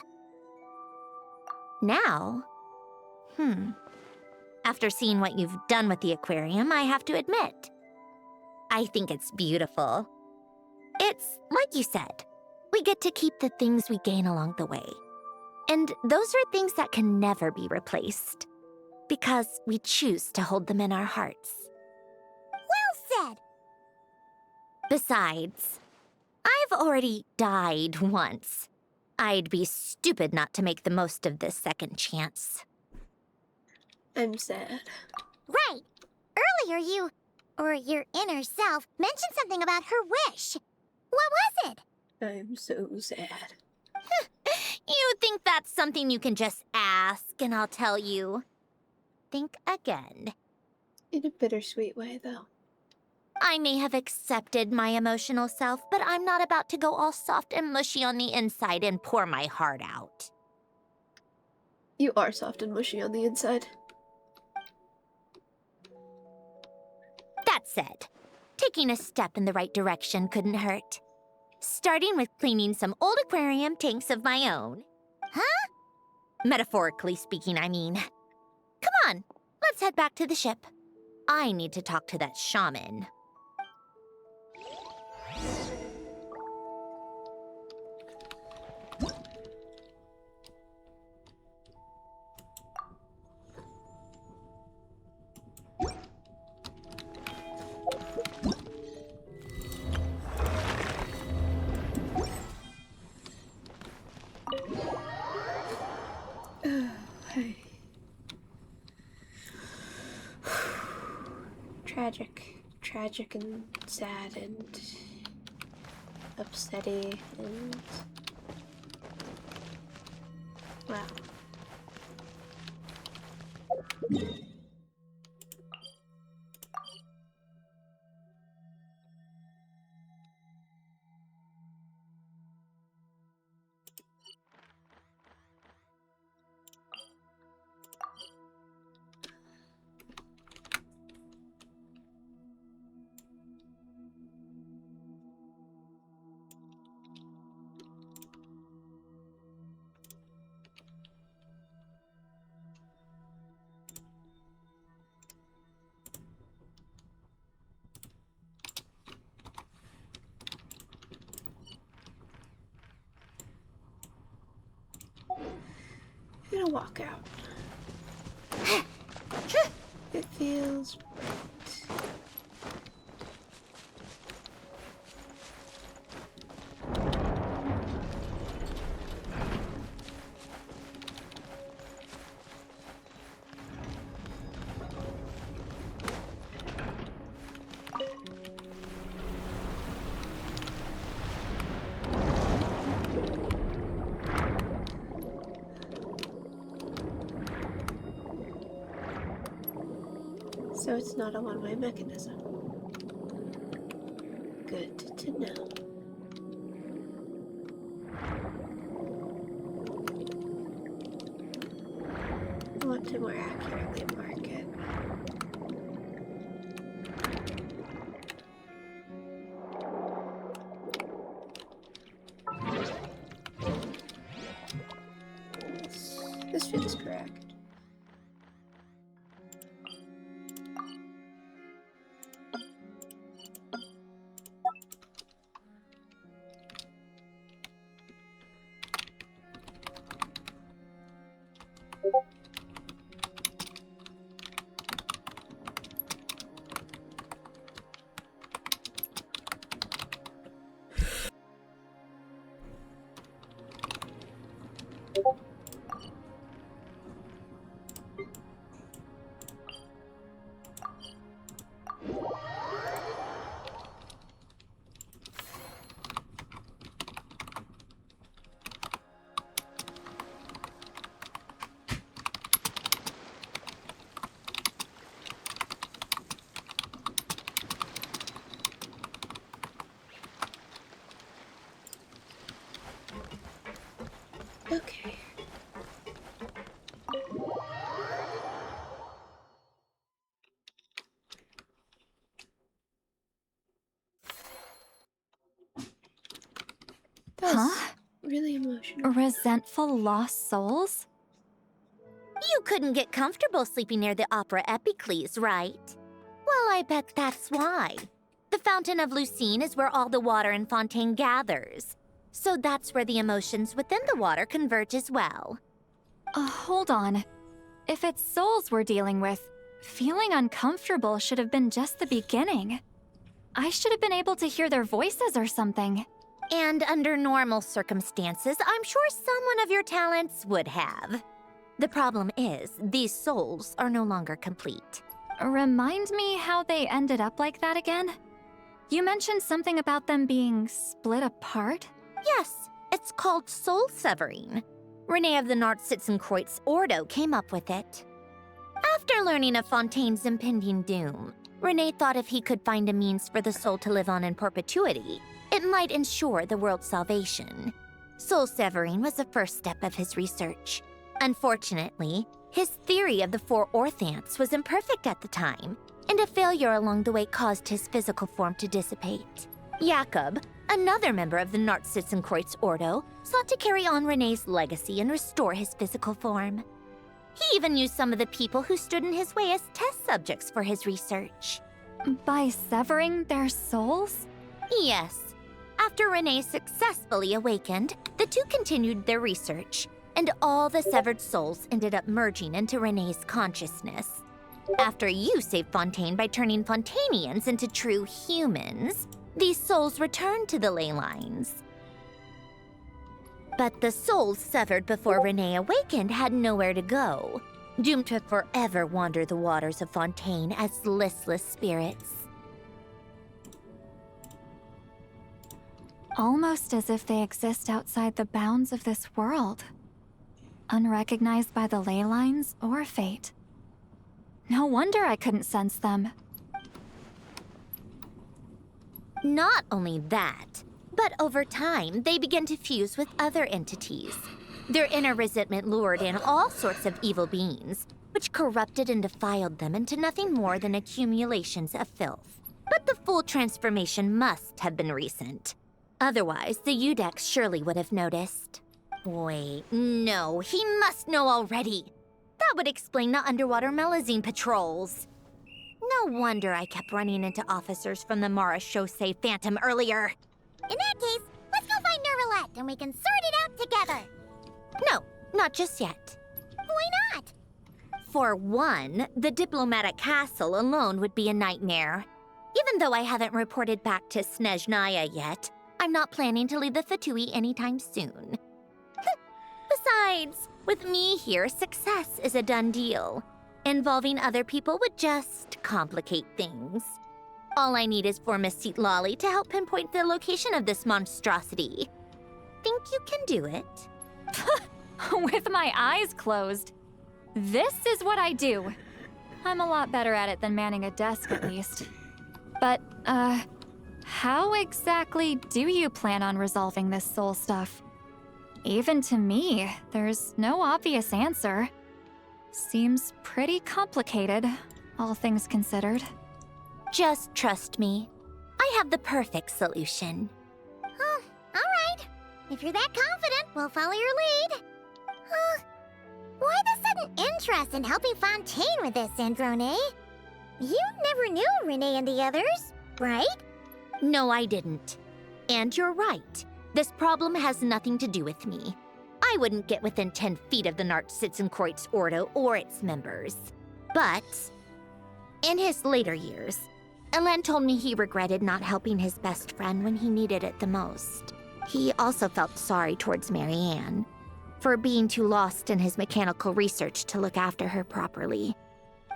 Now? After seeing what you've done with the aquarium, I have to admit, I think it's beautiful. It's like you said, we get to keep the things we gain along the way. And those are things that can never be replaced, because we choose to hold them in our hearts. Well said. Besides, I've already died once. I'd be stupid not to make the most of this second chance. I'm sad. Right. Earlier you, or your inner self, mentioned something about her wish. What was it? I'm so sad. You think that's something you can just ask and I'll tell you? Think again. In a bittersweet way, though. I may have accepted my emotional self, but I'm not about to go all soft and mushy on the inside and pour my heart out. You are soft and mushy on the inside. That said, taking a step in the right direction couldn't hurt. Starting with cleaning some old aquarium tanks of my own. Huh? Metaphorically speaking, I mean. Come on, let's head back to the ship. I need to talk to that shaman. Hey. Tragic and sad and upsetty and wow. I'm gonna walk out. It feels right. So it's not a one-way mechanism. Good to know. I want to more accurately mark it. This feels correct. Resentful lost souls? You couldn't get comfortable sleeping near the Opera Epicles, right? Well, I bet that's why. The Fountain of Lucine is where all the water in Fontaine gathers. So that's where the emotions within the water converge as well. Hold on. If it's souls we're dealing with, feeling uncomfortable should have been just the beginning. I should have been able to hear their voices or something. And under normal circumstances, I'm sure someone of your talents would have. The problem is, these souls are no longer complete. Remind me how they ended up like that again? You mentioned something about them being split apart? Yes, it's called soul severing. Renee of the Nartsitzenkreuz Ordo came up with it. After learning of Fontaine's impending doom, Renee thought if he could find a means for the soul to live on in perpetuity, it might ensure the world's salvation. Soul severing was the first step of his research. Unfortunately, his theory of the four orthants was imperfect at the time, and a failure along the way caused his physical form to dissipate. Jakob, another member of the Nartsitzenkreuz Ordo, sought to carry on Renee's legacy and restore his physical form. He even used some of the people who stood in his way as test subjects for his research. By severing their souls? Yes. After Renee successfully awakened, the two continued their research, and all the severed souls ended up merging into Renee's consciousness. After you saved Fontaine by turning Fontainians into true humans, these souls returned to the ley lines. But the souls severed before Renee awakened had nowhere to go, doomed to forever wander the waters of Fontaine as listless spirits. Almost as if they exist outside the bounds of this world. Unrecognized by the ley lines or fate. No wonder I couldn't sense them. Not only that, but over time, they began to fuse with other entities. Their inner resentment lured in all sorts of evil beings, which corrupted and defiled them into nothing more than accumulations of filth. But the full transformation must have been recent. Otherwise, the Udex surely would have noticed. Wait, no, he must know already. That would explain the underwater Melazine patrols. No wonder I kept running into officers from the Mara Chaussee Phantom earlier. In that case, let's go find Nervalette and we can sort it out together. No, not just yet. Why not? For one, the diplomatic castle alone would be a nightmare. Even though I haven't reported back to Snezhnaya yet, I'm not planning to leave the Fatui anytime soon. Besides, with me here, success is a done deal. Involving other people would just complicate things. All I need is for Miss Lolly to help pinpoint the location of this monstrosity. Think you can do it? With my eyes closed. This is what I do. I'm a lot better at it than manning a desk, at least. But, how exactly do you plan on resolving this soul stuff? Even to me, there's no obvious answer. Seems pretty complicated, all things considered. Just trust me. I have the perfect solution. Oh, all right. If you're that confident, we'll follow your lead. Why the sudden interest in helping Fontaine with this, Androne? You never knew Renee and the others, right? No, I didn't. And you're right. This problem has nothing to do with me. I wouldn't get within 10 feet of the Nartsitzenkreuz Ordo or its members. But in his later years, Elen told me he regretted not helping his best friend when he needed it the most. He also felt sorry towards Marianne for being too lost in his mechanical research to look after her properly.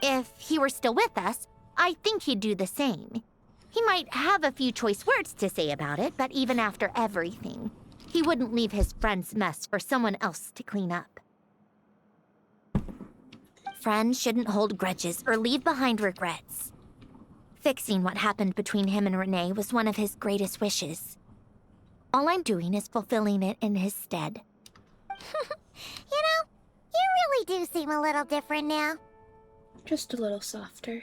If he were still with us, I think he'd do the same. He might have a few choice words to say about it, but even after everything, he wouldn't leave his friend's mess for someone else to clean up. Friends shouldn't hold grudges or leave behind regrets. Fixing what happened between him and Renee was one of his greatest wishes. All I'm doing is fulfilling it in his stead. You know, you really do seem a little different now. Just a little softer.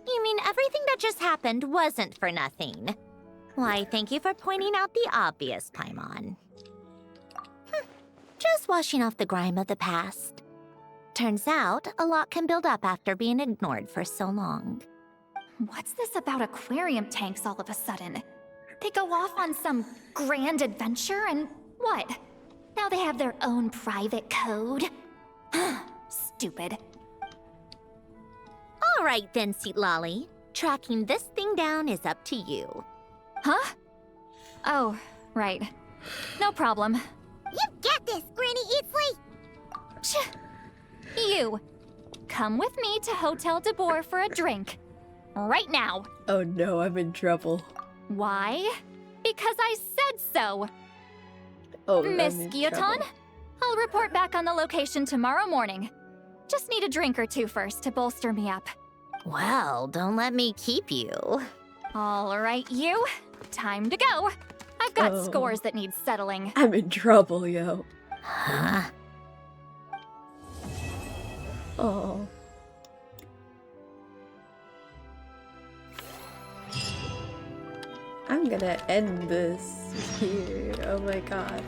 You mean everything that just happened wasn't for nothing? Why, thank you for pointing out the obvious, Paimon. Just washing off the grime of the past. Turns out, a lot can build up after being ignored for so long. What's this about aquarium tanks all of a sudden? They go off on some grand adventure and what? Now they have their own private code? Stupid. All right then, Seat Lolly. Tracking this thing down is up to you. Huh? Oh, right. No problem. You got this, Granny Eatsley! You, come with me to Hotel de Boer for a drink. Right now. Oh no, I'm in trouble. Why? Because I said so. Oh, Miss I'm in Guillotin, trouble. I'll report back on the location tomorrow morning. Just need a drink or two first to bolster me up. Well, don't let me keep you. All right, you. Time to go. I've got Oh. scores that need settling. I'm in trouble, yo. Huh? Oh. I'm gonna end this here. Oh my god.